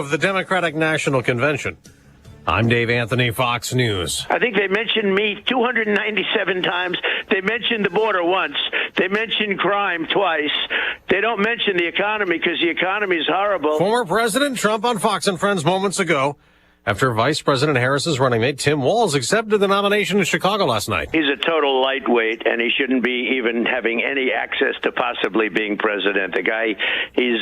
of the Democratic National Convention. I'm Dave Anthony, Fox News. I think they mentioned me 297 times. They mentioned the border once. They mentioned crime twice. They don't mention the economy because the economy is horrible. Former President Trump on Fox and Friends moments ago after Vice President Harris's running mate Tim Walz accepted the nomination in Chicago last night. He's a total lightweight, and he shouldn't be even having any access to possibly being president. The guy, he's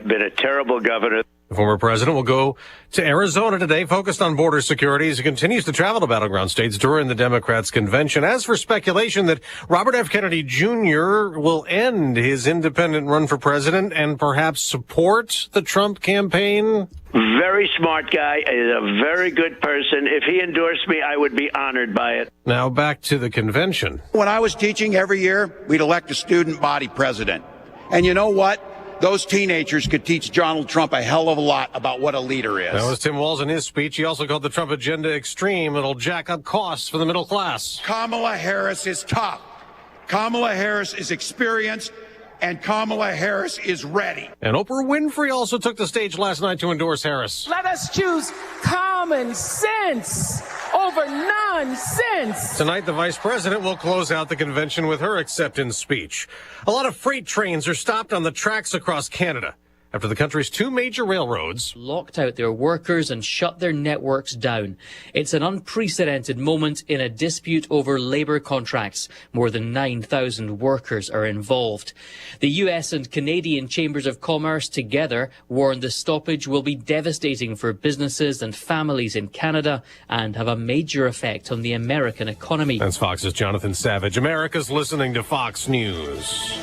been a terrible governor. The former president will go to Arizona today, focused on border security as he continues to travel to battleground states during the Democrats' convention. As for speculation that Robert F. Kennedy Jr. will end his independent run for president and perhaps support the Trump campaign. Very smart guy, is a very good person. If he endorsed me, I would be honored by it. Now back to the convention. When I was teaching every year, we'd elect a student body president. And you know what? Those teenagers could teach Donald Trump a hell of a lot about what a leader is. That was Tim Walz in his speech. He also called the Trump agenda extreme. It'll jack up costs for the middle class. Kamala Harris is tough. Kamala Harris is experienced. And Kamala Harris is ready. And Oprah Winfrey also took the stage last night to endorse Harris. Let us choose common sense over nonsense. Tonight, the vice president will close out the convention with her acceptance speech. A lot of freight trains are stopped on the tracks across Canada after the country's two major railroads locked out their workers and shut their networks down. It's an unprecedented moment in a dispute over labour contracts. More than 9,000 workers are involved. The US and Canadian Chambers of Commerce together warn the stoppage will be devastating for businesses and families in Canada and have a major effect on the American economy. That's Fox's Jonathan Savage. America's listening to Fox News.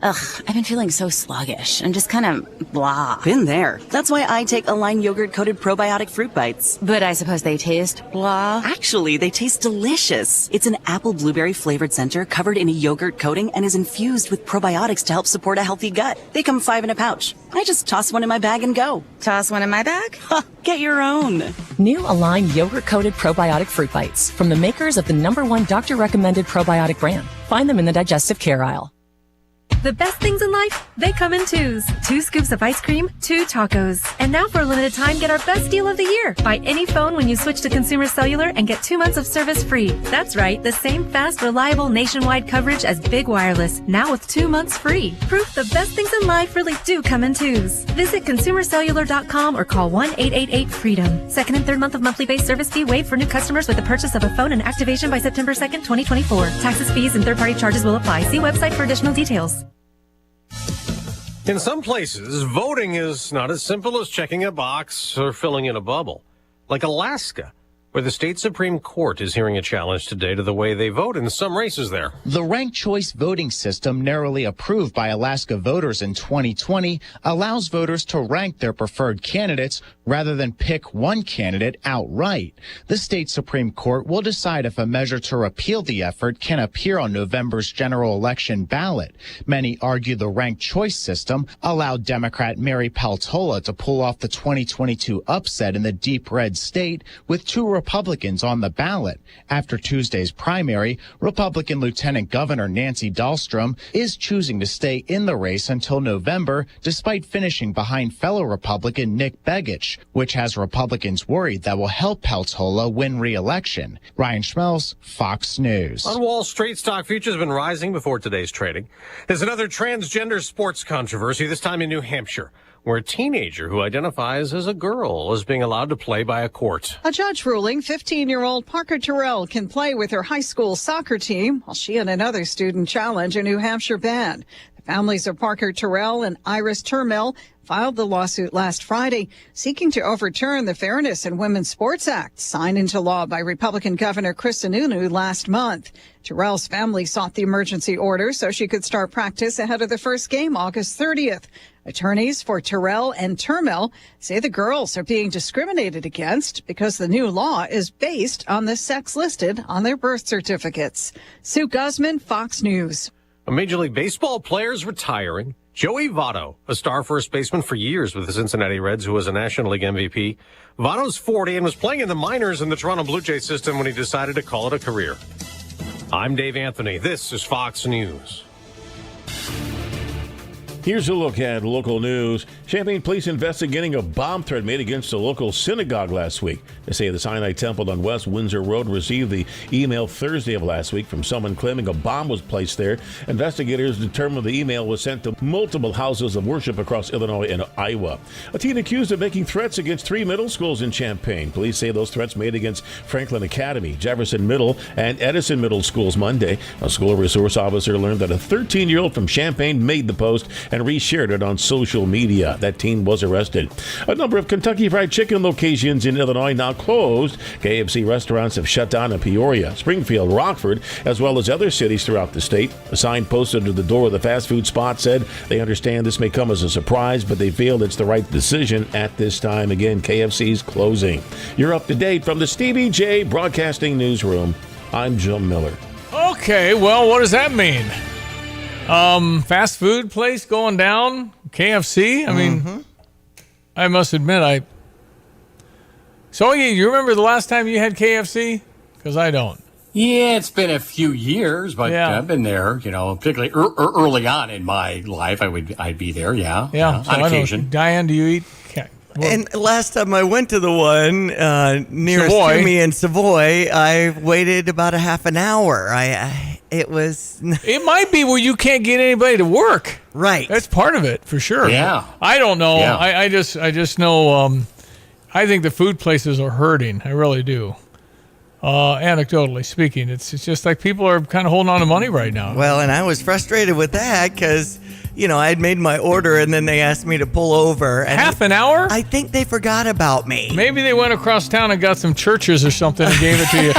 Ugh, I've been feeling so sluggish and just kind of blah. Been there. That's why I take Align yogurt-coated probiotic fruit bites. But I suppose they taste blah? Actually, they taste delicious. It's an apple blueberry flavored center covered in a yogurt coating and is infused with probiotics to help support a healthy gut. They come 5 in a pouch. I just toss one in my bag and go. Toss one in my bag? Ha, get your own. New Align yogurt-coated probiotic fruit bites from the makers of the #1 doctor-recommended probiotic brand. Find them in the digestive care aisle. The best things in life, they come in twos. 2 scoops of ice cream, 2 tacos. And now for a limited time, get our best deal of the year. Buy any phone when you switch to Consumer Cellular and get 2 months of service free. That's right, the same fast, reliable nationwide coverage as Big Wireless, now with 2 months free. Proof the best things in life really do come in twos. Visit consumercellular.com or call 1-888-FREEDOM. Second and third month of monthly base service fee waived for new customers with the purchase of a phone and activation by September 2nd, 2024. Taxes, fees, and third-party charges will apply. See website for additional details. In some places, voting is not as simple as checking a box or filling in a bubble. Like Alaska, where the state Supreme Court is hearing a challenge today to the way they vote in some races there. The ranked choice voting system, narrowly approved by Alaska voters in 2020, allows voters to rank their preferred candidates rather than pick one candidate outright. The state Supreme Court will decide if a measure to repeal the effort can appear on November's general election ballot. Many argue the ranked choice system allowed Democrat Mary Peltola to pull off the 2022 upset in the deep red state with 2 Republicans on the ballot. After Tuesday's primary, Republican Lieutenant Governor Nancy Dahlstrom is choosing to stay in the race until November, despite finishing behind fellow Republican Nick Begich, which has Republicans worried that will help Peltola win re-election. Ryan Schmelz, Fox News. On Wall Street, stock futures have been rising before today's trading. There's another transgender sports controversy, this time in New Hampshire, where a teenager who identifies as a girl is being allowed to play by a court. A judge ruling 15-year-old Parker Terrell can play with her high school soccer team while she and another student challenge a New Hampshire ban. The families of Parker Terrell and Iris Turmel filed the lawsuit last Friday, seeking to overturn the Fairness in Women's Sports Act, signed into law by Republican Governor Chris Sununu last month. Terrell's family sought the emergency order so she could start practice ahead of the first game August 30th. Attorneys for Terrell and Turmel say the girls are being discriminated against because the new law is based on the sex listed on their birth certificates. Sue Guzman, Fox News. A Major League Baseball player is retiring. Joey Votto, a star first baseman for years with the Cincinnati Reds, who was a National League MVP. Votto's 40 and was playing in the minors in the Toronto Blue Jays system when he decided to call it a career. I'm Dave Anthony. This is Fox News. Here's a look at local news. Champaign police investigating a bomb threat made against a local synagogue last week. They say the Sinai Temple on West Windsor Road received the email Thursday of last week from someone claiming a bomb was placed there. Investigators determined the email was sent to multiple houses of worship across Illinois and Iowa. A teen accused of making threats against 3 middle schools in Champaign. Police say those threats made against Franklin Academy, Jefferson Middle, and Edison Middle Schools Monday. A school resource officer learned that a 13-year-old from Champaign made the post and reshared it on social media. That teen was arrested. A number of Kentucky Fried Chicken locations in Illinois now closed. KFC restaurants have shut down in Peoria, Springfield, Rockford, as well as other cities throughout the state. A sign posted to the door of the fast food spot said they understand this may come as a surprise, but they feel it's the right decision at this time. Again, KFC's closing. You're up to date from the Stevie Jay Broadcasting Newsroom. I'm Jim Miller. Okay, well, what does that mean? Fast food place going down? KFC? I mean, I must admit, So, you remember the last time you had KFC? Because I don't. Yeah, it's been a few years, but I've been there, particularly early on in my life. I'd be there, Yeah, so on occasion. Diane, do you eat? And last time I went to the one nearest to me in Savoy, I waited about a half an hour. It might be where you can't get anybody to work. Right. That's part of it, for sure. Yeah. I don't know. Yeah. I just know I think the food places are hurting. I really do. Anecdotally speaking, it's just like people are kind of holding on to money right now. Well, and I was frustrated with that because, I had made my order and then they asked me to pull over. And half an hour? I think they forgot about me. Maybe they went across town and got some churches or something and gave it to you.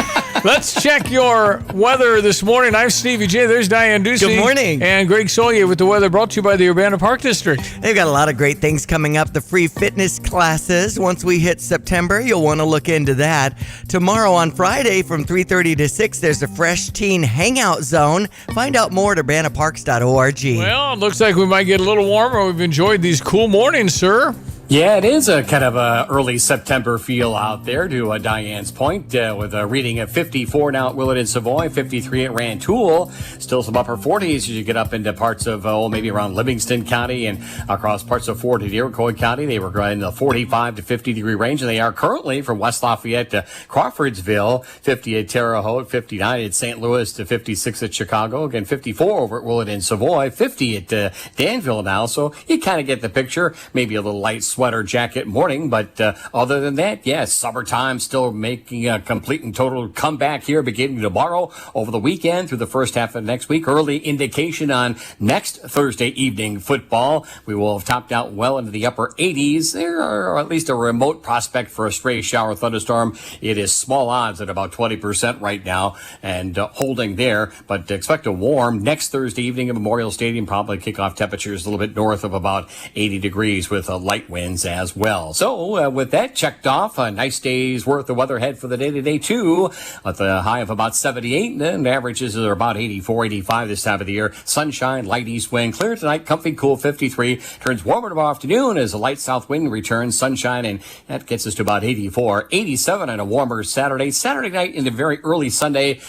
Let's check your weather this morning. I'm Stevie J. There's Diane Ducey. Good morning. And Greg Sollier with the weather brought to you by the Urbana Park District. They've got a lot of great things coming up. The free fitness classes. Once we hit September, you'll want to look into that. Tomorrow on Friday from 3:30 to 6, there's a Fresh Teen Hangout Zone. Find out more at urbanaparks.org. Well, it looks like we might get a little warmer. We've enjoyed these cool mornings, sir. Yeah, it is a kind of a early September feel out there, to Diane's point, with a reading of 54 now at Willett and Savoy, 53 at Rantoul. Still some upper 40s as you get up into parts of, maybe around Livingston County and across parts of Fort and Iroquois County. They were in the 45 to 50 degree range, and they are currently from West Lafayette to Crawfordsville, 50 at Terre Haute, 59 at St. Louis to 56 at Chicago. Again, 54 over at Willett and Savoy, 50 at Danville now. So you kind of get the picture. Maybe a little light sweater jacket morning, but other than that, yes, summertime still making a complete and total comeback here beginning tomorrow, over the weekend through the first half of next week. Early indication on next Thursday evening football. We will have topped out well into the upper 80s. There are at least a remote prospect for a stray shower thunderstorm. It is small odds at about 20% right now and holding there, but expect a warm next Thursday evening at Memorial Stadium. Probably kickoff temperatures a little bit north of about 80 degrees with light winds as well. So with that checked off, a nice day's worth of weather ahead for the day today too, at the high of about 78, and averages are about 84, 85 this time of the year. Sunshine, light east wind, clear tonight, comfy, cool 53. Turns warmer tomorrow afternoon as a light south wind returns, sunshine, and that gets us to about 84, 87 on a warmer Saturday. Saturday night into very early Sunday,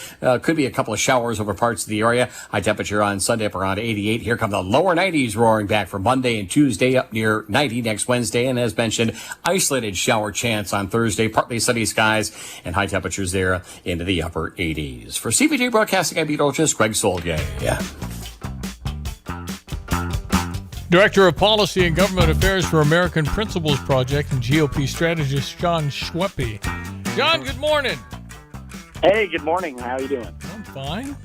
could be a couple of showers over parts of the area. High temperature on Sunday up around 88. Here come the lower 90s roaring back for Monday and Tuesday, up near 90 next Wednesday. And as mentioned, isolated shower chance on Thursday, partly sunny skies and high temperatures there into the upper 80s. For CBJ Broadcasting, I'm meteorologist Greg Sollier. Yeah. Director of Policy and Government Affairs for American Principles Project and GOP strategist John Schweppe. John, good morning. Hey, good morning. How are you doing? I'm fine.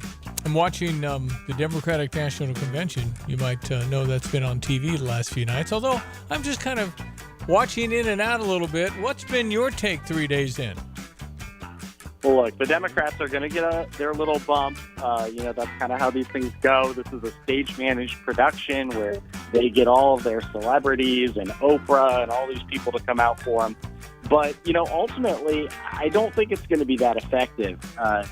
I'm watching the Democratic National Convention. You might know that's been on TV the last few nights, although I'm just kind of watching in and out a little bit. What's been your take 3 days in? Well, look, the Democrats are going to get their little bump. That's kind of how these things go. This is a stage-managed production where they get all of their celebrities and Oprah and all these people to come out for them. But, ultimately, I don't think it's going to be that effective.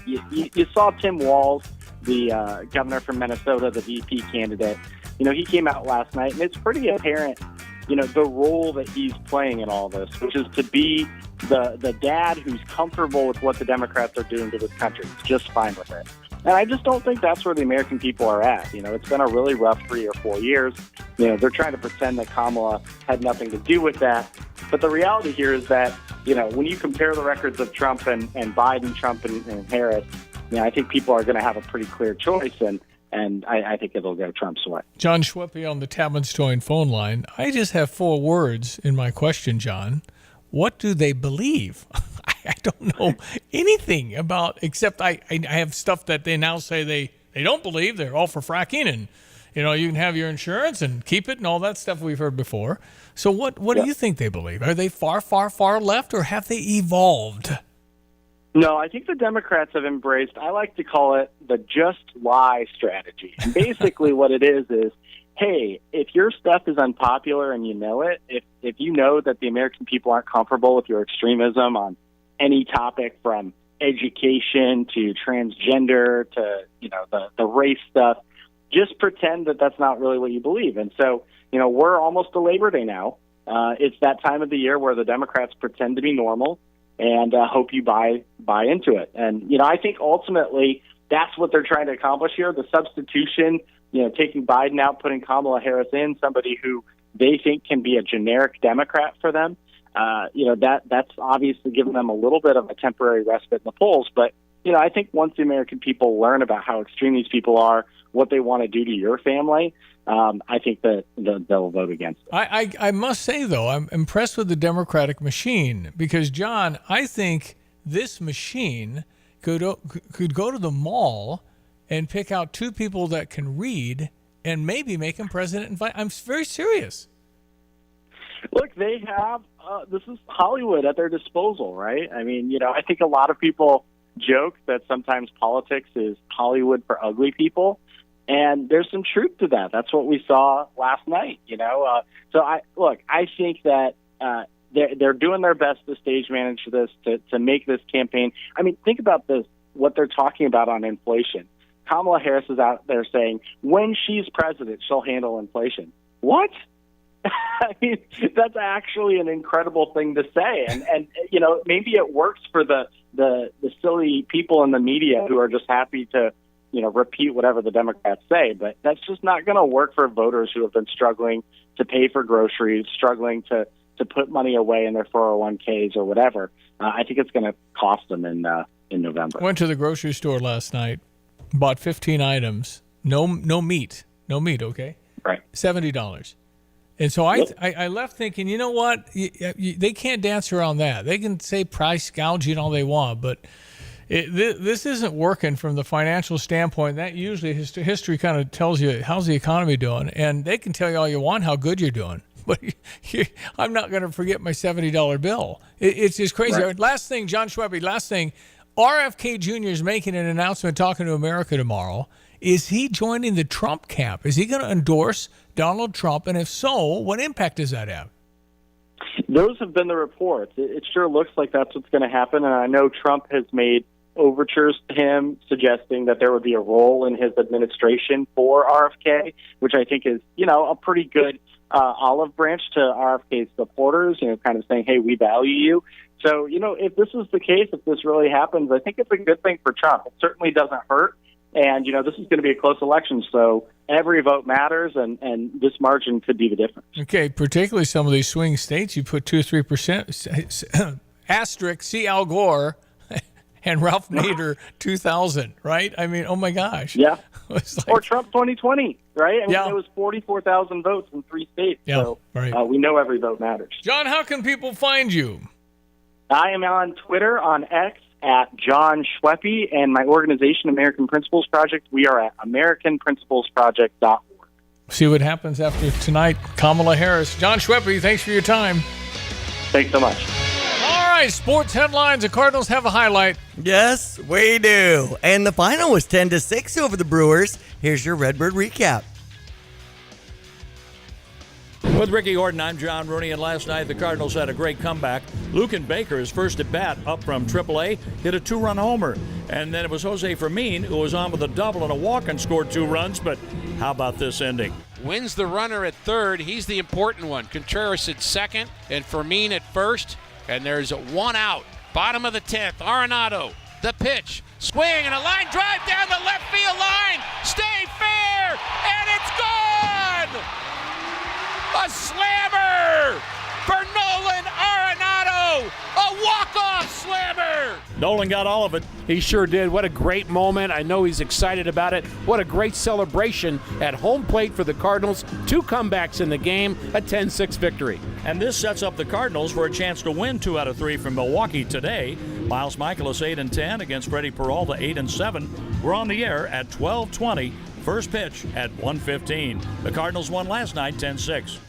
You saw Tim Walz, the governor from Minnesota, the VP candidate. He came out last night, and it's pretty apparent, the role that he's playing in all this, which is to be the dad who's comfortable with what the Democrats are doing to this country. He's just fine with it. And I just don't think that's where the American people are at. It's been a really rough 3 or 4 years. They're trying to pretend that Kamala had nothing to do with that. But the reality here is that, when you compare the records of Trump and Biden, Trump and Harris, I think people are going to have a pretty clear choice, and I think it'll go Trump's way. John Schweppe on the Tapman's Towing phone line. I just have 4 words in my question, John. What do they believe? I don't know anything about, except I have stuff that they now say they don't believe. They're all for fracking, and you can have your insurance and keep it and all that stuff we've heard before. So what do you think they believe? Are they far, far, far left, or have they evolved? No, I think the Democrats have embraced, I like to call it the just lie strategy. And basically what it is, hey, if your stuff is unpopular and you know it, if you know that the American people aren't comfortable with your extremism on any topic from education to transgender to, the race stuff, just pretend that that's not really what you believe. And so, we're almost to Labor Day now. It's that time of the year where the Democrats pretend to be normal and hope you buy into it. And, I think ultimately that's what they're trying to accomplish here. The substitution, taking Biden out, putting Kamala Harris in, somebody who they think can be a generic Democrat for them. That's obviously given them a little bit of a temporary respite in the polls. But, I think once the American people learn about how extreme these people are, what they want to do to your family, I think that they'll vote against it. I must say, though, I'm impressed with the Democratic machine because, John, I think this machine could go to the mall and pick out 2 people that can read and maybe make him president. I'm very serious. Look, they have this is Hollywood at their disposal, right? I mean, I think a lot of people joke that sometimes politics is Hollywood for ugly people. And there's some truth to that. That's what we saw last night, So I think that they're doing their best to stage manage this, to make this campaign. I mean, think about this, what they're talking about on inflation. Kamala Harris is out there saying, when she's president, she'll handle inflation. What? I mean, that's actually an incredible thing to say. And maybe it works for the silly people in the media who are just happy to, repeat whatever the Democrats say, but that's just not going to work for voters who have been struggling to pay for groceries, struggling to put money away in their 401ks or whatever. I think it's going to cost them in November. Went to the grocery store last night, bought 15 items, no meat, okay? Right. $70. And so I left thinking, you know what? They can't dance around that. They can say price gouging all they want, but this isn't working from the financial standpoint. That usually history kind of tells you how's the economy doing, and they can tell you all you want how good you're doing. But I'm not going to forget my $70 bill. It's just crazy. Right. Last thing, John Schweppe, RFK Jr. is making an announcement talking to America tomorrow. Is he joining the Trump camp? Is he going to endorse Donald Trump? And if so, what impact does that have? Those have been the reports. It sure looks like that's what's going to happen. And I know Trump has made overtures to him suggesting that there would be a role in his administration for RFK, which I think is, a pretty good olive branch to RFK's supporters, kind of saying, hey, we value you. So, if this is the case, if this really happens, I think it's a good thing for Trump. It certainly doesn't hurt. And, this is going to be a close election, so every vote matters, and this margin could be the difference. Okay, particularly some of these swing states, you put 2 or 3%, asterisk, see Al Gore and Ralph Nader 2000, right? I mean, oh my gosh. Yeah. Or Trump 2020, right? I mean, it was 44,000 votes in 3 states, so right. We know every vote matters. John, how can people find you? I am on Twitter, on X, at John Schweppe, and my organization, American Principles Project, we are at AmericanPrinciplesProject.org. See what happens after tonight. Kamala Harris. John Schweppe, thanks for your time. Thanks so much. All right, sports headlines. The Cardinals have a highlight. Yes, we do. And the final was 10-6 over the Brewers. Here's your Redbird recap. With Ricky Horton, I'm John Rooney, and last night the Cardinals had a great comeback. Lucan Baker, his first at bat up from AAA, hit a 2-run homer. And then it was Jose Fermin who was on with a double and a walk and scored 2 runs. But how about this ending? Wins the runner at third. He's the important one. Contreras at second and Fermin at first. And there's 1 out. Bottom of the 10th. Arenado The pitch, swing, and a line drive down the left field line. Stay fair, and it's gone! A slammer for Nolan Arenado, a walk-off slammer. Nolan got all of it. He sure did. What a great moment. I know he's excited about it. What a great celebration at home plate for the Cardinals. 2 comebacks in the game, a 10-6 victory. And this sets up the Cardinals for a chance to win 2 out of 3 from Milwaukee today. Miles Michaelis 8-10 against Freddie Peralta 8-7. We're on the air at 12:20. First pitch at 1:15. The Cardinals won last night 10-6.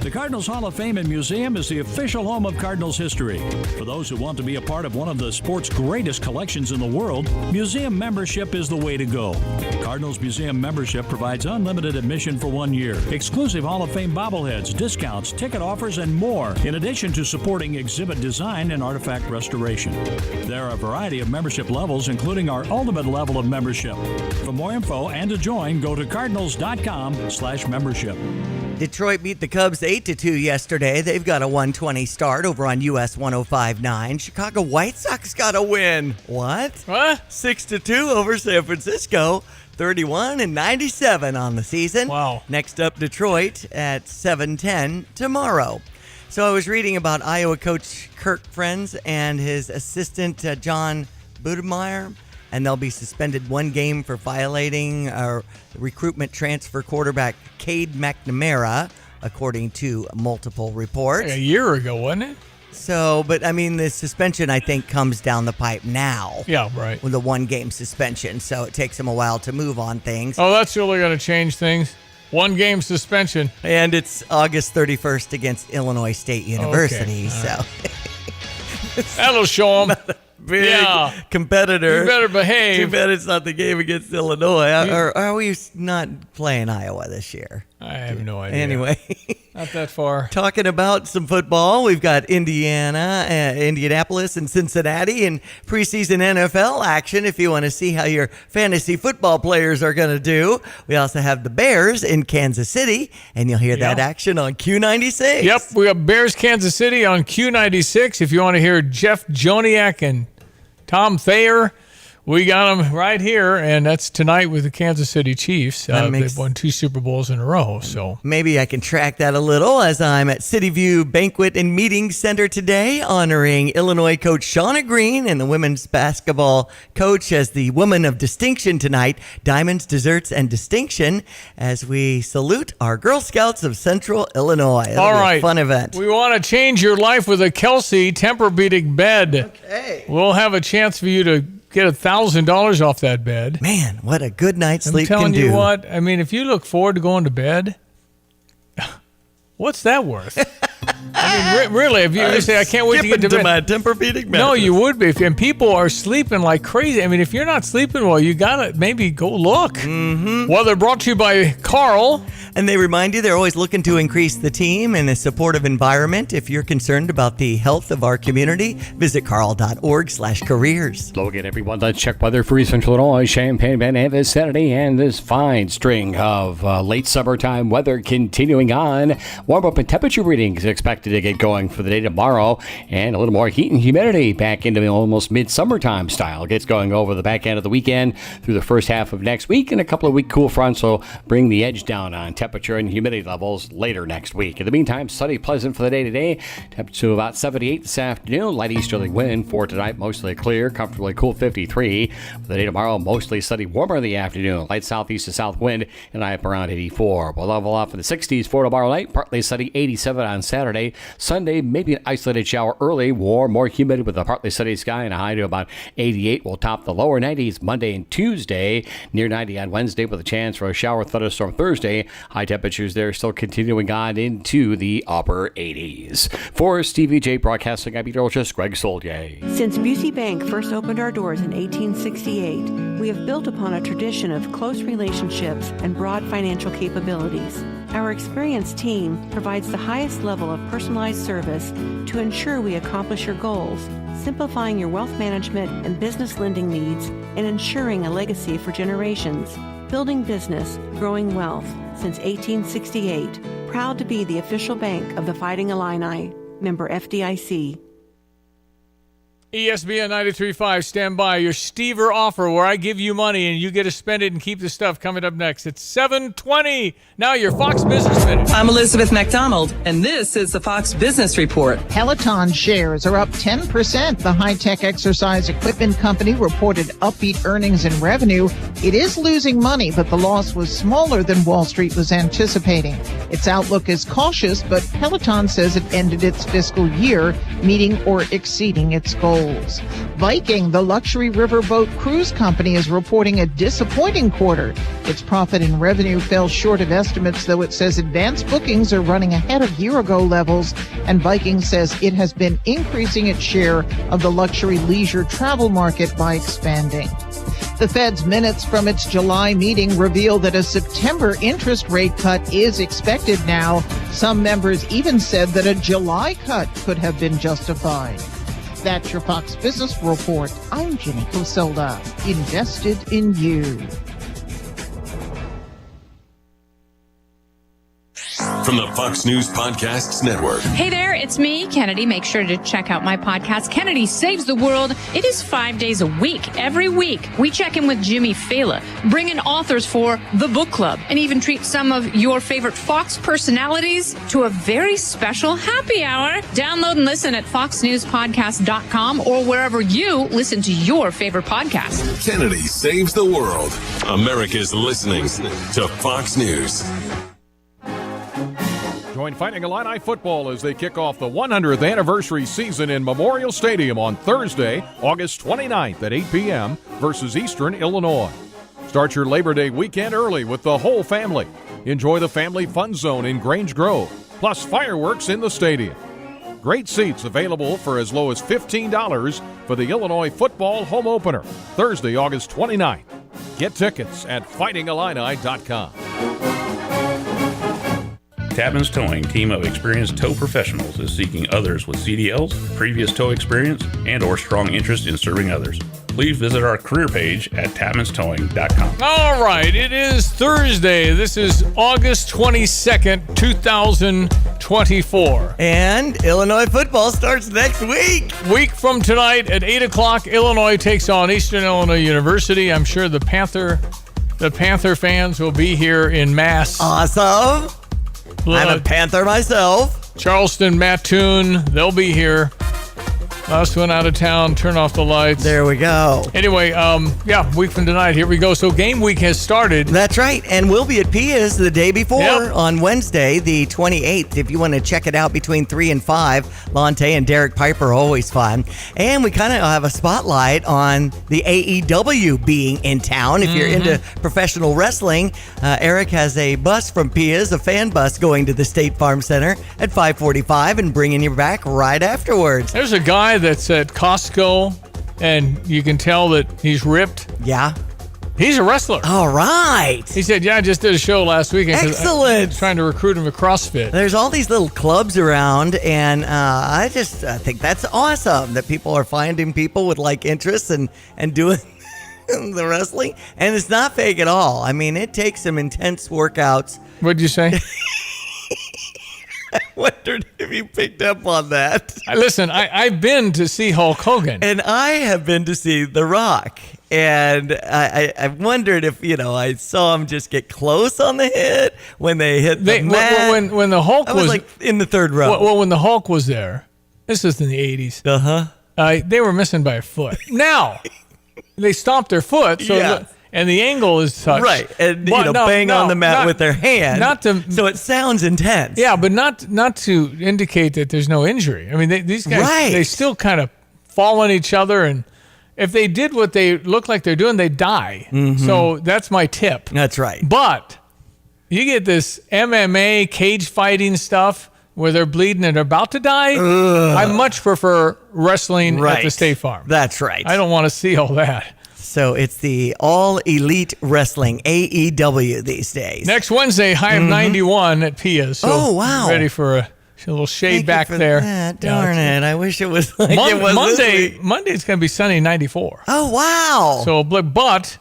The Cardinals Hall of Fame and Museum is the official home of Cardinals history. For those who want to be a part of one of the sport's greatest collections in the world, museum membership is the way to go. Cardinals Museum membership provides unlimited admission for 1 year, exclusive Hall of Fame bobbleheads, discounts, ticket offers, and more, in addition to supporting exhibit design and artifact restoration. There are a variety of membership levels, including our ultimate level of membership. For more info and to join, go to cardinals.com/membership. Detroit beat the Cubs 8-2 yesterday. They've got a 120 start over on US 105.9. Chicago White Sox got a win. What? 6-2 over San Francisco. 31-97 on the season. Wow. Next up, Detroit at 7:10 tomorrow. So I was reading about Iowa coach Kirk Friends and his assistant John Budemeyer, and they'll be suspended 1 game for violating recruitment transfer quarterback Cade McNamara, according to multiple reports. A year ago, wasn't it? So, but I mean, the suspension, I think, comes down the pipe now. Yeah, right. With a 1-game suspension, so it takes them a while to move on things. Oh, that's really going to change things. 1-game suspension. And it's August 31st against Illinois State University, Okay. so. That'll show them. Big competitor. You better behave. Too bad it's not the game against Illinois. Or are we not playing Iowa this year? I have no idea. Anyway. Not that far. Talking about some football, we've got Indianapolis, and Cincinnati in preseason NFL action if you want to see how your fantasy football players are going to do. We also have the Bears in Kansas City, and you'll hear that action on Q96. Yep, we got Bears Kansas City on Q96. If you want to hear Jeff Joniak and Tom Thayer, we got them right here, and that's tonight with the Kansas City Chiefs. They've won 2 Super Bowls in a row. So maybe I can track that a little as I'm at City View Banquet and Meeting Center today, honoring Illinois coach Shauna Green and the women's basketball coach as the Woman of Distinction tonight, Diamonds, Desserts, and Distinction, as we salute our Girl Scouts of Central Illinois. It'll all be right, a fun event. We want to change your life with a Kelsey Tempur-Beating bed. Okay. We'll have a chance for you to get $1,000 off that bed. Man, what a good night's sleep can do. I'm telling you what, I mean, if you look forward to going to bed, what's that worth? I mean, really, if you say, I can't wait to get to bed. My Tempur-Beating No, you would be. And people are sleeping like crazy. I mean, if you're not sleeping well, you got to maybe go look. Mm-hmm. Well, they're brought to you by Carl. And they remind you they're always looking to increase the team and a supportive environment. If you're concerned about the health of our community, visit carl.org/careers. Hello again, everyone. Let's check weather for Central Illinois, Champaign, Van Ness, vicinity, and this fine string of late summertime weather continuing on. Warm up and temperature readings expected to get going for the day tomorrow, and a little more heat and humidity back into almost mid-summertime style. Gets going over the back end of the weekend through the first half of next week, and a couple of week cool fronts will bring the edge down on temperature and humidity levels later next week. In the meantime, sunny, pleasant for the day today. Temperature about 78 this afternoon. Light easterly wind for tonight, mostly clear, comfortably cool 53. For the day tomorrow, mostly sunny, warmer in the afternoon. Light southeast to south wind and high up around 84. We'll level off in the 60s for tomorrow night. Partly sunny, 87 on Saturday. Sunday, maybe an isolated shower early. Warm, more humid with a partly sunny sky and a high to about 88. We'll top the lower 90s Monday and Tuesday. Near 90 on Wednesday with a chance for a shower thunderstorm Thursday. High temperatures there still continuing on into the upper 80s. For Stevie Jay Broadcasting, I'm meteorologist Greg Soldier. Since Busey Bank first opened our doors in 1868, we have built upon a tradition of close relationships and broad financial capabilities. Our experienced team provides the highest level of personalized service to ensure we accomplish your goals, simplifying your wealth management and business lending needs and ensuring a legacy for generations. Building business, growing wealth since 1868. Proud to be the official bank of the Fighting Illini. Member FDIC. ESPN 93.5, stand by. Your Stever offer where I give you money and you get to spend it and keep the stuff coming up next. It's 7:20. Now your Fox Business Minute. I'm Elizabeth McDonald, and this is the Fox Business Report. Peloton shares are up 10%. The high-tech exercise equipment company reported upbeat earnings and revenue. It is losing money, but the loss was smaller than Wall Street was anticipating. Its outlook is cautious, but Peloton says it ended its fiscal year meeting or exceeding its goals. Viking, the luxury riverboat cruise company, is reporting a disappointing quarter. Its profit and revenue fell short of estimates, though it says advanced bookings are running ahead of year-ago levels, and Viking says it has been increasing its share of the luxury leisure travel market by expanding. The Fed's minutes from its July meeting reveal that a September interest rate cut is expected now. Some members even said that a July cut could have been justified. That's your Fox Business Report. I'm Jenny Coselda. Invested in you. From the Fox News Podcasts Network. Hey there, it's me, Kennedy. Make sure to check out my podcast, Kennedy Saves the World. It is 5 days a week. Every week, we check in with Jimmy Fallon, bring in authors for the book club, and even treat some of your favorite Fox personalities to a very special happy hour. Download and listen at foxnewspodcast.com or wherever you listen to your favorite podcast. Kennedy Saves the World. America's listening to Fox News. Join Fighting Illini football as they kick off the 100th anniversary season in Memorial Stadium on Thursday, August 29th at 8 p.m. versus Eastern Illinois. Start your Labor Day weekend early with the whole family. Enjoy the Family Fun Zone in Grange Grove, plus fireworks in the stadium. Great seats available for as low as $15 for the Illinois football home opener, Thursday, August 29th. Get tickets at fightingillini.com. Tapman's Towing, team of experienced tow professionals, is seeking others with CDLs, previous tow experience, and or strong interest in serving others. Please visit our career page at tapmanstowing.com. All right, it is Thursday. This is August 22nd, 2024. And Illinois football starts next week. Week from tonight at 8 o'clock, Illinois takes on Eastern Illinois University. I'm sure the Panther fans will be here in mass. Awesome. I'm a Panther myself. Charleston, Mattoon, they'll be here. Last one out of town, turn off the lights. There we go. Anyway, week from tonight, here we go. So game week has started. That's right, and we'll be at Pia's the day before on Wednesday, the 28th. If you want to check it out between 3 and 5, Lonte and Derek Piper are always fun. And we kind of have a spotlight on the AEW being in town. If you're into professional wrestling, Eric has a bus from Pia's, a fan bus, going to the State Farm Center at 5:45 and bringing you back right afterwards. There's a guy that's at Costco, and you can tell that he's ripped. Yeah. He's a wrestler. All right. He said, I just did a show last weekend. Excellent. I was trying to recruit him to CrossFit. There's all these little clubs around, and I think that's awesome that people are finding people with like interests and doing the wrestling. And it's not fake at all. I mean, it takes some intense workouts. What'd you say? I wondered if you picked up on that. Listen, I've been to see Hulk Hogan. And I have been to see The Rock. And I wondered if, I saw him just get close on the hit when they hit the mat. When the Hulk was like in the third row. Well, when the Hulk was there, this was in the 80s. They were missing by a foot. Now, they stomped their foot. So and the angle is touched. Right. And, bang on the mat with their hand. So it sounds intense. Yeah, but not to indicate that there's no injury. I mean, these guys, they still kind of fall on each other. And if they did what they look like they're doing, they die. Mm-hmm. So that's my tip. That's right. But you get this MMA cage fighting stuff where they're bleeding and they're about to die. I much prefer wrestling at the State Farm. That's right. I don't want to see all that. So it's the All Elite Wrestling, AEW, these days. Next Wednesday, high of 91 at Pia's. So wow. Ready for a little shade back there. Darn it. I wish it was like it was Monday. Monday's going to be sunny, 94. Oh, wow. So, but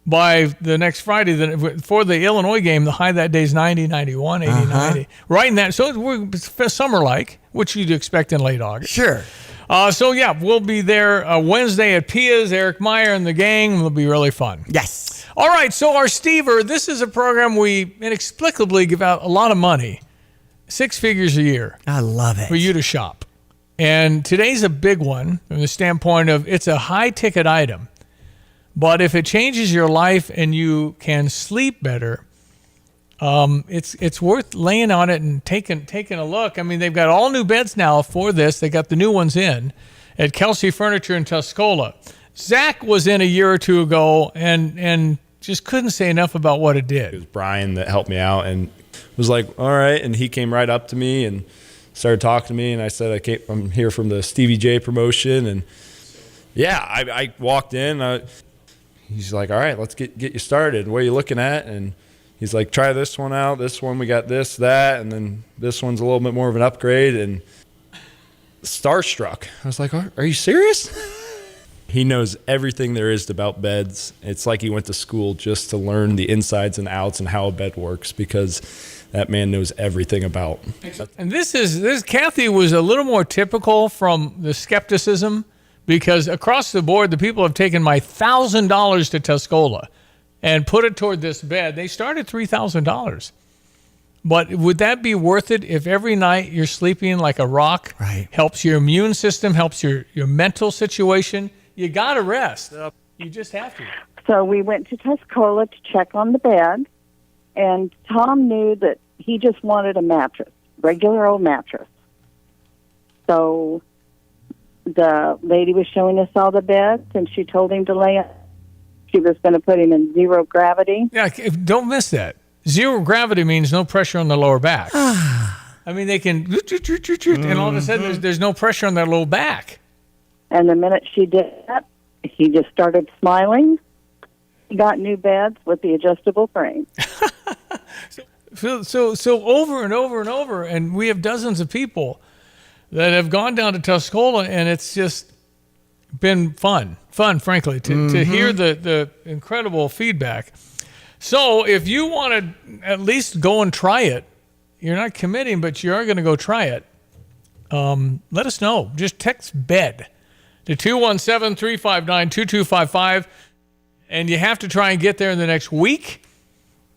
by the next Friday, for the Illinois game, the high that day is 90, 91, 80, 90. Right in that. So it's summer-like, which you'd expect in late August. Sure. So, yeah, we'll be there Wednesday at Pia's, Eric Meyer and the gang. It'll be really fun. Yes. All right, so our Stever, this is a program we inexplicably give out a lot of money, 6 figures a year. I love it. For you to shop. And today's a big one from the standpoint of it's a high-ticket item. But if it changes your life and you can sleep better, it's worth laying on it and taking a look. I mean, they've got all new beds now for this. They got the new ones in at Kelsey Furniture in Tuscola. Zach was in a year or two ago and just couldn't say enough about what it did. It was Brian that helped me out and was like, all right. And he came right up to me and started talking to me. And I said, I'm here from the Stevie Jay promotion. And yeah, I walked in. He's like, all right, let's get you started. What are you looking at? And he's like, try this one out. This one, we got this, that. And then this one's a little bit more of an upgrade. And starstruck. I was like, are you serious? He knows everything there is about beds. It's like he went to school just to learn the insides and outs and how a bed works, because that man knows everything about. And this Kathy was a little more typical from the skepticism, because across the board, the people have taken my $1,000 to Tuscola and put it toward this bed. They start at $3,000. But would that be worth it if every night you're sleeping like a rock? Right. Helps your immune system, helps your mental situation. You got to rest. You just have to. So we went to Tuscola to check on the bed, and Tom knew that he just wanted a mattress, regular old mattress. So the lady was showing us all the beds, and she told him to lay it. She was going to put him in zero gravity. Yeah, don't miss that. Zero gravity means no pressure on the lower back. I mean, they can, and all of a sudden there's no pressure on their low back. And the minute she did that, he just started smiling. He got new beds with the adjustable frame. So over and over and over, and we have dozens of people that have gone down to Tuscola, and it's just been fun, frankly, to hear the incredible feedback. So if you want to at least go and try it, you're not committing, but you are going to go try it, let us know. Just text BED to 217-359-2255, and you have to try and get there in the next week.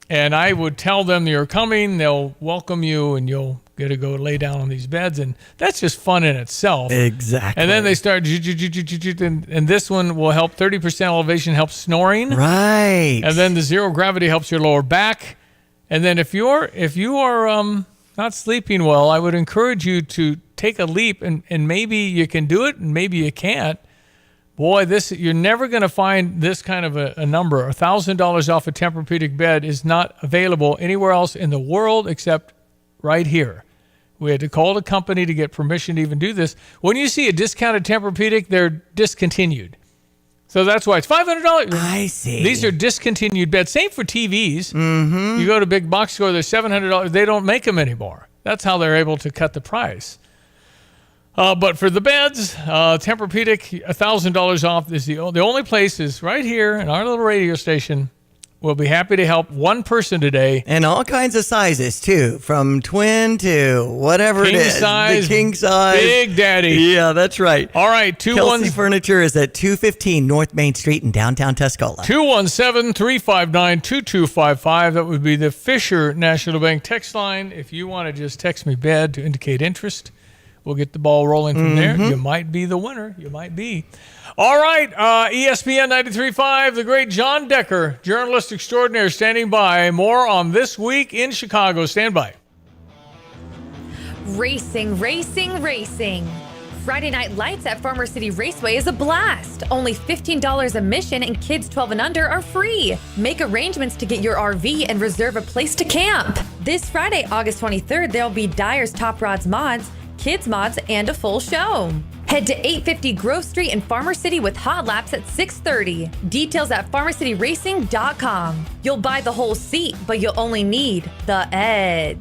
And I would tell them you're coming. They'll welcome you, and you'll get to go lay down on these beds. And that's just fun in itself. Exactly. And then they start, and this one will help. 30% elevation helps snoring. Right. And then the zero gravity helps your lower back. And then if you are not sleeping well, I would encourage you to take a leap, and maybe you can do it, and maybe you can't. Boy, you're never going to find this kind of a number. $1,000 off a Tempur-Pedic bed is not available anywhere else in the world except right here. We had to call the company to get permission to even do this. When you see a discounted Tempur-Pedic, they're discontinued. So that's why it's $500. I see. These are discontinued beds. Same for TVs. Mm-hmm. You go to a big box store, they're $700. They don't make them anymore. That's how they're able to cut the price. But for the beds, Tempur-Pedic, $1,000 off is the only place is right here in our little radio station. We'll be happy to help one person today. And all kinds of sizes, too, from twin to whatever king it is. Size, the king size. Big daddy. Yeah, that's right. All right. Kelsey Furniture is at 215 North Main Street in downtown Tuscola. 217-359-2255. That would be the Fisher National Bank text line. If you want to just text me BED to indicate interest, we'll get the ball rolling from there. You might be the winner. You might be. All right. ESPN 93.5, the great John Decker, journalist extraordinaire, standing by. More on This Week in Chicago. Stand by. Racing, racing, racing. Friday Night Lights at Farmer City Raceway is a blast. Only $15 admission, and kids 12 and under are free. Make arrangements to get your RV and reserve a place to camp. This Friday, August 23rd, there'll be Dyer's Top Rods Mods, Kids Mods, and a full show. Head to 850 Grove Street in Farmer City with hot laps at 6:30. Details at farmercityracing.com. You'll buy the whole seat, but you'll only need the edge.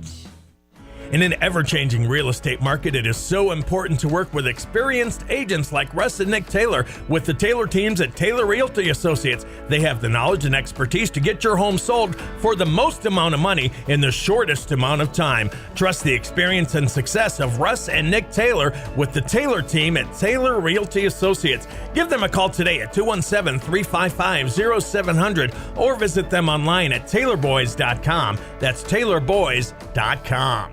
In an ever-changing real estate market, it is so important to work with experienced agents like Russ and Nick Taylor with the Taylor teams at Taylor Realty Associates. They have the knowledge and expertise to get your home sold for the most amount of money in the shortest amount of time. Trust the experience and success of Russ and Nick Taylor with the Taylor team at Taylor Realty Associates. Give them a call today at 217-355-0700 or visit them online at taylorboys.com. That's taylorboys.com.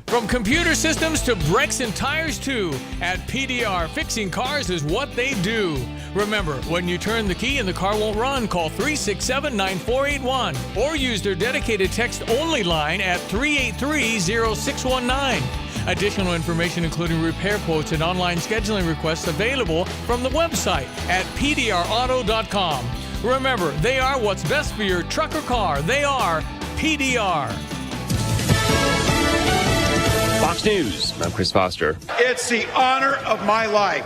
From computer systems to brakes and tires too, at PDR, fixing cars is what they do. Remember, when you turn the key and the car won't run, call 367-9481 or use their dedicated text-only line at 383-0619. Additional information including repair quotes and online scheduling requests available from the website at pdrauto.com. Remember, they are what's best for your truck or car. They are PDR. Fox News, I'm Chris Foster. It's the honor of my life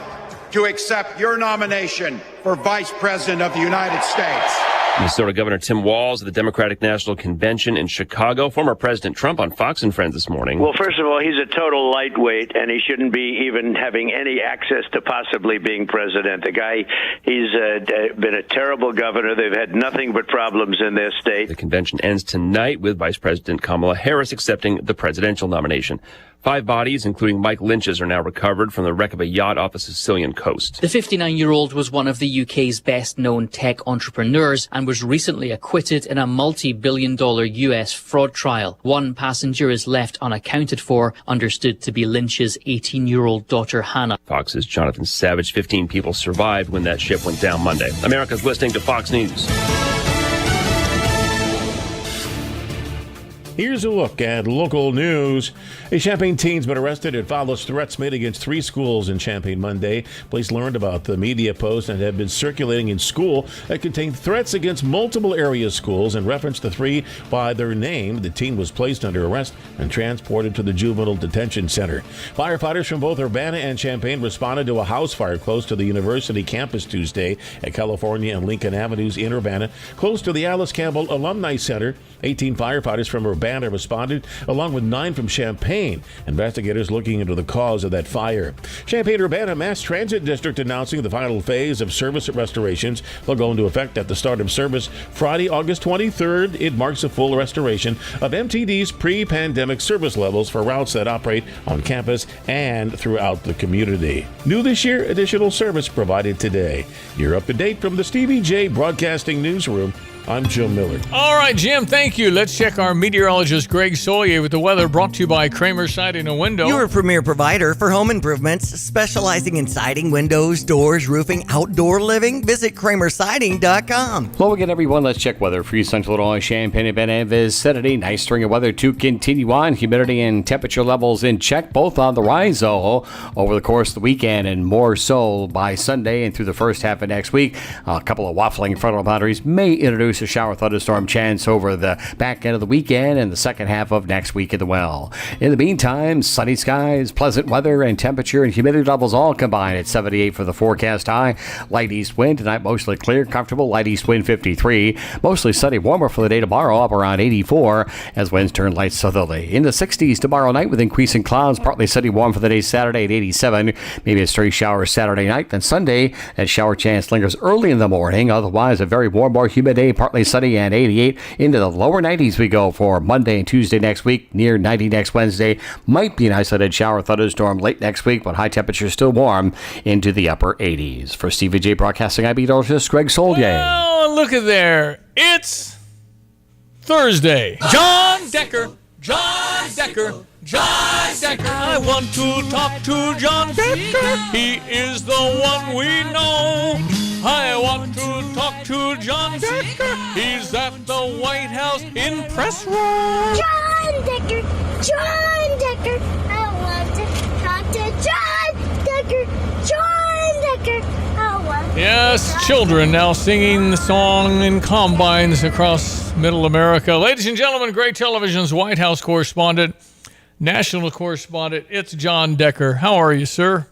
to accept your nomination for Vice President of the United States. Minnesota Governor Tim Walz at the Democratic National Convention in Chicago. Former President Trump on Fox and Friends this morning. Well, first of all, he's a total lightweight, and he shouldn't be even having any access to possibly being president. The guy, he's been a terrible governor. They've had nothing but problems in their state. The convention ends tonight with Vice President Kamala Harris accepting the presidential nomination. 5 bodies, including Mike Lynch's, are now recovered from the wreck of a yacht off the Sicilian coast. The 59-year-old was one of the UK's best-known tech entrepreneurs and was recently acquitted in a multi-billion-dollar US fraud trial. One passenger is left unaccounted for, understood to be Lynch's 18-year-old daughter Hannah. Fox's Jonathan Savage. 15 people survived when that ship went down Monday. America's listening to Fox News. Here's a look at local news. A Champaign teen's been arrested. It follows threats made against 3 schools in Champaign Monday. Police learned about the media posts that had been circulating in school that contained threats against multiple area schools and referenced the 3 by their name. The teen was placed under arrest and transported to the Juvenile Detention Center. Firefighters from both Urbana and Champaign responded to a house fire close to the university campus Tuesday at California and Lincoln Avenues in Urbana, close to the Alice Campbell Alumni Center. 18 firefighters from Urbana responded, along with 9 from Champaign. Investigators looking into the cause of that fire. Champaign-Urbana Mass Transit District announcing the final phase of service restorations. They'll go into effect at the start of service Friday, August 23rd. It marks a full restoration of MTD's pre-pandemic service levels for routes that operate on campus and throughout the community. New this year, additional service provided today. You're up to date from the Stevie Jay Broadcasting Newsroom. I'm Jim Miller. All right, Jim, thank you. Let's check our meteorologist, Greg Solier, with the weather brought to you by Kramer Siding and Window. Your premier provider for home improvements, specializing in siding, windows, doors, roofing, outdoor living. Visit kramersiding.com. Hello again, everyone. Let's check weather for you. Central Illinois, Champaign, and Ben vicinity. Nice string of weather to continue on. Humidity and temperature levels in check, both on the rise over the course of the weekend, and more so by Sunday and through the first half of next week. A couple of waffling frontal boundaries may introduce a shower thunderstorm chance over the back end of the weekend and the second half of next week as well. In the meantime, sunny skies, pleasant weather, and temperature and humidity levels all combined at 78 for the forecast high. Light east wind tonight, mostly clear, comfortable. Light east wind 53. Mostly sunny, warmer for the day tomorrow, up around 84 as winds turn light southerly. In the 60s tomorrow night with increasing clouds, partly sunny, warm for the day Saturday at 87. Maybe a stray shower Saturday night. Then Sunday, that shower chance lingers early in the morning. Otherwise, a very warm, more humid day, partly sunny and 88. Into the lower 90s we go for Monday and Tuesday next week. Near 90 next Wednesday. Might be an isolated shower thunderstorm late next week, but high temperatures still warm into the upper 80s. For Stevie Jay Broadcasting, I'm meteorologist Greg Solier. Oh, look at there. It's Thursday. John Decker. John Decker. John Decker. I want to talk to John Decker. He is the one we know. I want to talk to John Decker. He's at the White House in press room. John Decker. John Decker. I want to talk to John Decker. John Decker. I want to Yes, children now singing the song in combines across middle America. Ladies and gentlemen, Gray Television's White House correspondent, national correspondent, it's John Decker. How are you, sir?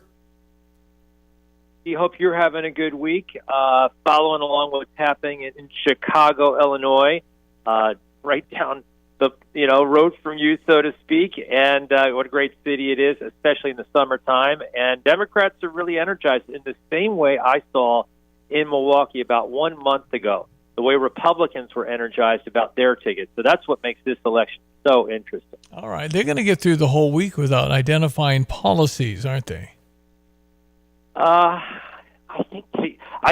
I hope you're having a good week. Following along what's happening in Chicago, Illinois, right down road from you, so to speak, and what a great city it is, especially in the summertime. And Democrats are really energized in the same way I saw in Milwaukee about 1 month ago, the way Republicans were energized about their tickets. So that's what makes this election so interesting. All right. They're going to get through the whole week without identifying policies, aren't they? I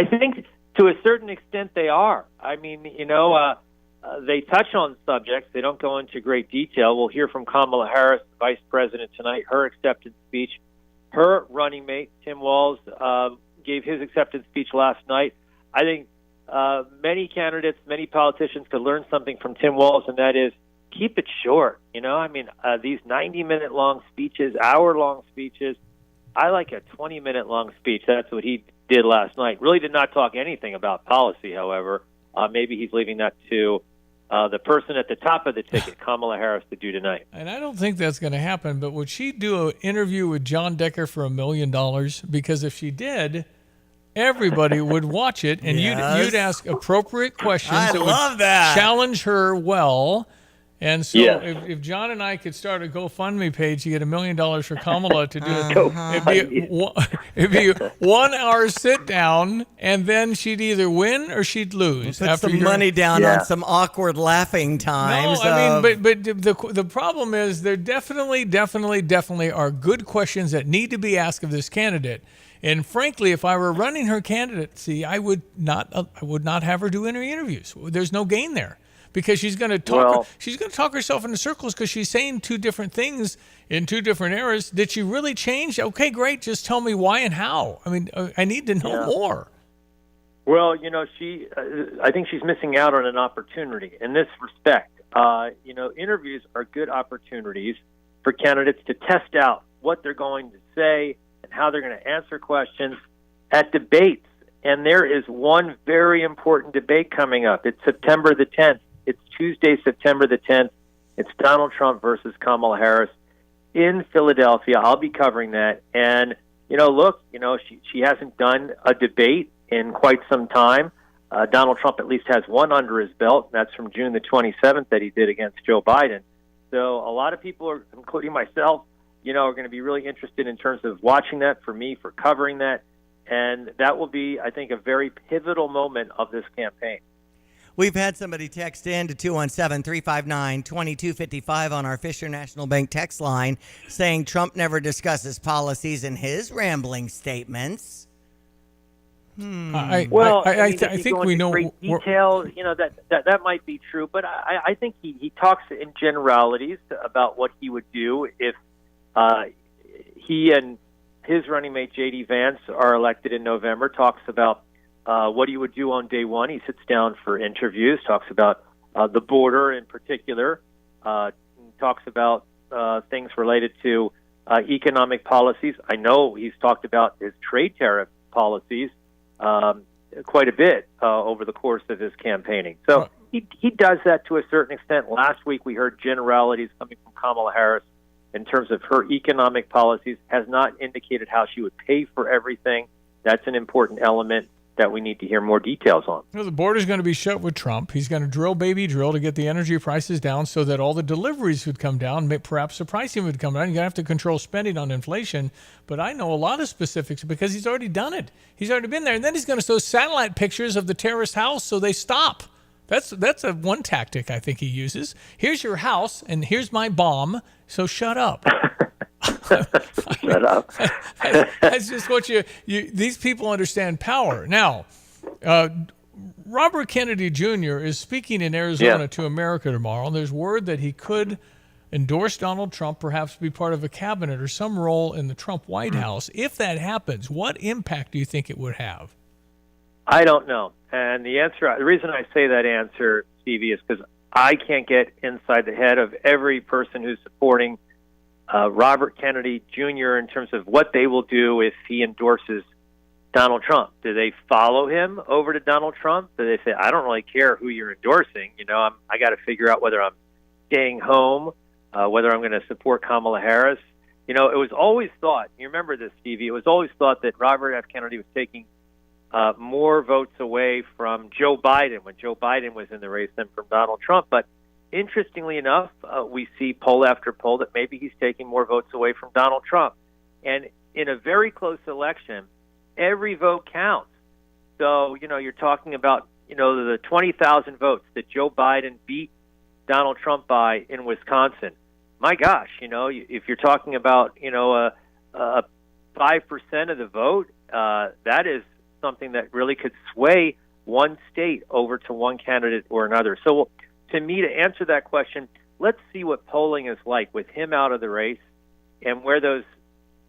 think to a certain extent they are. I mean, they touch on subjects. They don't go into great detail. We'll hear from Kamala Harris, the vice president, tonight, her acceptance speech. Her running mate, Tim Walz, gave his acceptance speech last night. I think many candidates, many politicians could learn something from Tim Walz, and that is keep it short. These 90-minute long speeches, hour-long speeches, I like a 20-minute long speech. That's what he did last night. Really did not talk anything about policy, however. Maybe he's leaving that to the person at the top of the ticket, Kamala Harris, to do tonight. And I don't think that's going to happen, but would she do an interview with John Decker for $1 million? Because if she did, everybody would watch it, and Yes. you'd ask appropriate questions I that love would that. challenge her well. And so Yes. if John and I could start a GoFundMe page to get $1 million for Kamala to do it, it'd be 1 hour sit down, and then she'd either win or she'd lose. Put after some money down on some awkward laughing times. No, I mean, but the problem is there definitely are good questions that need to be asked of this candidate. And frankly, if I were running her candidacy, I would not have her do any interviews. There's no gain there. Because she's going to talk herself into circles because she's saying two different things in two different eras. Did she really change? Okay, great. Just tell me why and how. I mean, I need to know more. Well, I think she's missing out on an opportunity in this respect. Interviews are good opportunities for candidates to test out what they're going to say and how they're going to answer questions at debates. And there is one very important debate coming up. It's September the 10th. It's Tuesday, September the 10th. It's Donald Trump versus Kamala Harris in Philadelphia. I'll be covering that. And, she hasn't done a debate in quite some time. Donald Trump at least has one under his belt, and that's from June the 27th that he did against Joe Biden. So a lot of people, including myself, are going to be really interested in terms of watching that, for me, for covering that. And that will be, I think, a very pivotal moment of this campaign. We've had somebody text in to 217-359-2255 on our Fisher National Bank text line saying Trump never discusses policies in his rambling statements. I think we know. Great detail, that might be true, but I think he talks in generalities about what he would do if he and his running mate J.D. Vance are elected in November. Talks about what he would do on day one. He sits down for interviews, talks about the border in particular, talks about things related to economic policies. I know he's talked about his trade tariff policies quite a bit over the course of his campaigning. So he does that to a certain extent. Last week we heard generalities coming from Kamala Harris in terms of her economic policies, has not indicated how she would pay for everything. That's an important element that we need to hear more details on. The border's going to be shut with Trump. He's going to drill to get the energy prices down so that all the deliveries would come down. Perhaps the pricing would come down. You're going to have to control spending on inflation. But I know a lot of specifics because he's already done it. He's already been there. And then he's going to show satellite pictures of the terrorist house so they stop. That's one tactic I think he uses. Here's your house, and here's my bomb, so shut up. Shut up. That's just what these people understand power. Now, Robert Kennedy Jr. is speaking in Arizona to America tomorrow, and there's word that he could endorse Donald Trump, perhaps be part of a cabinet or some role in the Trump White House. If that happens, what impact do you think it would have? I don't know. And the reason I say that answer, Stevie, is because I can't get inside the head of every person who's supporting Robert Kennedy Jr. in terms of what they will do if he endorses Donald Trump. Do they follow him over to Donald Trump? Do they say, I don't really care who you're endorsing. I got to figure out whether I'm staying home, whether I'm going to support Kamala Harris. It was always thought, you remember this, Stevie, it was always thought that Robert F. Kennedy was taking more votes away from Joe Biden when Joe Biden was in the race than from Donald Trump. But interestingly enough, we see poll after poll that maybe he's taking more votes away from Donald Trump. And in a very close election, every vote counts. So, you're talking about, the 20,000 votes that Joe Biden beat Donald Trump by in Wisconsin. My gosh, if you're talking about, a 5% of the vote, that is something that really could sway one state over to one candidate or another. So to me, to answer that question, let's see what polling is like with him out of the race and where those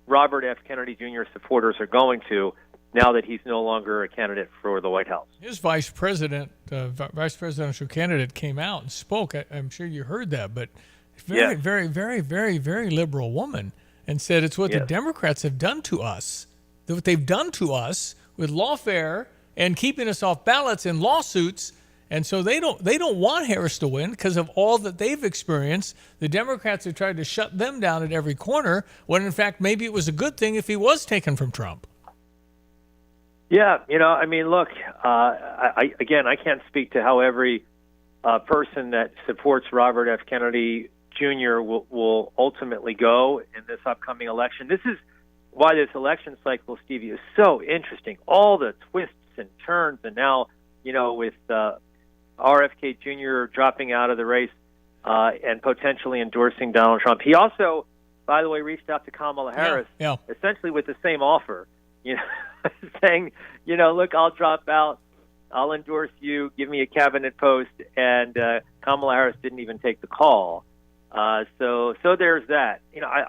Robert F. Kennedy Jr. supporters are going to now that he's no longer a candidate for the White House. His vice presidential candidate came out and spoke. I'm sure you heard that, but very, very, very, very, very liberal woman, and said it's what the Democrats have done to us. What they've done to us with lawfare and keeping us off ballots and lawsuits. And so they don't want Harris to win because of all that they've experienced. The Democrats have tried to shut them down at every corner, when in fact maybe it was a good thing if he was taken from Trump. Yeah, look, I can't speak to how every person that supports Robert F. Kennedy Jr. will ultimately go in this upcoming election. This is why this election cycle, Stevie, is so interesting. All the twists and turns, and now, with RFK Jr. dropping out of the race and potentially endorsing Donald Trump. He also, by the way, reached out to Kamala Harris, essentially with the same offer, saying, look, I'll drop out, I'll endorse you, give me a cabinet post, and Kamala Harris didn't even take the call. So there's that.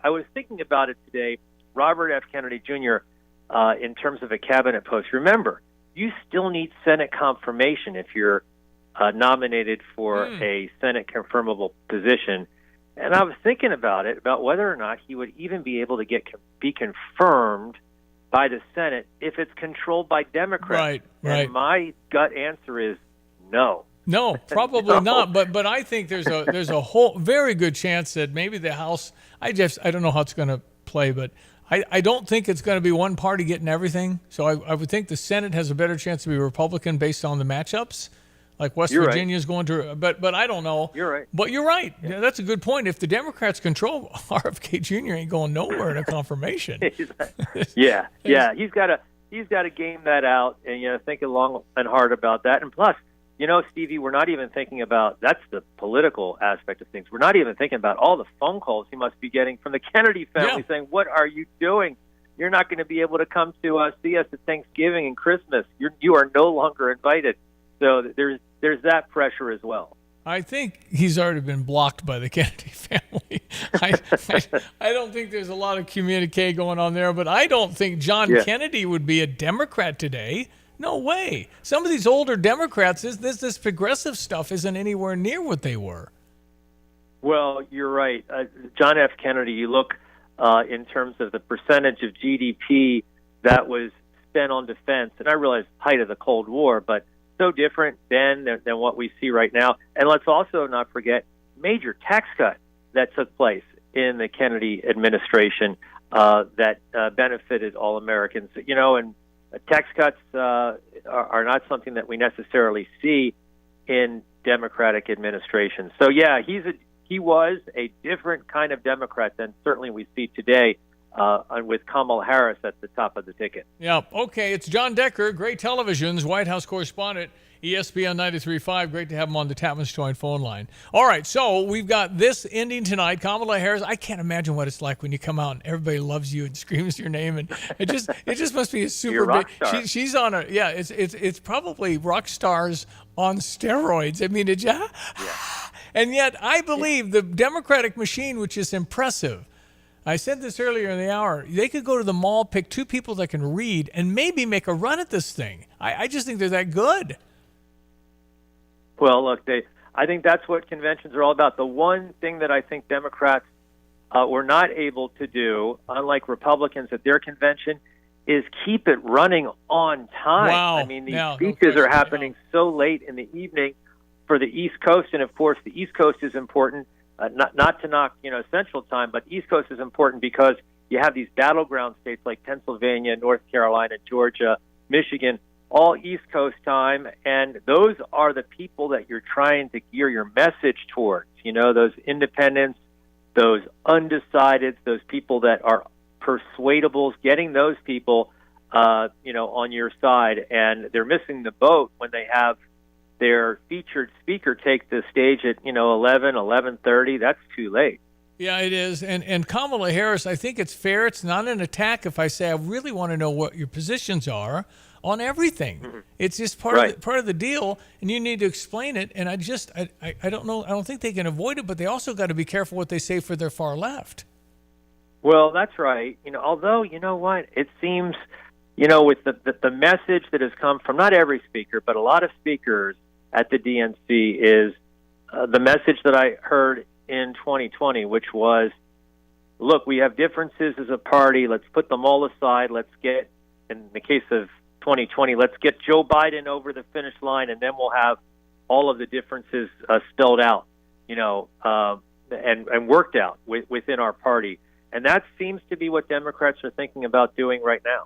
I was thinking about it today, Robert F. Kennedy Jr., in terms of a cabinet post. Remember, you still need Senate confirmation if you're nominated for a Senate confirmable position. And I was thinking about whether or not he would even be able to be confirmed by the Senate if it's controlled by Democrats. Right. And my gut answer is no. No, probably not. But I think there's a whole very good chance that maybe the House. I don't know how it's going to play, but I don't think it's going to be one party getting everything. So I would think the Senate has a better chance to be Republican based on the matchups. Like West Virginia is going to, but I don't know. You're right. But you're right. Yeah, that's a good point. If the Democrats control, RFK Jr. ain't going nowhere in a confirmation. Yeah. He's got to game that out and think long and hard about that. And plus, Stevie, we're not even thinking about that's the political aspect of things. We're not even thinking about all the phone calls he must be getting from the Kennedy family saying, "What are you doing? You're not going to be able to come to see us at Thanksgiving and Christmas. You are no longer invited." So there's that pressure as well. I think he's already been blocked by the Kennedy family. I don't think there's a lot of communique going on there, but I don't think John Kennedy would be a Democrat today. No way. Some of these older Democrats, this progressive stuff isn't anywhere near what they were. Well, you're right. John F. Kennedy, you look in terms of the percentage of GDP that was spent on defense, and I realize height of the Cold War, but so different then than what we see right now. And let's also not forget major tax cut that took place in the Kennedy administration that benefited all Americans. And tax cuts are not something that we necessarily see in Democratic administrations. So yeah, he was a different kind of Democrat than certainly we see today. With Kamala Harris at the top of the ticket. Yeah, okay. It's John Decker, Great Television's White House correspondent, ESPN 93.5. Great to have him on the Tapman's Joint phone line. All right, so we've got this ending tonight. Kamala Harris, I can't imagine what it's like when you come out and everybody loves you and screams your name, and it just must be a super rock big. star. She's on a it's probably rock stars on steroids. I mean, and yet I believe the Democratic machine, which is impressive. I said this earlier in the hour. They could go to the mall, pick two people that can read, and maybe make a run at this thing. I just think they're that good. Well, look, I think that's what conventions are all about. The one thing that I think Democrats were not able to do, unlike Republicans at their convention, is keep it running on time. Wow. I mean, these speeches are happening so late in the evening for the East Coast, and of course, the East Coast is important. Not to knock, Central Time, but East Coast is important because you have these battleground states like Pennsylvania, North Carolina, Georgia, Michigan, all East Coast time, and those are the people that you're trying to gear your message towards. You know, those independents, those undecideds, those people that are persuadables, getting those people, on your side. And they're missing the boat when they have their featured speaker take the stage at, 11:30. That's too late. Yeah, it is. And Kamala Harris, I think it's fair. It's not an attack if I say I really want to know what your positions are on everything. Mm-hmm. It's just part of the deal, and you need to explain it. And I don't know. I don't think they can avoid it, but they also got to be careful what they say for their far left. Well, that's right. Although, you know what? It seems, with the message that has come from not every speaker, but a lot of speakers at the DNC is the message that I heard in 2020, which was, look, we have differences as a party. Let's put them all aside. Let's get, in the case of 2020, let's get Joe Biden over the finish line, and then we'll have all of the differences spelled out, and worked out within our party. And that seems to be what Democrats are thinking about doing right now.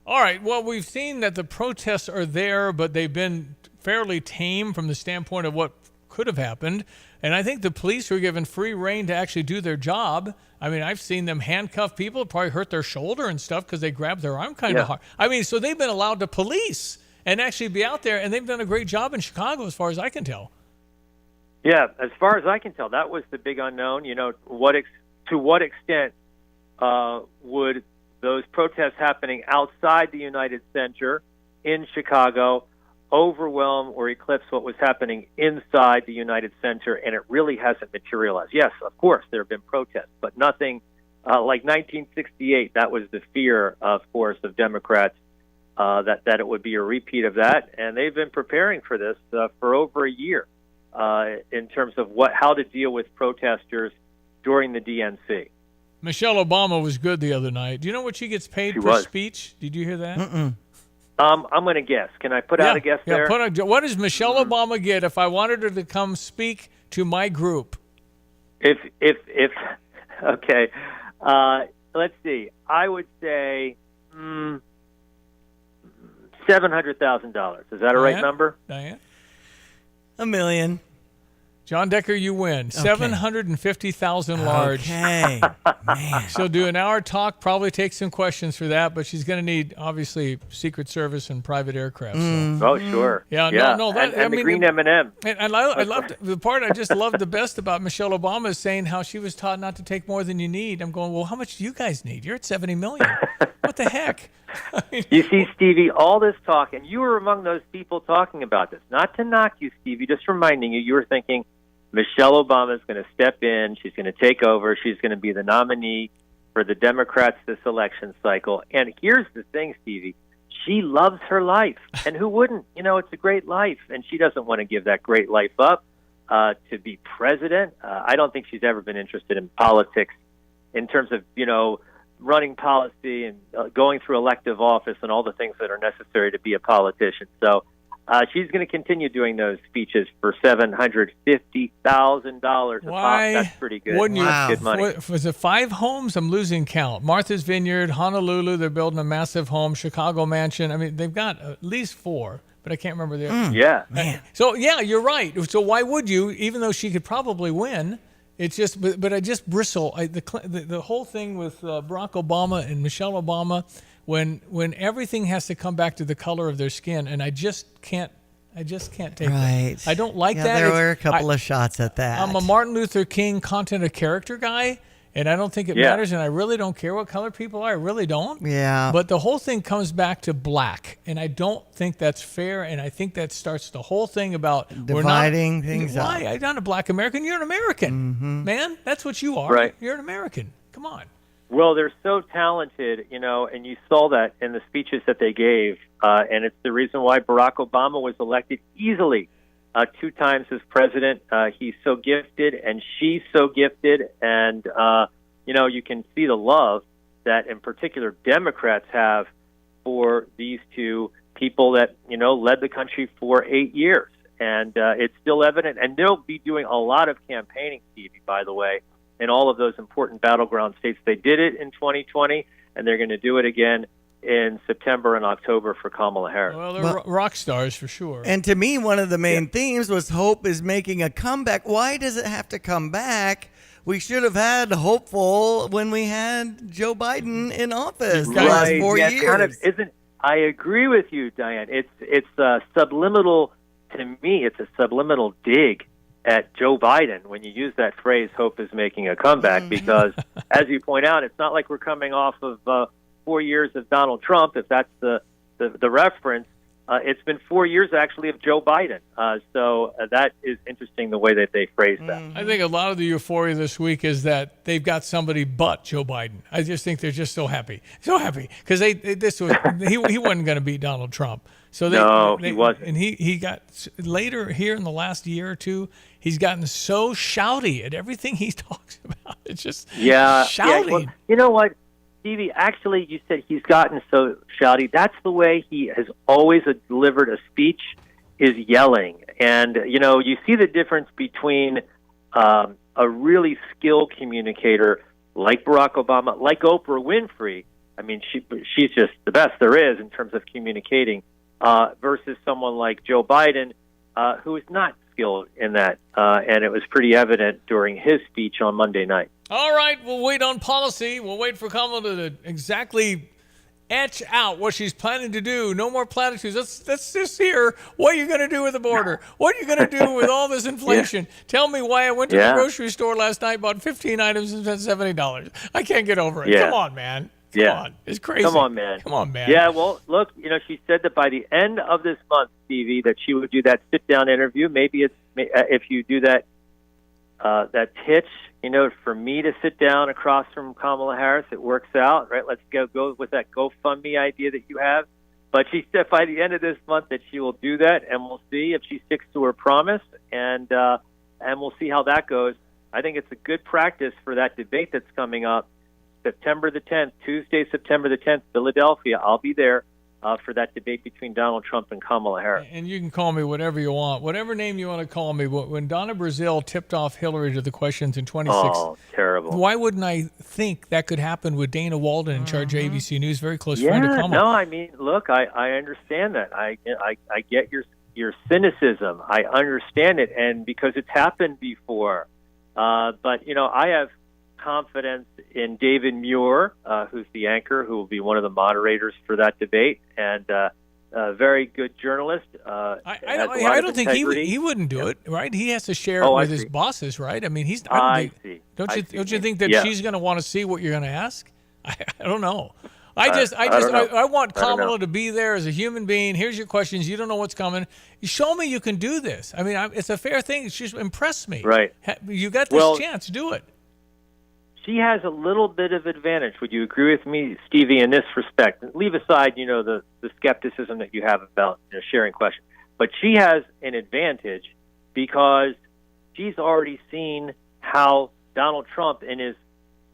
All right. Well, we've seen that the protests are there, but they've been fairly tame from the standpoint of what could have happened. And I think the police were given free rein to actually do their job. I mean, I've seen them handcuff people, probably hurt their shoulder and stuff because they grabbed their arm kind of hard. I mean, so they've been allowed to police and actually be out there, and they've done a great job in Chicago as far as I can tell. Yeah, as far as I can tell, that was the big unknown. To what extent would those protests happening outside the United Center in Chicago overwhelm or eclipse what was happening inside the United Center? And it really hasn't materialized. Yes, of course, there have been protests, but nothing like 1968. That was the fear, of course, of Democrats, that it would be a repeat of that. And they've been preparing for this for over a year in terms of how to deal with protesters during the DNC. Michelle Obama was good the other night. Do you know what she gets paid per speech? Did you hear that? Mm-mm. I'm going to guess. Can I put out a guess there? What does Michelle Obama get if I wanted her to come speak to my group? Okay. Let's see. I would say $700,000. Is that a right number? Diane? $1 million. John Decker, you win. Okay. $750,000 large. Okay. Man. She'll do an hour talk, probably take some questions for that, but she's going to need, obviously, Secret Service and private aircraft. So. Oh, sure. Yeah. No. And the green M&M. And I loved the part I just loved the best about Michelle Obama is saying how she was taught not to take more than you need. I'm going, well, how much do you guys need? You're at $70 million. What the heck? You see, Stevie, all this talk, and you were among those people talking about this. Not to knock you, Stevie, just reminding you were thinking, Michelle Obama is going to step in. She's going to take over. She's going to be the nominee for the Democrats this election cycle. And here's the thing, Stevie. She loves her life. And who wouldn't? It's a great life. And she doesn't want to give that great life up to be president. I don't think she's ever been interested in politics in terms of, running policy and going through elective office and all the things that are necessary to be a politician. So she's going to continue doing those speeches for $750,000 a pop. That's pretty good. Wow. Good money. Was it 5 homes? I'm losing count. Martha's Vineyard, Honolulu, they're building a massive home. Chicago Mansion. I mean, they've got at least 4, but I can't remember the other. Yeah. Man. So, yeah, you're right. So why would you, even though she could probably win? It's just, but I just bristle. The whole thing with Barack Obama and Michelle Obama, when everything has to come back to the color of their skin, and I just can't take it. I don't like that. There were a couple of shots at that. I'm a Martin Luther King content of character guy, and I don't think it matters, and I really don't care what color people are. I really don't. Yeah. But the whole thing comes back to black, and I don't think that's fair, and I think that starts the whole thing about dividing things up. Why? I'm not a black American. You're an American, man. That's what you are. Right. You're an American. Come on. Well, they're so talented, and you saw that in the speeches that they gave, and it's the reason why Barack Obama was elected easily 2 times as president. He's so gifted, and she's so gifted, and, you can see the love that, in particular, Democrats have for these 2 people that, led the country for 8 years. And it's still evident, and they'll be doing a lot of campaigning, Stevie, by the way, in all of those important battleground states. They did it in 2020, and they're going to do it again in September and October for Kamala Harris. Well, they're rock stars for sure. And to me, one of the main themes was hope is making a comeback. Why does it have to come back? We should have had hopeful when we had Joe Biden in office the last 4 years. Kind of isn't. I agree with you, Diane. It's subliminal to me. It's a subliminal dig at Joe Biden when you use that phrase, hope is making a comeback, because as you point out, it's not like we're coming off of 4 years of Donald Trump, if that's the reference. It's been 4 years, actually, of Joe Biden. So that is interesting, the way that they phrased that. I think a lot of the euphoria this week is that they've got somebody but Joe Biden. I just think they're just so happy, because he wasn't going to beat Donald Trump. So he wasn't. And he got later here in the last year or two, he's gotten so shouty at everything he talks about. It's just shouting. Yeah. Well, you know what, Stevie, actually, you said he's gotten so shouty. That's the way he has always delivered a speech, is yelling. And, you see the difference between a really skilled communicator like Barack Obama, like Oprah Winfrey. I mean, she's just the best there is in terms of communicating, versus someone like Joe Biden, who is not skilled in that. And it was pretty evident during his speech on Monday night. All right, we'll wait on policy. We'll wait for Kamala to exactly etch out what she's planning to do. No more platitudes. Let's just hear what you're going to do with the border. What are you going to do with all this inflation? Tell me why I went to the grocery store last night, bought 15 items, and spent $70. I can't get over it. Come on, man. Come on. It's crazy. Come on, man. Yeah, well, look, she said that by the end of this month, Stevie, that she would do that sit-down interview. Maybe if you do that pitch, for me to sit down across from Kamala Harris, it works out, right? Let's go with that GoFundMe idea that you have. But she said by the end of this month that she will do that, and we'll see if she sticks to her promise, and we'll see how that goes. I think it's a good practice for that debate that's coming up, September the 10th, Tuesday, September the 10th, Philadelphia. I'll be there for that debate between Donald Trump and Kamala Harris. And you can call me whatever you want, whatever name you want to call me. When Donna Brazile tipped off Hillary to the questions in 2016, oh, terrible! Why wouldn't I think that could happen with Dana Walden in charge of ABC News, very close friend of Kamala? No, I mean, look, I understand that. I get your cynicism. I understand it, and because it's happened before. But I have confidence in David Muir, who's the anchor, who will be one of the moderators for that debate, and a very good journalist. I don't think he wouldn't do it, right? He has to share it with his bosses, right? I mean, he's. I see. Don't you think that she's going to want to see what you're going to ask? I don't know. I want Kamala to be there as a human being. Here's your questions. You don't know what's coming. You show me you can do this. I mean, it's a fair thing. She's impressed me. Right. You got this chance. Do it. She has a little bit of advantage. Would you agree with me, Stevie, in this respect? Leave aside, the skepticism that you have about sharing questions. But she has an advantage because she's already seen how Donald Trump, in his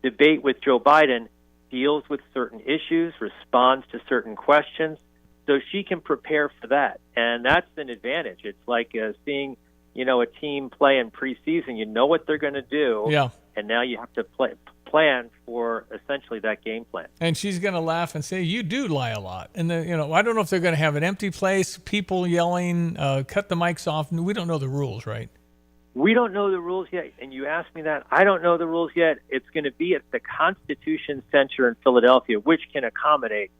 debate with Joe Biden, deals with certain issues, responds to certain questions. So she can prepare for that. And that's an advantage. It's like seeing, a team play in preseason. You know what they're going to do. Yeah. And now you have to plan for essentially that game plan. And she's going to laugh and say, "You do lie a lot." And then, I don't know if they're going to have an empty place, people yelling, cut the mics off. We don't know the rules, right? We don't know the rules yet. And you asked me that. I don't know the rules yet. It's going to be at the Constitution Center in Philadelphia, which can accommodate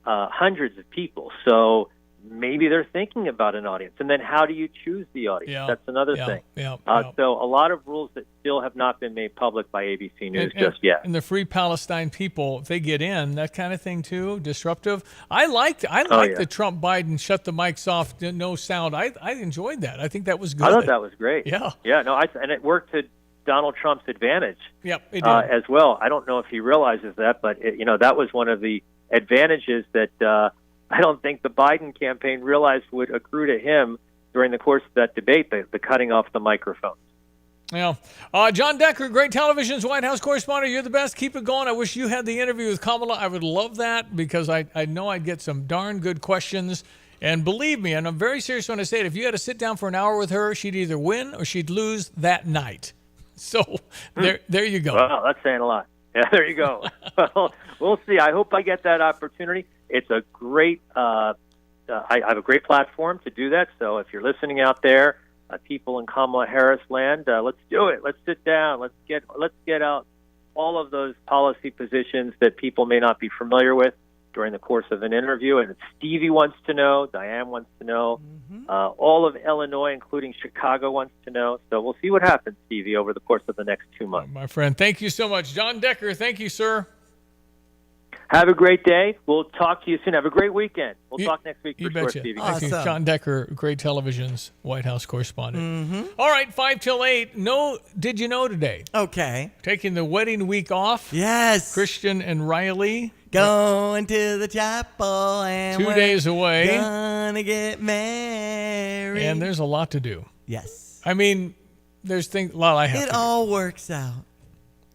hundreds of people. So maybe they're thinking about an audience. And then how do you choose the audience? Yeah. That's another thing. Yeah. So a lot of rules that still have not been made public by ABC News just yet. And the Free Palestine people, if they get in, that kind of thing too, disruptive. I liked the Trump-Biden shut the mics off, no sound. I enjoyed that. I think that was good. I thought that was great. Yeah. Yeah, no, and it worked to Donald Trump's advantage. Yep, it did. As well. I don't know if he realizes that, but that was one of the advantages that I don't think the Biden campaign realized would accrue to him during the course of that debate, the cutting off the microphones. Yeah. John Decker, great television's White House correspondent. You're the best. Keep it going. I wish you had the interview with Kamala. I would love that because I know I'd get some darn good questions. And believe me, and I'm very serious when I say it, if you had to sit down for an hour with her, she'd either win or she'd lose that night. So there you go. Well, that's saying a lot. Yeah, there you go. Well, we'll see. I hope I get that opportunity. It's a great. I have a great platform to do that. So if you're listening out there, people in Kamala Harris land, let's do it. Let's sit down. Let's get out all of those policy positions that people may not be familiar with during the course of an interview. And Stevie wants to know, Diane wants to know, all of Illinois, including Chicago, wants to know. So we'll see what happens, Stevie, over the course of the next 2 months. My friend, thank you so much. John Decker, thank you, sir. Have a great day. We'll talk to you soon. Have a great weekend. We'll talk next week. You for sure, betcha. Stevie. Thank you. John Decker, Great Television's White House correspondent. All right, 5 till 8. Did you know today? Okay. Taking the wedding week off. Yes. Christian and Riley. Going to the chapel and 2 days away. Gonna get married. And there's a lot to do. Yes. I mean, there's a lot I have to do. It all works out.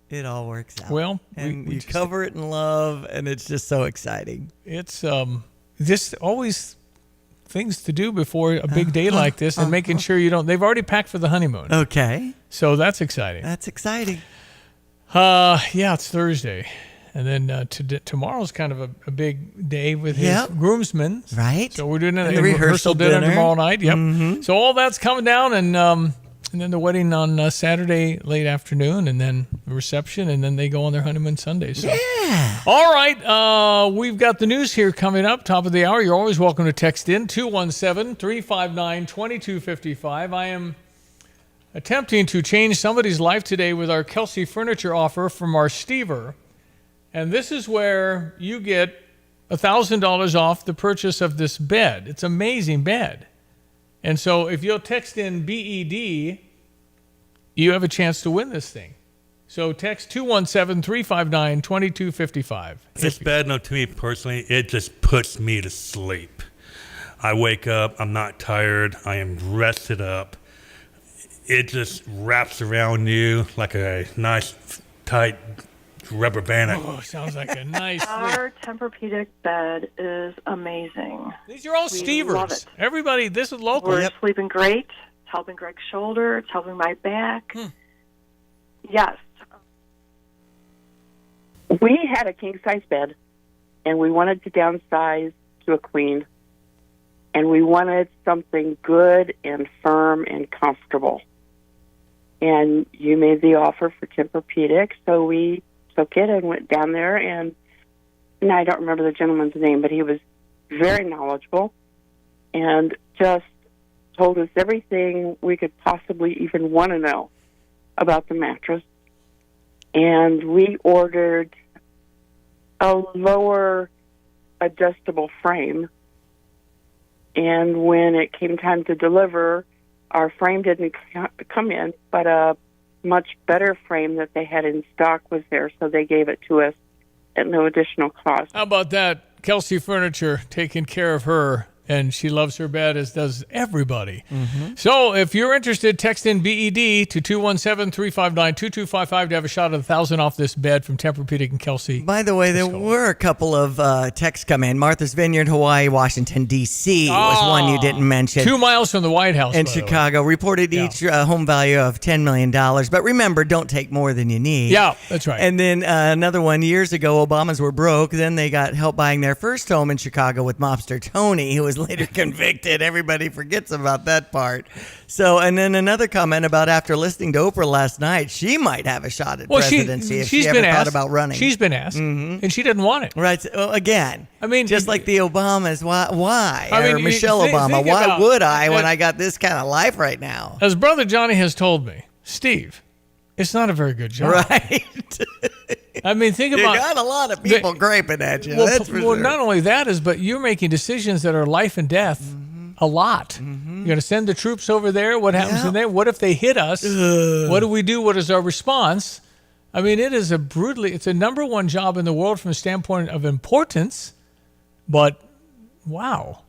It all works out. Well, and you cover it in love, and it's just so exciting. It's just always things to do before a big day like this, and making sure you don't. They've already packed for the honeymoon. Okay. So that's exciting. That's exciting. Yeah, it's Thursday. And then tomorrow's kind of a big day with his groomsmen. Right. So we're doing a the rehearsal dinner tomorrow night. Yep. Mm-hmm. So all that's coming down, and then the wedding on Saturday late afternoon, and then the reception, and then they go on their honeymoon Sunday. So. Yeah. All right. We've got the news here coming up, top of the hour. You're always welcome to text in, 217-359-2255. I am attempting to change somebody's life today with our Kelsey Furniture offer from our Stever. And this is where you get $1,000 off the purchase of this bed. It's an amazing bed. And so if you'll text in BED, you have a chance to win this thing. So text 217-359-2255. This bed, to me personally, it just puts me to sleep. I wake up, I'm not tired, I am rested up. It just wraps around you like a nice, tight rubber band. Oh, sounds like a nice Our Tempur-Pedic bed is amazing. These are all Stevers. Love it. Everybody, this is local. We're sleeping great. It's helping Greg's shoulder. It's helping my back. Yes. We had a king-size bed, and we wanted to downsize to a queen, and we wanted something good and firm and comfortable. And you made the offer for Tempur-Pedic, so we took it and went down there, and I don't remember the gentleman's name, but he was very knowledgeable and just told us everything we could possibly even want to know about the mattress. And we ordered a lower adjustable frame, and when it came time to deliver, our frame didn't come in, but a much better frame that they had in stock was there, so they gave it to us at no additional cost. How about that? Kelsey Furniture taking care of her, and she loves her bed, as does everybody. So if you're interested, text in BED to 217-359-2255 to have a shot at $1,000 off this bed from Tempur-Pedic and Kelsey. By the way, there were a couple of texts come in. Martha's Vineyard, Hawaii, Washington, D.C. was one you didn't mention. 2 miles from the White House. And Chicago reported each home value of $10 million. But remember, don't take more than you need. Yeah, that's right. And then another one, years ago, Obamas were broke. Then they got help buying their first home in Chicago with mobster Tony, who was later convicted. Everybody forgets about that part. So, and then another comment about after listening to Oprah last night, she might have a shot at presidency if she ever thought about running. She's been asked, and she didn't want it. Right. So, again, I mean, just like the Obamas, why? I mean, or Michelle Obama, why would I when I got this kind of life right now? As Brother Johnny has told me, Steve, it's not a very good job. Right. I mean, think about you got a lot of people griping at you. That's for sure. Not only that but you're making decisions that are life and death. A lot. You're going to send the troops over there. What happens in there? What if they hit us? What do we do? What is our response? I mean, it's a number one job in the world from a standpoint of importance. But wow,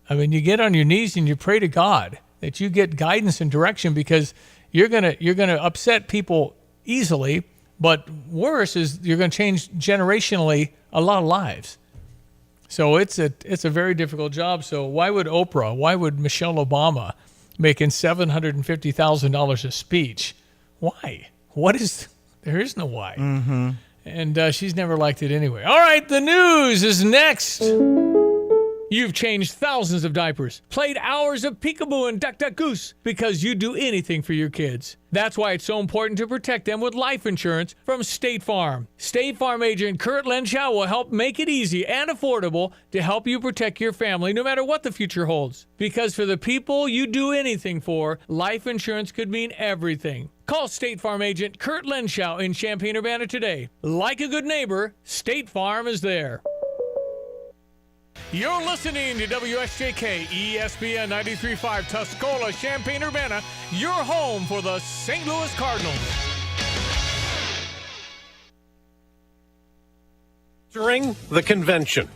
I mean, you get on your knees and you pray to God that you get guidance and direction, because you're gonna upset people easily. But worse is you're going to change generationally a lot of lives. So it's a very difficult job. So why would Oprah, why would Michelle Obama making $750,000 a speech? Why? There is no why. And she's never liked it anyway. All right, the news is next. You've changed thousands of diapers, played hours of peekaboo and duck, duck, goose because you do anything for your kids. That's why it's so important to protect them with life insurance from State Farm. State Farm agent Kurt Lenschow will help make it easy and affordable to help you protect your family no matter what the future holds. Because for the people you do anything for, life insurance could mean everything. Call State Farm agent Kurt Lenschow in Champaign-Urbana today. Like a good neighbor, State Farm is there. You're listening to WSJK ESPN 93.5 Tuscola, Champaign-Urbana, your home for the St. Louis Cardinals. During the convention,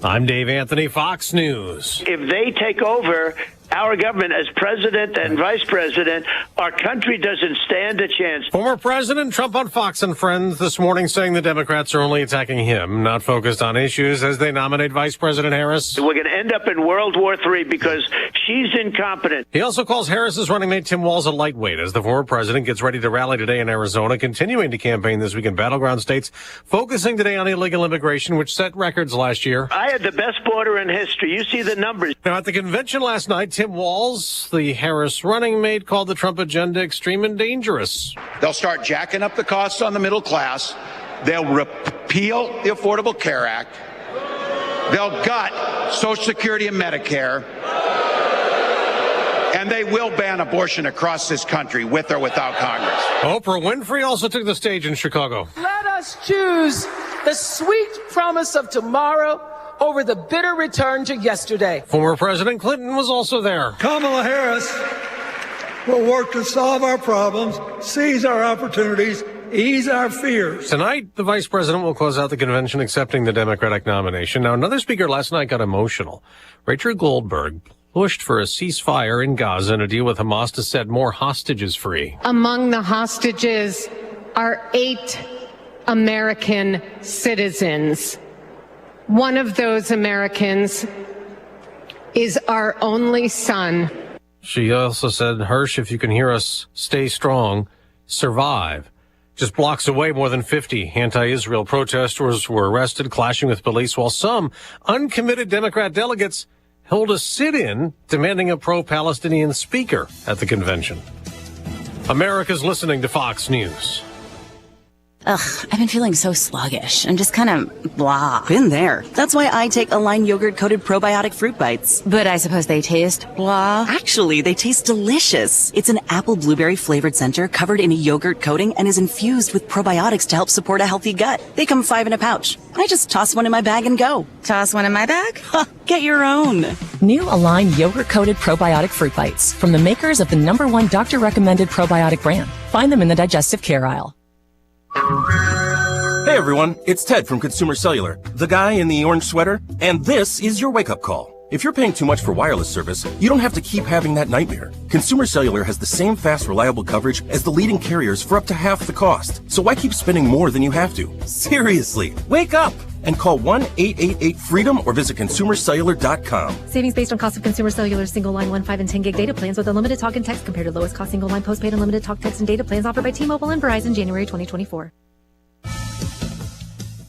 I'm Dave Anthony, Fox News. If they take over our government as president and vice president, our country doesn't stand a chance. Former President Trump on Fox and Friends this morning saying the Democrats are only attacking him, not focused on issues as they nominate Vice President Harris. We're going to end up in World War III because she's incompetent. He also calls Harris's running mate Tim Walz a lightweight as the former president gets ready to rally today in Arizona, continuing to campaign this week in battleground states, focusing today on illegal immigration, which set records last year. I had the best border in history. You see the numbers. Now, at the convention last night, Tim Walz, the Harris running mate, called the Trump agenda extreme and dangerous. They'll start jacking up the costs on the middle class. They'll repeal the Affordable Care Act. They'll gut Social Security and Medicare. And they will ban abortion across this country with or without Congress. Oprah Winfrey also took the stage in Chicago. Let us choose the sweet promise of tomorrow over the bitter return to yesterday. Former President Clinton was also there. Kamala Harris will work to solve our problems, seize our opportunities, ease our fears. Tonight, the vice president will close out the convention accepting the Democratic nomination. Now, another speaker last night got emotional. Rachel Goldberg pushed for a ceasefire in Gaza and a deal with Hamas to set more hostages free. Among the hostages are 8 American citizens. One of those Americans is our only son. She also said, Hirsch, if you can hear us, stay strong, survive. Just blocks away, more than 50 anti-Israel protesters were arrested, clashing with police, while some uncommitted Democrat delegates held a sit-in demanding a pro-Palestinian speaker at the convention. America's listening to Fox News. Ugh, I've been feeling so sluggish and just kind of blah. Been there. That's why I take Align yogurt-coated probiotic fruit bites. But I suppose they taste blah. Actually, they taste delicious. It's an apple blueberry flavored center covered in a yogurt coating and is infused with probiotics to help support a healthy gut. They come 5 in a pouch. I just toss one in my bag and go. Toss one in my bag? Get your own. New Align yogurt-coated probiotic fruit bites from the makers of the #1 doctor-recommended probiotic brand. Find them in the digestive care aisle. Hey everyone, it's Ted from Consumer Cellular, the guy in the orange sweater, and this is your wake-up call. If you're paying too much for wireless service, you don't have to keep having that nightmare. Consumer Cellular has the same fast, reliable coverage as the leading carriers for up to half the cost. So why keep spending more than you have to? Seriously, wake up and call 1-888-FREEDOM or visit consumercellular.com. Savings based on cost of Consumer Cellular single line 1, 5, and 10 gig data plans with unlimited talk and text compared to lowest cost single line postpaid unlimited talk, text, and data plans offered by T-Mobile and Verizon January 2024.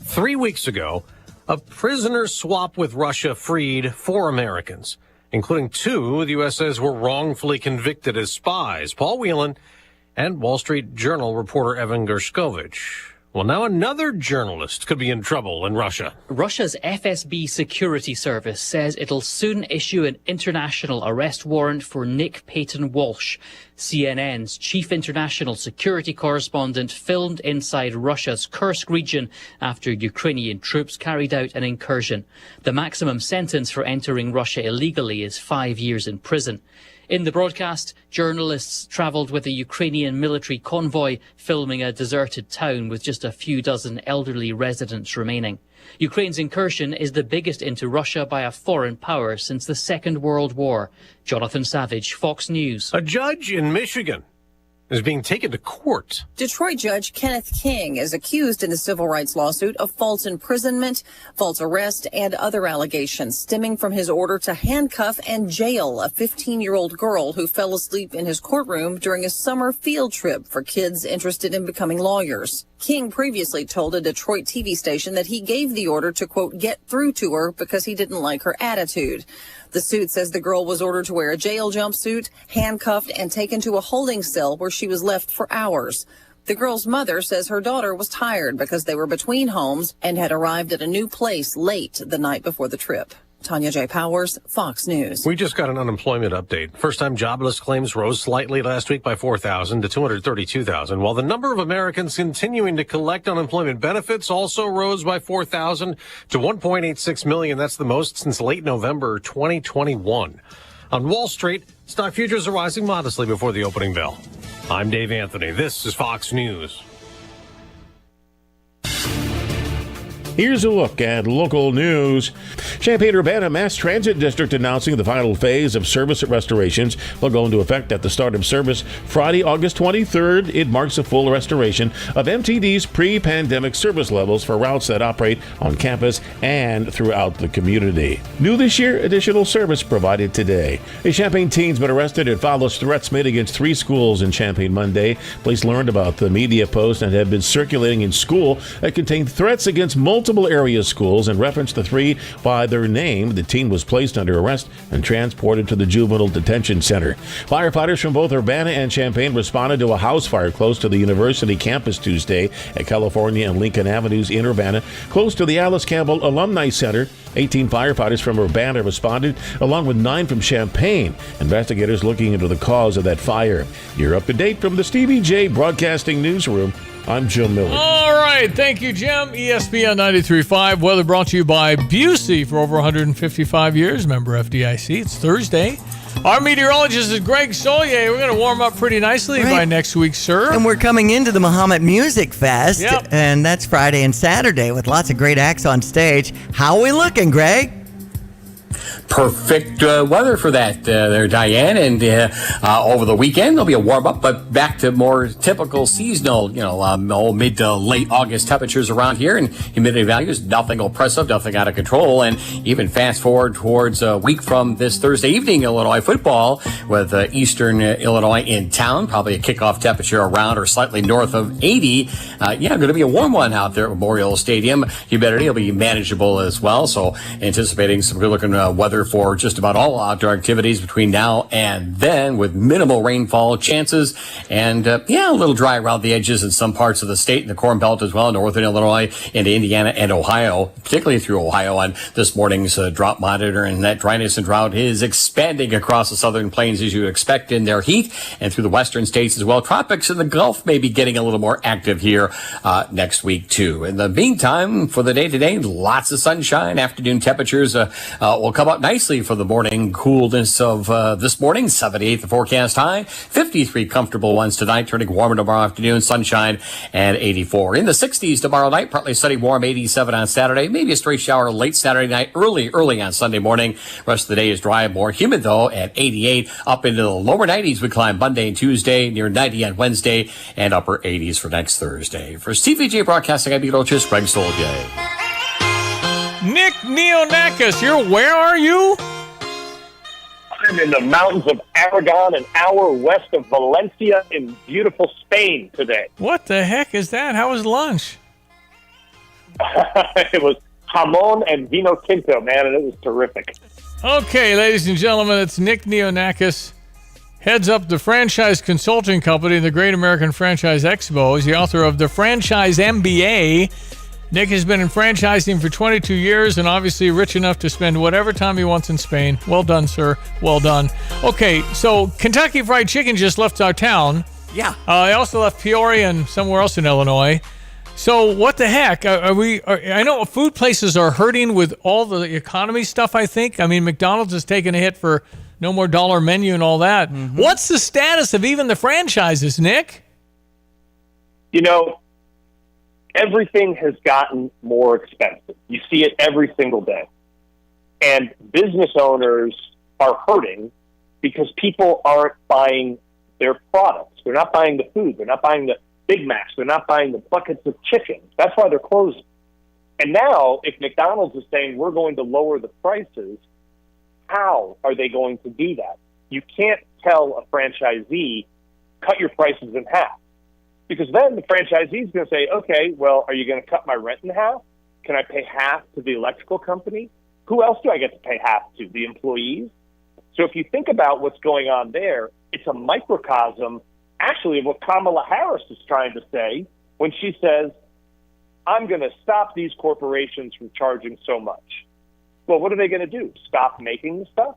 3 weeks ago, a prisoner swap with Russia freed 4 Americans, including 2 the U.S. says were wrongfully convicted as spies, Paul Whelan and Wall Street Journal reporter Evan Gershkovich. Well, now another journalist could be in trouble in Russia. Russia's FSB security service says it'll soon issue an international arrest warrant for Nick Payton-Walsh. CNN's chief international security correspondent filmed inside Russia's Kursk region after Ukrainian troops carried out an incursion. The maximum sentence for entering Russia illegally is 5 years in prison. In the broadcast, journalists travelled with a Ukrainian military convoy filming a deserted town with just a few dozen elderly residents remaining. Ukraine's incursion is the biggest into Russia by a foreign power since the Second World War. Jonathan Savage, Fox News. A judge in Michigan is being taken to court. Detroit Judge Kenneth King is accused in the civil rights lawsuit of false imprisonment, false arrest, and other allegations stemming from his order to handcuff and jail a 15-year-old girl who fell asleep in his courtroom during a summer field trip for kids interested in becoming lawyers. King previously told a Detroit TV station that he gave the order to, quote, get through to her because he didn't like her attitude. The suit says the girl was ordered to wear a jail jumpsuit, handcuffed, and taken to a holding cell where she was left for hours. The girl's mother says her daughter was tired because they were between homes and had arrived at a new place late the night before the trip. Tanya J. Powers, Fox News. We just got an unemployment update. First-time jobless claims rose slightly last week by 4,000 to 232,000, while the number of Americans continuing to collect unemployment benefits also rose by 4,000 to 1.86 million. That's the most since late November 2021. On Wall Street, stock futures are rising modestly before the opening bell. I'm Dave Anthony. This is Fox News. Here's a look at local news. Champaign-Urbana Mass Transit District announcing the final phase of service restorations will go into effect at the start of service Friday, August 23rd. It marks a full restoration of MTD's pre-pandemic service levels for routes that operate on campus and throughout the community. New this year, additional service provided today. A Champaign teen's been arrested and follows threats made against 3 schools in Champaign Monday. Police learned about the media post and have been circulating in school that contained threats against multiple area schools and referenced the 3 by their name. The teen was placed under arrest and transported to the Juvenile Detention Center. Firefighters from both Urbana and Champaign responded to a house fire close to the university campus Tuesday at California and Lincoln Avenues in Urbana, close to the Alice Campbell Alumni Center. 18 firefighters from Urbana responded, along with 9 from Champaign. Investigators looking into the cause of that fire. You're up to date from the Stevie Jay Broadcasting Newsroom. I'm Jim Miller. All right. Thank you, Jim. ESPN 93.5. Weather brought to you by Busey for over 155 years. Member FDIC. It's Thursday. Our meteorologist is Greg Solier. We're going to warm up pretty nicely by next week, sir. And we're coming into the Muhammad Music Fest. Yep. And that's Friday and Saturday with lots of great acts on stage. How are we looking, Greg? Perfect weather for that there, Diane. And over the weekend, there'll be a warm up, but back to more typical seasonal, mid to late August temperatures around here, and humidity values, nothing oppressive, nothing out of control. And even fast forward towards a week from this Thursday evening, Illinois football with Eastern Illinois in town, probably a kickoff temperature around or slightly north of 80. Going to be a warm one out there at Memorial Stadium. Humidity will be manageable as well. So anticipating some good looking weather for just about all outdoor activities between now and then, with minimal rainfall chances and a little dry around the edges in some parts of the state and the Corn Belt as well, northern Illinois into Indiana and Ohio, particularly through Ohio on this morning's drought monitor. And that dryness and drought is expanding across the southern plains as you would expect in their heat, and through the western states as well. Tropics in the Gulf may be getting a little more active here next week too. In the meantime, for the day today, lots of sunshine. Afternoon temperatures will come up nicely for the morning coolness of this morning. 78 the forecast high, 53 comfortable ones tonight, turning warmer tomorrow afternoon, sunshine, and 84. In the 60s tomorrow night, partly sunny, warm, 87 on Saturday, maybe a stray shower late Saturday night, early on Sunday morning. Rest of the day is dry, more humid though, at 88. Up into the lower 90s we climb Monday and Tuesday, near 90 on Wednesday, and upper 80s for next Thursday. For Stevie Jay Broadcasting, I'm meteorologist Greg Solier. Nick Neonakis, where are you? I'm in the mountains of Aragon, an hour west of Valencia in beautiful Spain today. What the heck is that? How was lunch? It was jamon and vino tinto, man, and it was terrific. Okay, ladies and gentlemen, it's Nick Neonakis. Heads up the franchise consulting company in the Great American Franchise Expo. He's the author of The Franchise MBA. Nick has been in franchising for 22 years and obviously rich enough to spend whatever time he wants in Spain. Well done, sir. Well done. Okay, so Kentucky Fried Chicken just left our town. Yeah. They also left Peoria and somewhere else in Illinois. So what the heck? I know food places are hurting with all the economy stuff, I think. I mean, McDonald's has taken a hit for no more dollar menu and all that. Mm-hmm. What's the status of even the franchises, Nick? Everything has gotten more expensive. You see it every single day. And business owners are hurting because people aren't buying their products. They're not buying the food. They're not buying the Big Macs. They're not buying the buckets of chicken. That's why they're closing. And now, if McDonald's is saying we're going to lower the prices, how are they going to do that? You can't tell a franchisee, cut your prices in half. Because then the franchisee is going to say, okay, well, are you going to cut my rent in half? Can I pay half to the electrical company? Who else do I get to pay half to? The employees? So if you think about what's going on there, it's a microcosm, actually, of what Kamala Harris is trying to say when she says, I'm going to stop these corporations from charging so much. Well, what are they going to do? Stop making the stuff?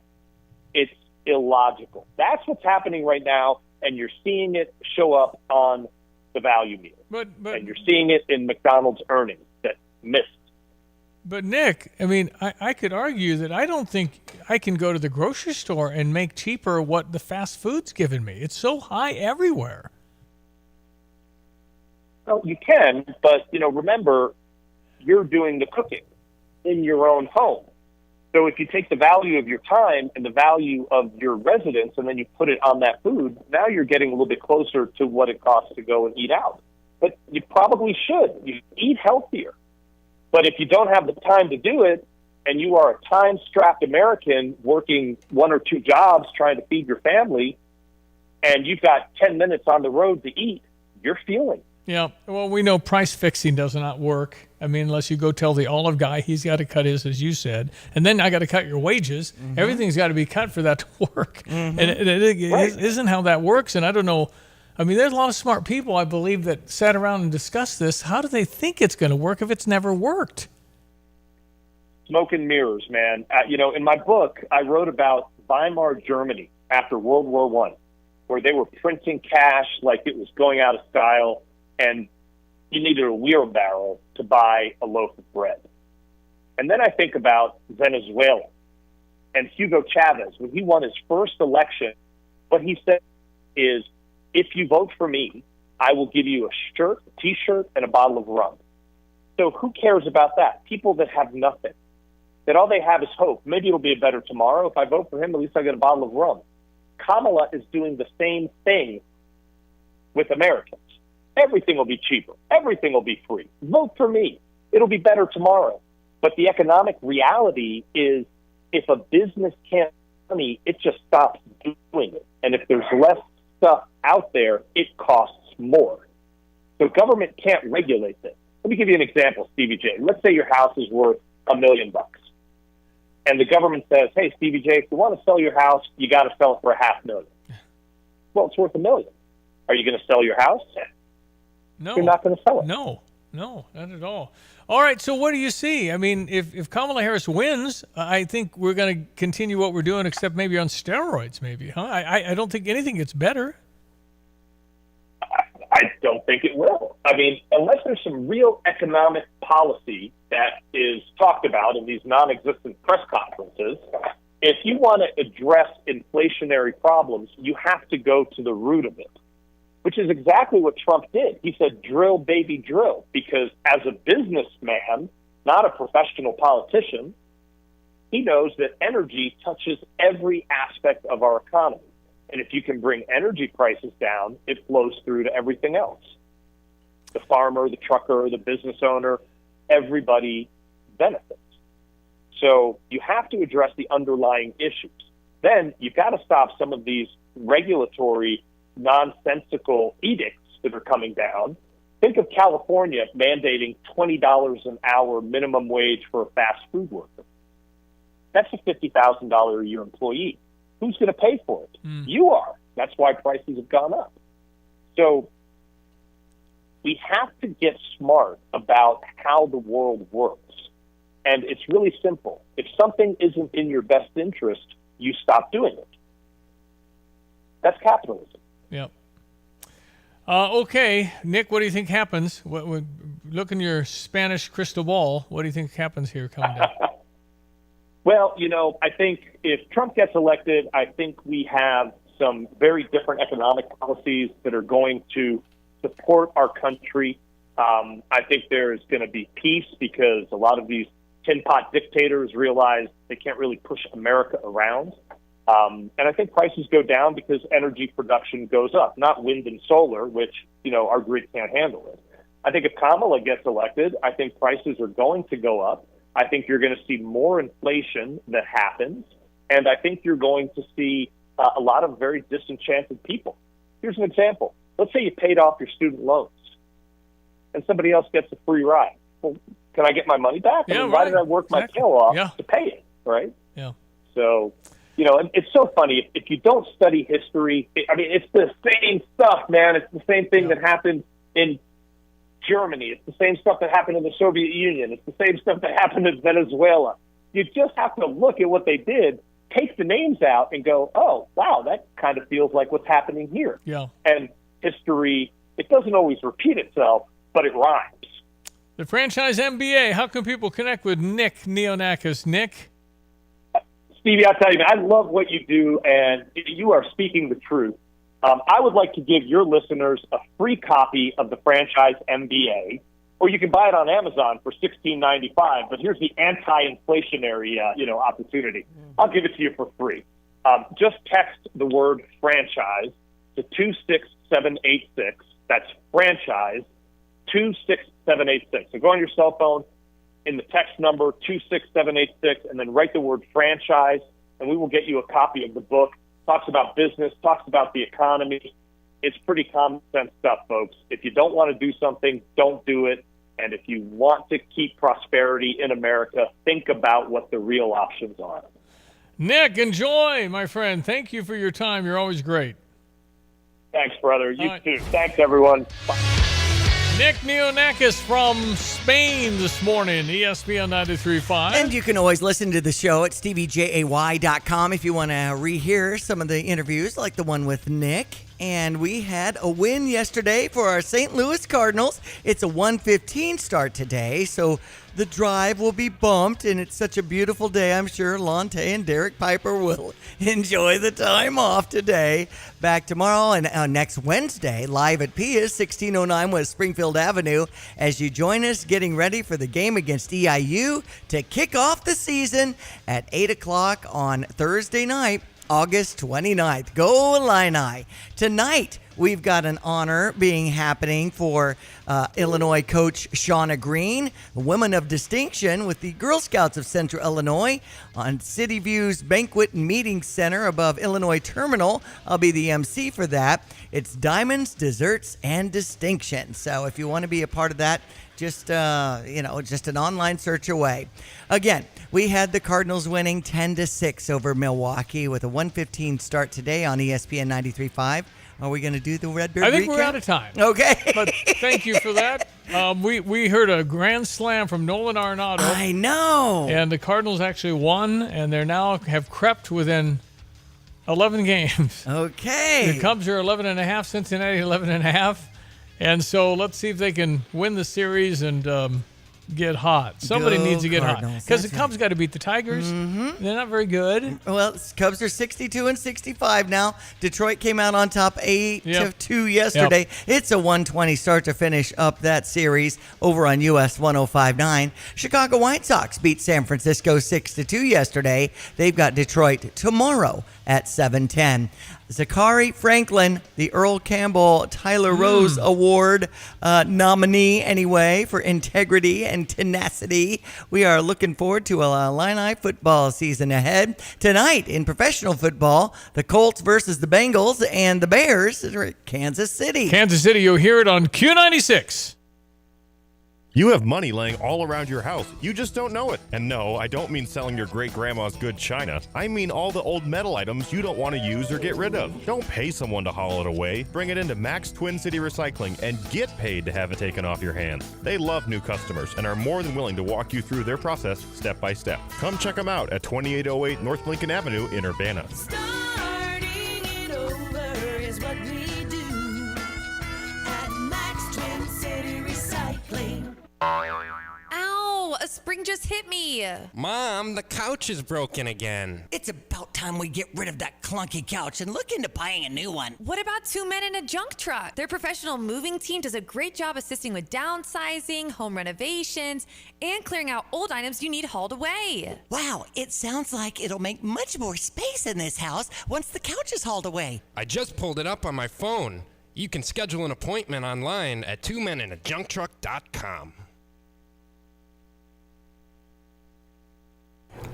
It's illogical. That's what's happening right now, and you're seeing it show up on the value meter. And you're seeing it in McDonald's earnings that missed. But, Nick, I mean, I could argue that I don't think I can go to the grocery store and make cheaper what the fast food's given me. It's so high everywhere. Well, you can, but, remember, you're doing the cooking in your own home. So if you take the value of your time and the value of your residence and then you put it on that food, now you're getting a little bit closer to what it costs to go and eat out. But you probably should. You eat healthier. But if you don't have the time to do it and you are a time-strapped American working 1 or 2 jobs trying to feed your family and you've got 10 minutes on the road to eat, you're feeling. Yeah, well, we know price fixing does not work. I mean, unless you go tell the olive guy he's got to cut his, as you said, and then I got to cut your wages. Mm-hmm. Everything's got to be cut for that to work. Mm-hmm. And it isn't how that works. And I don't know. I mean, there's a lot of smart people, I believe, that sat around and discussed this. How do they think it's going to work if it's never worked? Smoke and mirrors, man. In my book, I wrote about Weimar Germany after World War I, where they were printing cash like it was going out of style, and you needed a wheelbarrow to buy a loaf of bread. And then I think about Venezuela and Hugo Chavez. When he won his first election, what he said is, if you vote for me, I will give you a shirt, a T-shirt, and a bottle of rum. So who cares about that? People that have nothing, that all they have is hope. Maybe it'll be a better tomorrow. If I vote for him, at least I get a bottle of rum. Kamala is doing the same thing with Americans. Everything will be cheaper. Everything will be free. Vote for me. It'll be better tomorrow. But the economic reality is if a business can't make money, it just stops doing it. And if there's less stuff out there, it costs more. So government can't regulate this. Let me give you an example, Stevie J. Let's say your house is worth $1 million. And the government says, hey, Stevie J, if you want to sell your house, you got to sell it for $500,000. Well, it's worth $1 million. Are you going to sell your house? No. You're not going to sell it. No, not at all. All right, so what do you see? I mean, if Kamala Harris wins, I think we're going to continue what we're doing, except maybe on steroids, maybe, huh? I don't think anything gets better. I don't think it will. I mean, unless there's some real economic policy that is talked about in these non-existent press conferences, if you want to address inflationary problems, you have to go to the root of it, which is exactly what Trump did. He said, drill, baby, drill, because as a businessman, not a professional politician, he knows that energy touches every aspect of our economy. And if you can bring energy prices down, it flows through to everything else. The farmer, the trucker, the business owner, everybody benefits. So you have to address the underlying issues. Then you've got to stop some of these regulatory nonsensical edicts that are coming down. Think of California mandating $20 an hour minimum wage for a fast food worker. That's a $50,000 a year employee. Who's going to pay for it? You are. That's why prices have gone up. So we have to get smart about how the world works. And it's really simple. If something isn't in your best interest, you stop doing it. That's capitalism. Yep. Okay, Nick, what do you think happens? Look in your Spanish crystal ball. What do you think happens here coming down? Well, I think if Trump gets elected, I think we have some very different economic policies that are going to support our country. I think there's going to be peace because a lot of these tin pot dictators realize they can't really push America around. And I think prices go down because energy production goes up, not wind and solar, which, our grid can't handle it. I think if Kamala gets elected, I think prices are going to go up. I think you're going to see more inflation that happens. And I think you're going to see a lot of very disenchanted people. Here's an example. Let's say you paid off your student loans and somebody else gets a free ride. Well, can I get my money back? Yeah, why did I work my tail off to pay it, right? Yeah. So, and it's so funny. If you don't study history, it's the same stuff, man. It's the same thing that happened in Germany. It's the same stuff that happened in the Soviet Union. It's the same stuff that happened in Venezuela. You just have to look at what they did, take the names out, and go, oh, wow, that kind of feels like what's happening here. Yeah. And history, it doesn't always repeat itself, but it rhymes. The Franchise MBA, how can people connect with Nick Neonakis? Nick? Stevie, I'll tell you, man, I love what you do, and you are speaking the truth. I would like to give your listeners a free copy of the Franchise MBA, or you can buy it on Amazon for $16.95. But here's the anti-inflationary, opportunity. I'll give it to you for free. Just text the word franchise to 26786. That's franchise 26786. So go on your cell phone in the text number 26786, and then write the word franchise, and we will get you a copy of the book. Talks about business, talks about the economy. It's pretty common sense stuff, folks. If you don't want to do something, don't do it. And if you want to keep prosperity in America, think about what the real options are. Nick, enjoy, my friend. Thank you for your time. You're always great. Thanks, brother. You too. Thanks, everyone. Bye. Nick Neonakis from Spain this morning, ESPN 93.5. And you can always listen to the show at steviejay.com if you want to rehear some of the interviews like the one with Nick. And we had a win yesterday for our St. Louis Cardinals. It's a 1:15 start today, so the drive will be bumped, and it's such a beautiful day. I'm sure Lonte and Derek Piper will enjoy the time off today. Back tomorrow and next Wednesday, live at Pia's, 1609 West Springfield Avenue, as you join us getting ready for the game against EIU to kick off the season at 8 o'clock on Thursday night, August 29th. Go Illini. Tonight, we've got an honor happening for Illinois coach Shauna Green, Women of Distinction with the Girl Scouts of Central Illinois on City View's Banquet and Meeting Center above Illinois Terminal. I'll be the MC for that. It's Diamonds, Desserts, and Distinction. So if you want to be a part of that, just an online search away. Again, we had the Cardinals winning 10-6 over Milwaukee with a 1:15 start today on ESPN 93.5. Are we going to do the Redbird I think recap? we're out of time. Okay. But thank you for that. We heard a grand slam from Nolan Arenado. I know. And the Cardinals actually won, and they now have crept within 11 games. Okay. The Cubs are 11.5, Cincinnati 11.5. And so let's see if they can win the series and get hot. Somebody needs to get Cardinals. hot. Because the Cubs got to beat the Tigers. Mm-hmm. They're not very good. Well, Cubs are 62-65 now. Detroit came out on top 8-2 yesterday. Yep. It's a 120 start to finish up that series over on US 105.9. Chicago White Sox beat San Francisco 6-2 yesterday. They've got Detroit tomorrow at 7:10. Zachary Franklin, the Earl Campbell Tyler Rose Award nominee anyway for integrity and tenacity. We are looking forward to a Illini football season ahead. Tonight in professional football, the Colts versus the Bengals and the Bears are at Kansas City. Kansas City, you'll hear it on Q96. You have money laying all around your house. You just don't know it. And no, I don't mean selling your great-grandma's good china. I mean all the old metal items you don't want to use or get rid of. Don't pay someone to haul it away. Bring it into Max Twin City Recycling and get paid to have it taken off your hands. They love new customers and are more than willing to walk you through their process step by step. Come check them out at 2808 North Lincoln Avenue in Urbana. Starting it over is what we do at Max Twin City Recycling. Ow! A spring just hit me. Mom, the couch is broken again. It's about time we get rid of that clunky couch and look into buying a new one. What about 2 Men in a Junk Truck? Their professional moving team does a great job assisting with downsizing, home renovations, and clearing out old items you need hauled away. Wow, it sounds like it'll make much more space in this house once the couch is hauled away. I just pulled it up on my phone. You can schedule an appointment online at 2meninAjunkTruck.com.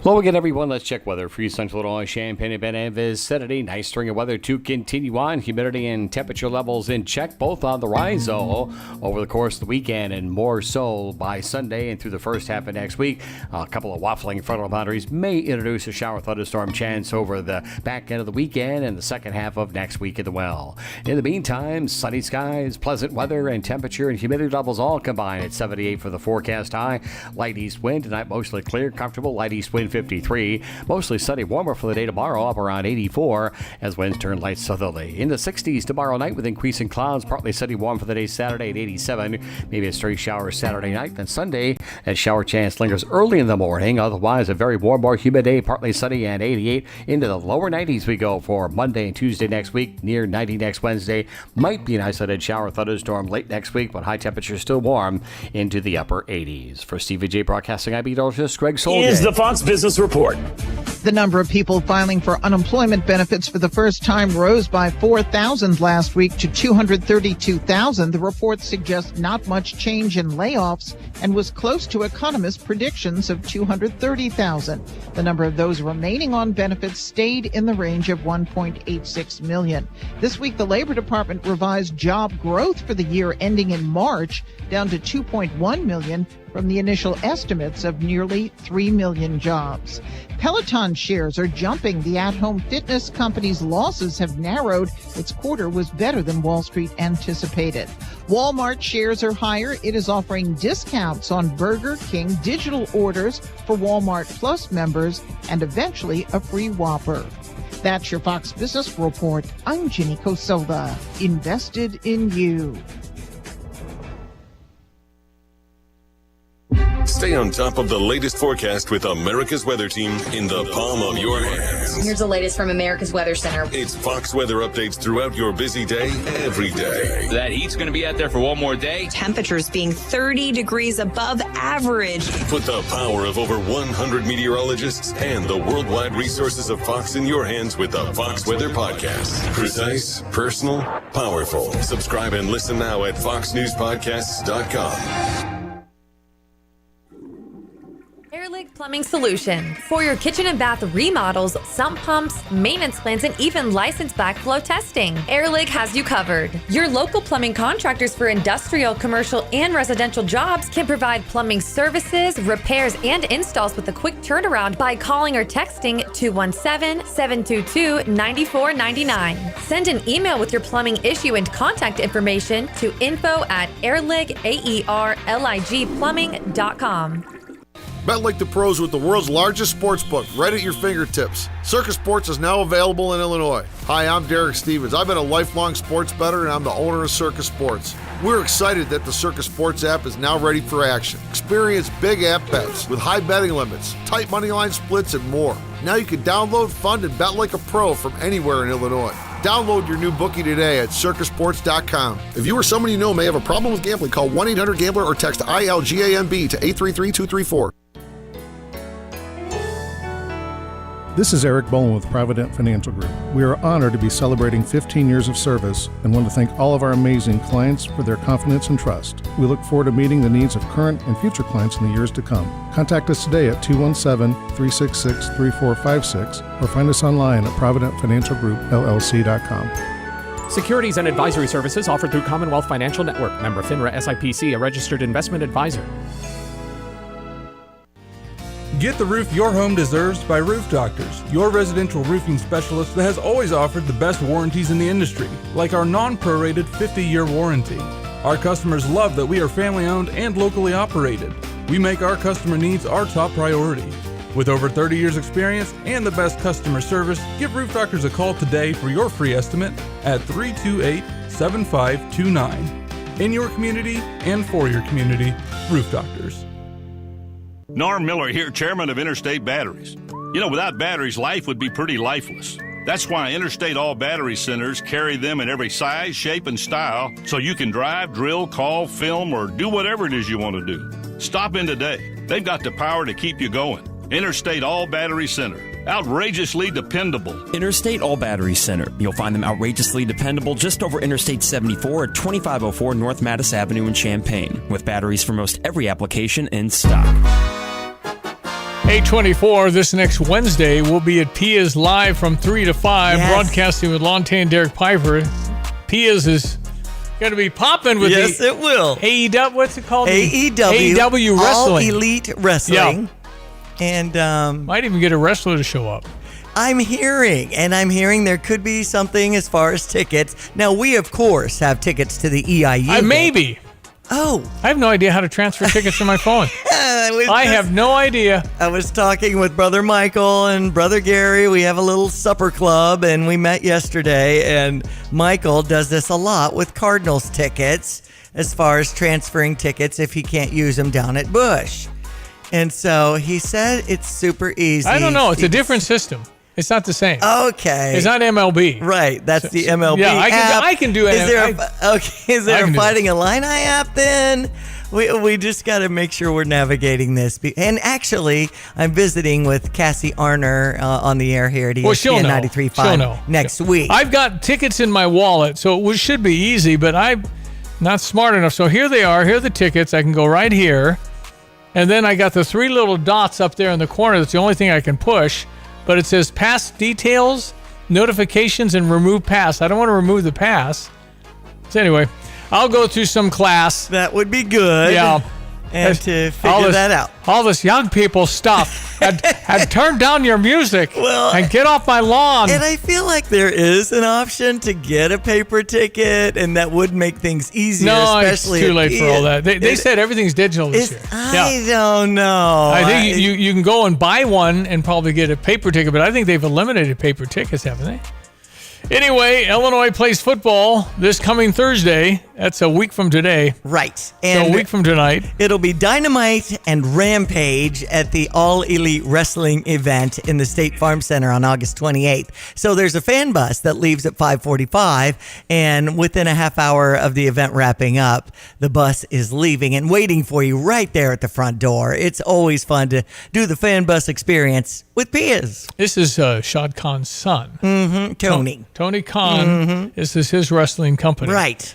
Hello again, everyone. Let's check weather for you. Central Illinois, Champaign, and Ben vicinity. Nice string of weather to continue on. Humidity and temperature levels in check, both on the rise, though, over the course of the weekend, and more so by Sunday and through the first half of next week. A couple of waffling frontal boundaries may introduce a shower thunderstorm chance over the back end of the weekend and the second half of next week as well. In the meantime, sunny skies, pleasant weather, and temperature and humidity levels all combined at 78 for the forecast high. Light east wind tonight, mostly clear, comfortable. Light east wind 53. Mostly sunny, warmer for the day tomorrow, up around 84 as winds turn light southerly. In the 60s tomorrow night with increasing clouds, partly sunny, warm for the day Saturday at 87. Maybe a stray shower Saturday night. Then Sunday, a shower chance lingers early in the morning. Otherwise, a very warm, more humid day, partly sunny and 88. Into the lower 90s we go for Monday and Tuesday next week. Near 90 next Wednesday. Might be an isolated shower thunderstorm late next week, but high temperatures still warm into the upper 80s. For Stevie Jay Broadcasting, I'm meteorologist Greg Soldier. Is the Fox Business Report. The number of people filing for unemployment benefits for the first time rose by 4,000 last week to 232,000. The report suggests not much change in layoffs and was close to economists' predictions of 230,000. The number of those remaining on benefits stayed in the range of 1.86 million. This week, the Labor Department revised job growth for the year ending in March down to 2.1 million from the initial estimates of nearly 3 million jobs. Peloton shares are jumping. The at-home fitness company's losses have narrowed. Its quarter was better than Wall Street anticipated. Walmart shares are higher. It is offering discounts on Burger King digital orders for Walmart Plus members and eventually a free Whopper. That's your Fox Business Report. I'm Ginny Kosoda. Invested in you. Stay on top of the latest forecast with America's Weather Team in the palm of your hands. Here's the latest from America's Weather Center. It's Fox weather updates throughout your busy day, every day. That heat's going to be out there for one more day. Temperatures being 30 degrees above average. Put the power of over 100 meteorologists and the worldwide resources of Fox in your hands with the Fox Weather Podcast. Precise, personal, powerful. Subscribe and listen now at foxnewspodcasts.com. Airlig Plumbing Solution. For your kitchen and bath remodels, sump pumps, maintenance plans, and even licensed backflow testing, Airlig has you covered. Your local plumbing contractors for industrial, commercial, and residential jobs can provide plumbing services, repairs, and installs with a quick turnaround by calling or texting 217-722-9499. Send an email with your plumbing issue and contact information to info@airligplumbing.com. Bet like the pros with the world's largest sports book right at your fingertips. Circus Sports is now available in Illinois. Hi, I'm Derek Stevens. I've been a lifelong sports bettor and I'm the owner of Circus Sports. We're excited that the Circus Sports app is now ready for action. Experience big app bets with high betting limits, tight money line splits, and more. Now you can download, fund, and bet like a pro from anywhere in Illinois. Download your new bookie today at circusports.com. If you or someone you know may have a problem with gambling, call 1-800-GAMBLER or text ILGAMB to 833-234. This is Eric Bowen with Provident Financial Group. We are honored to be celebrating 15 years of service and want to thank all of our amazing clients for their confidence and trust. We look forward to meeting the needs of current and future clients in the years to come. Contact us today at 217-366-3456 or find us online at providentfinancialgroupllc.com. Securities and advisory services offered through Commonwealth Financial Network. Member FINRA SIPC, a registered investment advisor. Get the roof your home deserves by Roof Doctors, your residential roofing specialist that has always offered the best warranties in the industry, like our non-prorated 50-year warranty. Our customers love that we are family-owned and locally operated. We make our customer needs our top priority. With over 30 years experience and the best customer service, give Roof Doctors a call today for your free estimate at 328-7529. In your community and for your community, Roof Doctors. Norm Miller here, chairman of Interstate Batteries. You know, without batteries, life would be pretty lifeless. That's why Interstate All Battery Centers carry them in every size, shape, and style so you can drive, drill, call, film, or do whatever it is you want to do. Stop in today. They've got the power to keep you going. Interstate All Battery Center. Outrageously dependable. Interstate All Battery Center. You'll find them outrageously dependable just over Interstate 74 at 2504 North Mattis Avenue in Champaign, with batteries for most every application in stock. 8:24 this next Wednesday, we'll be at Pia's live from 3 to 5, broadcasting with Lontae and Derek Piper. Pia's is going to be popping with it will. AEW, what's it called? AEW Wrestling. All Elite Wrestling. Yeah. And might even get a wrestler to show up. I'm hearing there could be something as far as tickets. Now, we, of course, have tickets to the EIU. Maybe. Oh. I have no idea how to transfer tickets to my phone. I have no idea. I was talking with Brother Michael and Brother Gary. We have a little supper club, and we met yesterday, and Michael does this a lot with Cardinals tickets as far as transferring tickets if he can't use them down at Busch. And so he said it's super easy. I don't know. It's a different system. It's not the same. Okay. It's not MLB. Right. That's the MLB app. I can do it. Is there a Fighting Illini app then? We just got to make sure we're navigating this. And actually, I'm visiting with Cassie Arner on the air here at ESPN 93.5 next week. I've got tickets in my wallet, so it should be easy, but I'm not smart enough. So here they are. Here are the tickets. I can go right here. And then I got the 3 little dots up there in the corner. That's the only thing I can push. But it says pass details, notifications, and remove pass. I don't want to remove the pass. So anyway, I'll go through some class. That would be good. Yeah. And to figure that out. All this young people stuff. had turned down your music and get off my lawn. And I feel like there is an option to get a paper ticket, and that would make things easier. No, especially it's too late for all that. They said everything's digital this year. I don't know. I think you can go and buy one and probably get a paper ticket, but I think they've eliminated paper tickets, haven't they? Anyway, Illinois plays football this coming Thursday. That's a week from today. Right. And so a week from tonight. It'll be Dynamite and Rampage at the All Elite Wrestling event in the State Farm Center on August 28th. So there's a fan bus that leaves at 5:45, and within a half hour of the event wrapping up, the bus is leaving and waiting for you right there at the front door. It's always fun to do the fan bus experience with Pia's. This is Shad Khan's son. Mm-hmm. Tony. Tony Khan. This is his wrestling company. Right.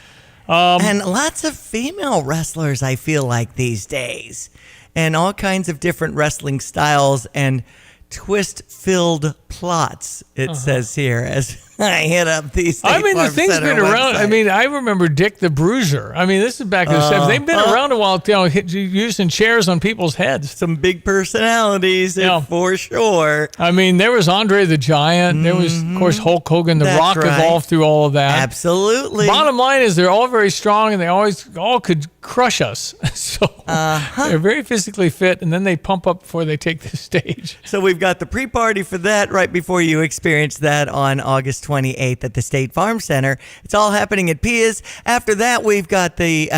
And lots of female wrestlers, I feel like, these days. And all kinds of different wrestling styles and twist-filled plots, it says here, as I hit up these State Farm the thing's Center been around. website. I mean, I remember Dick the Bruiser. I mean, this is back in the 70s. They've been around a while, using chairs on people's heads. Some big personalities, for sure. I mean, there was Andre the Giant. There was, of course, Hulk Hogan. The Rock evolved through all of that. Absolutely. Bottom line is they're all very strong, and they all could crush us. So they're very physically fit, and then they pump up before they take the stage. So we've got the pre-party for that right before you experience that on August 28th at the State Farm Center. It's all happening at Pia's. After that, we've got the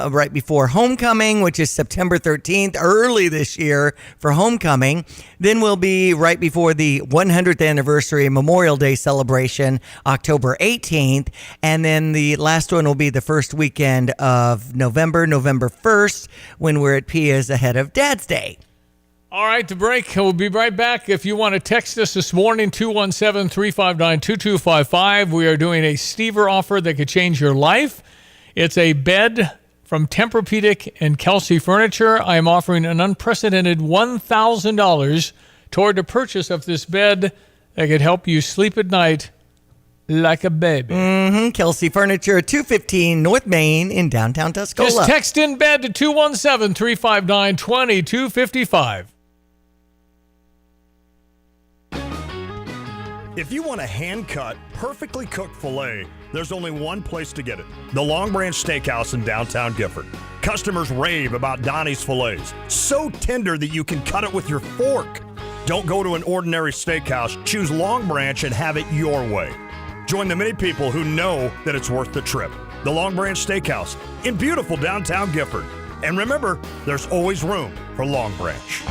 right before Homecoming, which is September 13th, early this year for Homecoming. Then we'll be right before the 100th anniversary Memorial Day celebration, October 18th. And then the last one will be the first weekend of November 1st, when we're at Pia's ahead of Dad's Day. All right, to break. We'll be right back. If you want to text us this morning, 217-359-2255. We are doing a Stever offer that could change your life. It's a bed from Tempur-Pedic and Kelsey Furniture. I am offering an unprecedented $1,000 toward the purchase of this bed that could help you sleep at night like a baby. Kelsey Furniture, 215 North Main in downtown Tuscola. Just text in bed to 217-359-2255. If you want a hand-cut, perfectly cooked filet, there's only one place to get it. The Long Branch Steakhouse in downtown Gifford. Customers rave about Donnie's fillets. So tender that you can cut it with your fork. Don't go to an ordinary steakhouse. Choose Long Branch and have it your way. Join the many people who know that it's worth the trip. The Long Branch Steakhouse in beautiful downtown Gifford. And remember, there's always room for Long Branch.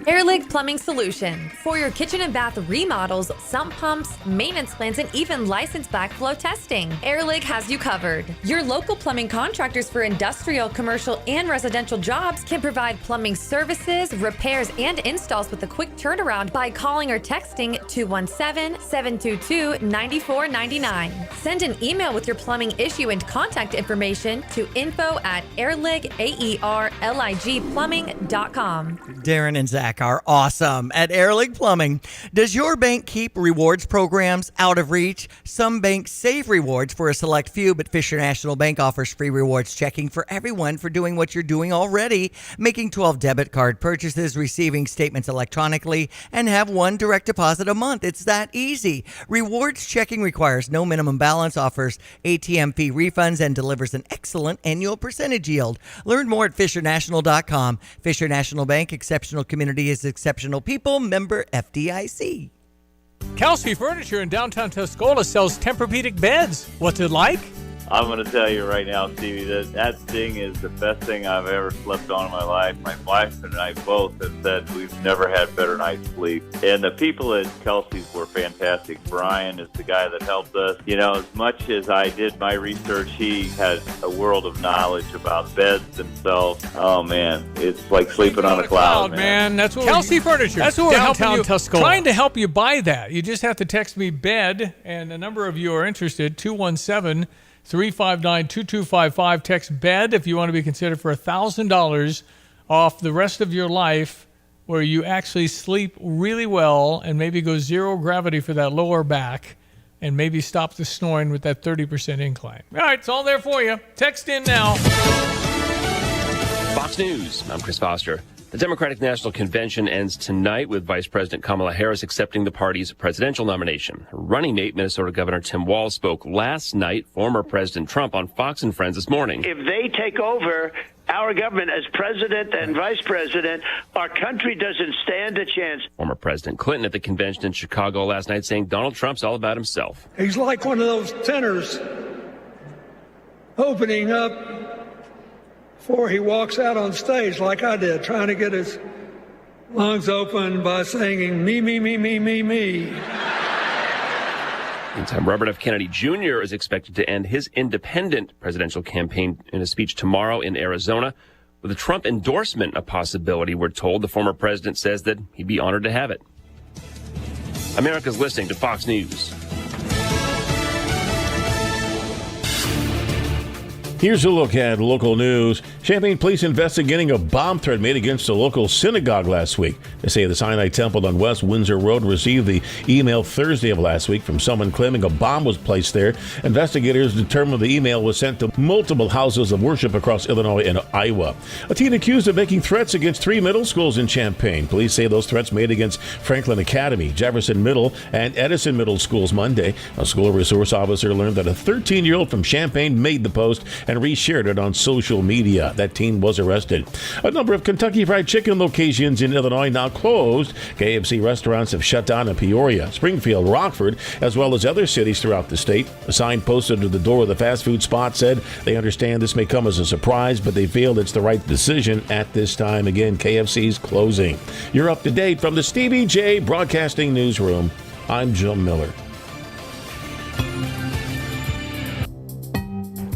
Airlig Plumbing Solution. For your kitchen and bath remodels, sump pumps, maintenance plans, and even licensed backflow testing, Airlig has you covered. Your local plumbing contractors for industrial, commercial, and residential jobs can provide plumbing services, repairs, and installs with a quick turnaround by calling or texting 217-722-9499. Send an email with your plumbing issue and contact information to info@airligplumbing.com. Darren and Zach are awesome at Airlig Plumbing. Does your bank keep rewards programs out of reach? Some banks save rewards for a select few, but Fisher National Bank offers free rewards checking for everyone for doing what you're doing already, making 12 debit card purchases, receiving statements electronically, and have one direct deposit a month. It's that easy. Rewards checking requires no minimum balance, offers ATM fee refunds, and delivers an excellent annual percentage yield. Learn more at FisherNational.com. Fisher National Bank, exceptional community is exceptional people, member FDIC. Kelsey Furniture in downtown Tuscola sells Tempur-Pedic beds. What's it like? I'm going to tell you right now, Stevie, that thing is the best thing I've ever slept on in my life. My wife and I both have said we've never had better night's sleep. And the people at Kelsey's were fantastic. Brian is the guy that helped us. You know, as much as I did my research, he has a world of knowledge about beds themselves. Oh, man, it's like sleeping on a cloud, man. That's what Kelsey Furniture. That's what we're helping you, trying to help you buy that. You just have to text me bed, and a number of you are interested, 217-359-2255. Text bed if you want to be considered for $1,000 off the rest of your life, where you actually sleep really well and maybe go zero gravity for that lower back and maybe stop the snoring with that 30% incline. All right, it's all there for you. Text in now. Fox News, I'm Chris Foster. The Democratic National Convention ends tonight with Vice President Kamala Harris accepting the party's presidential nomination. Her running mate, Minnesota Governor Tim Walz, spoke last night, former President Trump, on Fox and Friends this morning. If they take over our government as president and vice president, our country doesn't stand a chance. Former President Clinton at the convention in Chicago last night saying Donald Trump's all about himself. He's like one of those tenors opening up before he walks out on stage like I did, trying to get his lungs open by singing me, me, me, me, me, me. Meantime, Robert F. Kennedy Jr. is expected to end his independent presidential campaign in a speech tomorrow in Arizona. With a Trump endorsement a possibility, we're told, the former president says that he'd be honored to have it. America's listening to Fox News. Here's a look at local news. Champaign police investigating a bomb threat made against a local synagogue last week. They say the Sinai Temple on West Windsor Road received the email Thursday of last week from someone claiming a bomb was placed there. Investigators determined the email was sent to multiple houses of worship across Illinois and Iowa. A teen accused of making threats against 3 middle schools in Champaign. Police say those threats made against Franklin Academy, Jefferson Middle, and Edison Middle Schools Monday. A school resource officer learned that a 13-year-old from Champaign made the post and reshared it on social media. That teen was arrested. A number of Kentucky Fried Chicken locations in Illinois now closed. KFC restaurants have shut down in Peoria, Springfield, Rockford, as well as other cities throughout the state. A sign posted to the door of the fast food spot said they understand this may come as a surprise, but they feel it's the right decision at this time. Again, KFC's closing. You're up to date from the Stevie Jay Broadcasting Newsroom. I'm Jim Miller.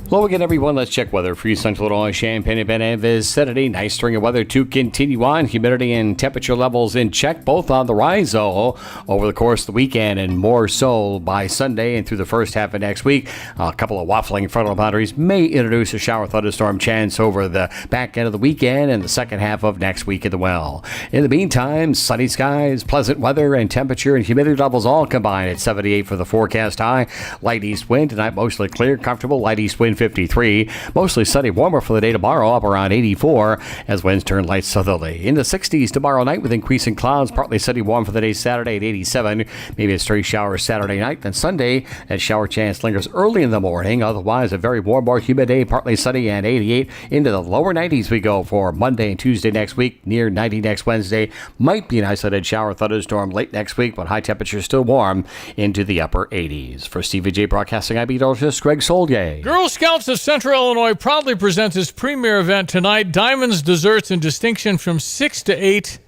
Hello again, everyone. Let's check weather for you, Central Illinois, Champaign, and Ben vicinity. Nice string of weather to continue on. Humidity and temperature levels in check, both on the rise, though, over the course of the weekend, and more so by Sunday and through the first half of next week. A couple of waffling frontal boundaries may introduce a shower thunderstorm chance over the back end of the weekend and the second half of next week as well. In the meantime, sunny skies, pleasant weather, and temperature and humidity levels all combined at 78 for the forecast high. Light east wind tonight, mostly clear, comfortable. Light east wind 53. Mostly sunny, warmer for the day tomorrow, up around 84 as winds turn light southerly. In the 60s tomorrow night with increasing clouds, partly sunny, warm for the day Saturday at 87. Maybe a stray shower Saturday night. Then Sunday, that shower chance lingers early in the morning. Otherwise, a very warm, more humid day, partly sunny and 88. Into the lower 90s we go for Monday and Tuesday next week. Near 90 next Wednesday. Might be an isolated shower thunderstorm late next week, but high temperatures still warm into the upper 80s. For Stevie Jay Broadcasting, I'm meteorologist Greg Soldier. Girl Scouts of Central Illinois proudly presents its premier event tonight, Diamonds, Desserts, and Distinction from 6 to 8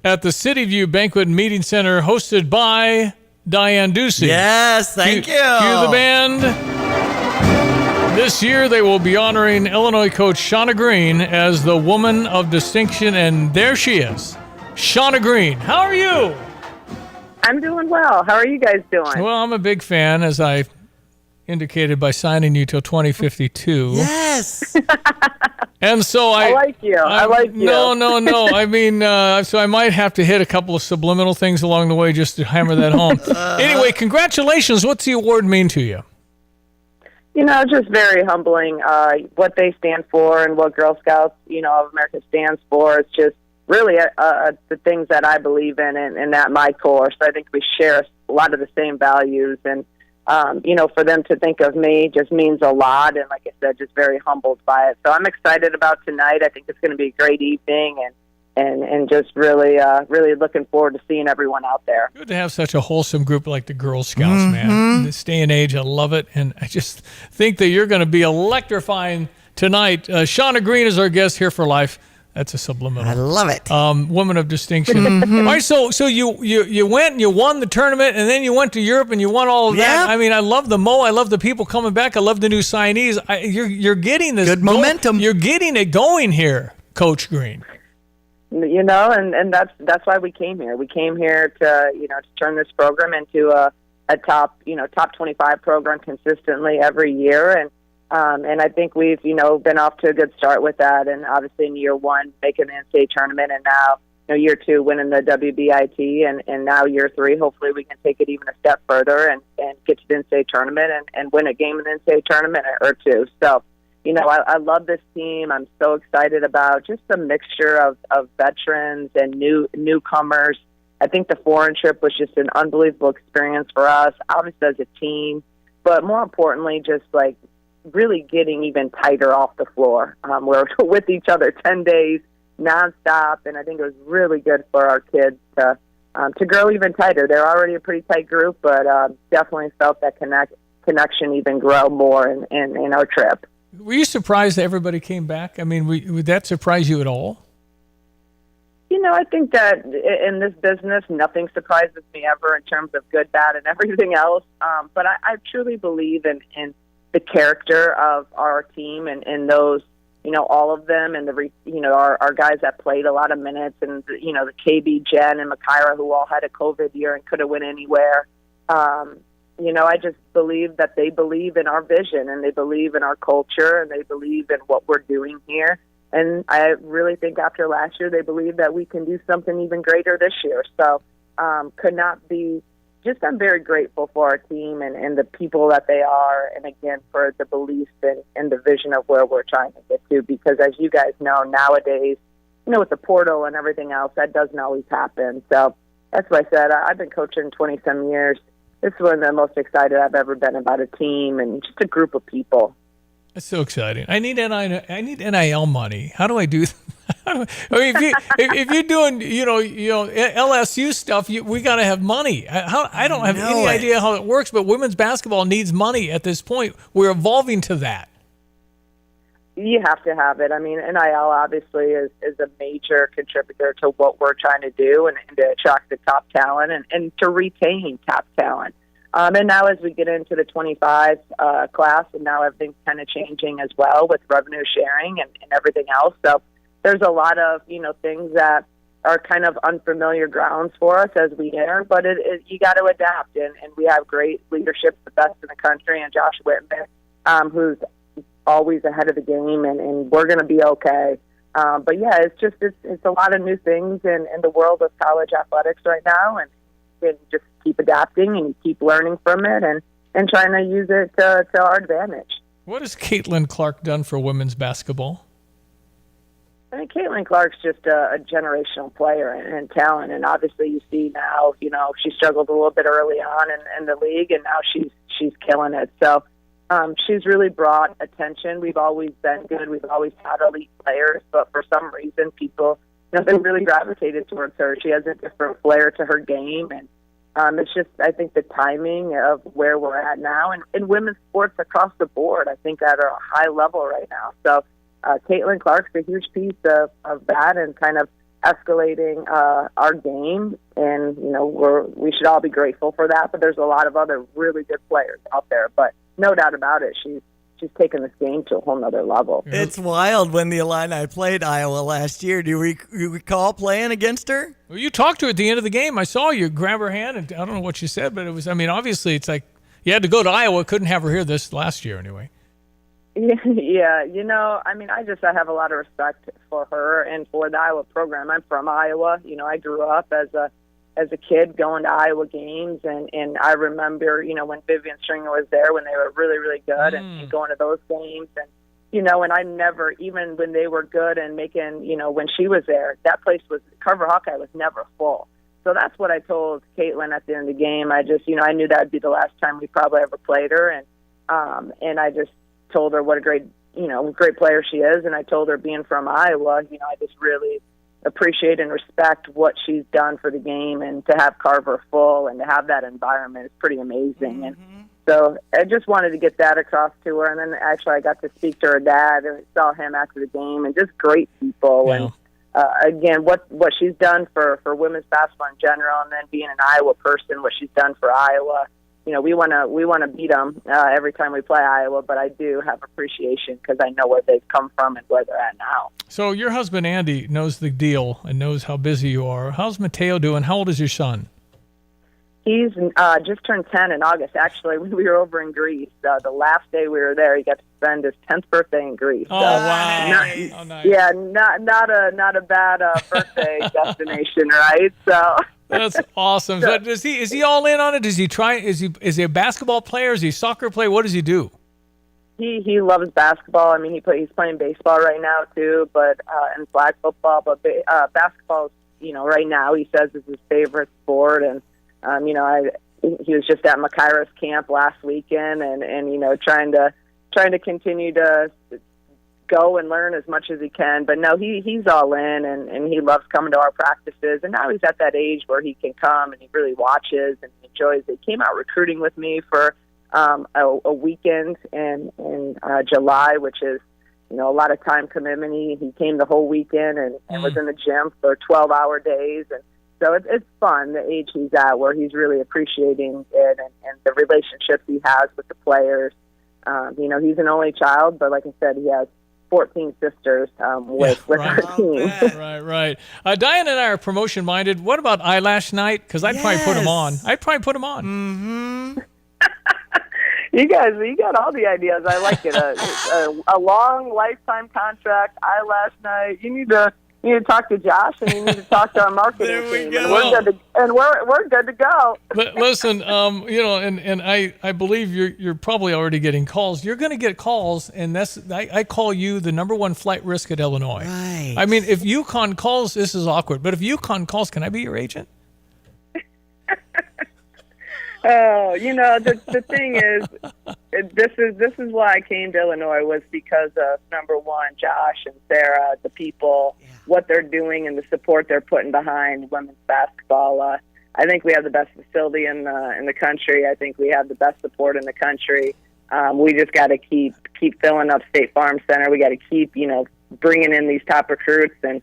at the City View Banquet and Meeting Center, hosted by Diane Ducey. Yes, thank you. Cue the band. This year, they will be honoring Illinois coach Shauna Green as the Woman of Distinction, and there she is, Shauna Green. How are you? I'm doing well. How are you guys doing? Well, I'm a big fan, as I indicated by signing you till 2052. Yes. And so I like you. I like you. No. I mean, so I might have to hit a couple of subliminal things along the way just to hammer that home. Anyway, congratulations. What's the award mean to you? You know, just very humbling. What they stand for and what Girl Scouts, of America stands for. It's just really the things that I believe in and at my core. So I think we share a lot of the same values. And, for them to think of me just means a lot. And like I said, just very humbled by it. So I'm excited about tonight. I think it's going to be a great evening and just really looking forward to seeing everyone out there. Good to have such a wholesome group like the Girl Scouts, man. In this day and age, I love it. And I just think that you're going to be electrifying tonight. Shauna Green is our guest here for life. That's a subliminal. I love it. Woman of distinction. All right, so you went and you won the tournament, and then you went to Europe and you won all of that. I mean, I love the Mo. I love the people coming back. I love the new signees. You're getting this good momentum. You're getting it going here, Coach Green. And that's why we came here. We came here to turn this program into a top 25 program consistently every year, and I think we've been off to a good start with that. And obviously in year one making the NCAA tournament, and now year two winning the WBIT, and now year three hopefully we can take it even a step further and get to the NCAA tournament and win a game in the NCAA tournament or two. So. I love this team. I'm so excited about just the mixture of veterans and newcomers. I think the foreign trip was just an unbelievable experience for us, obviously as a team, but more importantly, just like really getting even tighter off the floor. We're with each other 10 days nonstop, and I think it was really good for our kids to grow even tighter. They're already a pretty tight group, but definitely felt that connection even grow more in our trip. Were you surprised that everybody came back? I mean, would that surprise you at all? I think that in this business, nothing surprises me ever in terms of good, bad, and everything else. But I truly believe in the character of our team and those, all of them, and our guys that played a lot of minutes, and the KB, Jen, and Makira, who all had a COVID year and could have went anywhere. I just believe that they believe in our vision, and they believe in our culture, and they believe in what we're doing here. And I really think after last year, they believe that we can do something even greater this year. So could not be just, I'm very grateful for our team and the people that they are. And again, for the belief and the vision of where we're trying to get to, because as you guys know, nowadays, with the portal and everything else, that doesn't always happen. So that's what I said. I've been coaching 20-some years. This is one of the most excited I've ever been about a team and just a group of people. That's so exciting. I need NIL money. How do I do that? I mean, if you're doing LSU stuff, we got to have money. I don't have any idea how it works, but women's basketball needs money at this point. We're evolving to that. You have to have it. I mean, NIL obviously is a major contributor to what we're trying to do and to attract the top talent and to retain top talent. And now as we get into the 25 class, and now everything's kind of changing as well with revenue sharing and everything else. So there's a lot of, things that are kind of unfamiliar grounds for us as we enter, but you got to adapt. And we have great leadership, the best in the country, and Josh Whitman, who's always ahead of the game, and we're going to be okay. But yeah, it's a lot of new things in the world of college athletics right now, and just keep adapting and keep learning from it and trying to use it to our advantage. What has Caitlin Clark done for women's basketball? I mean, Caitlin Clark's just a generational player and talent, and obviously you see now, she struggled a little bit early on in the league, and now she's killing it. So she's really brought attention. We've always been good. We've always had elite players, but for some reason, people they really gravitated towards her. She has a different flair to her game, and it's just, I think, the timing of where we're at now, and in women's sports across the board, I think at a high level right now. So Caitlin Clark's a huge piece of that and kind of escalating our game, and we should all be grateful for that. But there's a lot of other really good players out there, but no doubt about it, she's taken this game to a whole nother level. It's wild when the Illini played Iowa last year. Do you recall playing against her? Well, you talked to her at the end of the game. I saw you grab her hand, and I don't know what you said, but it was, obviously it's like you had to go to Iowa. Couldn't have her here this last year anyway. Yeah, I have a lot of respect for her and for the Iowa program. I'm from Iowa. I grew up as a kid going to Iowa games, and I remember, when Vivian Stringer was there when they were really, really good and going to those games. And, and I never, even when they were good and making, when she was there, that place Carver Hawkeye was never full. So that's what I told Caitlin at the end of the game. I just, I knew that would be the last time we probably ever played her. And I just told her what a great player she is. And I told her, being from Iowa, I just really appreciate and respect what she's done for the game, and to have Carver full and to have that environment is pretty amazing. And so I just wanted to get that across to her. And then actually I got to speak to her dad and saw him after the game, and just great people. Yeah. And again, what she's done for women's basketball in general, and then being an Iowa person, what she's done for Iowa. We want to beat them every time we play Iowa, but I do have appreciation because I know where they've come from and where they're at now. So your husband, Andy, knows the deal and knows how busy you are. How's Mateo doing? How old is your son? He's just turned 10 in August. Actually, when we were over in Greece, the last day we were there, he got to spend his 10th birthday in Greece. Oh, wow. Nice. Yeah, not a bad birthday destination, right? So that's awesome. So is he all in on it? Does he try? Is he a basketball player? Is he a soccer player? What does he do? He loves basketball. He's playing baseball right now too, but and flag football. But basketball, right now he says is his favorite sport. And he was just at Makira's camp last weekend, and trying to continue to go and learn as much as he can. But no, he's all in, and he loves coming to our practices. And now he's at that age where he can come and he really watches and enjoys it. He came out recruiting with me for a weekend in July, which is a lot of time commitment. He came the whole weekend and was in the gym for 12-hour days, and so it's fun, the age he's at, where he's really appreciating it and the relationships he has with the players. He's an only child, but like I said, he has 14 sisters with our team. Right. Diane and I are promotion minded. What about eyelash night? Because I'd probably put them on. Mm-hmm. You got all the ideas. I like it. A long lifetime contract, eyelash night. You need to talk to Josh, and you need to talk to our marketing team. And we're good to go. Listen, and I believe you're probably already getting calls. You're going to get calls, and I call you the number one flight risk at Illinois. Right. If UConn calls, this is awkward. But if UConn calls, can I be your agent? Oh, the thing is, this is why I came to Illinois, was because of, number one, Josh and Sarah, the people, what they're doing, and the support they're putting behind women's basketball. I think we have the best facility in the country. I think we have the best support in the country. We just got to keep filling up State Farm Center. We got to keep bringing in these top recruits, and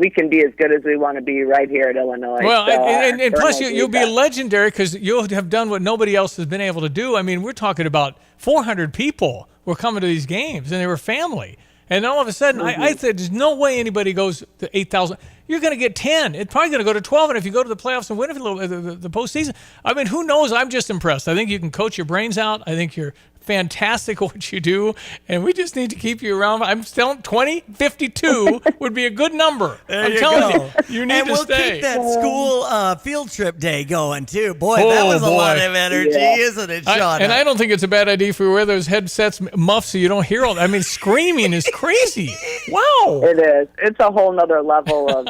we can be as good as we want to be right here at Illinois. Well, so, and plus you'll be legendary because you'll have done what nobody else has been able to do. We're talking about 400 people were coming to these games, and they were family. And all of a sudden, I said, there's no way anybody goes to 8,000. You're going to get 10. It's probably going to go to 12. And if you go to the playoffs and win the postseason, who knows? I'm just impressed. I think you can coach your brains out. I think you're fantastic at what you do, and we just need to keep you around. I'm still 52 would be a good number. I'm telling you need to stay. And we'll keep that school field trip day going, too. Boy, that was a lot of energy, isn't it, Sean? And I don't think it's a bad idea if we wear those headsets, muffs, so you don't hear all that. I mean, screaming is crazy. Wow. It is. It's a whole nother level of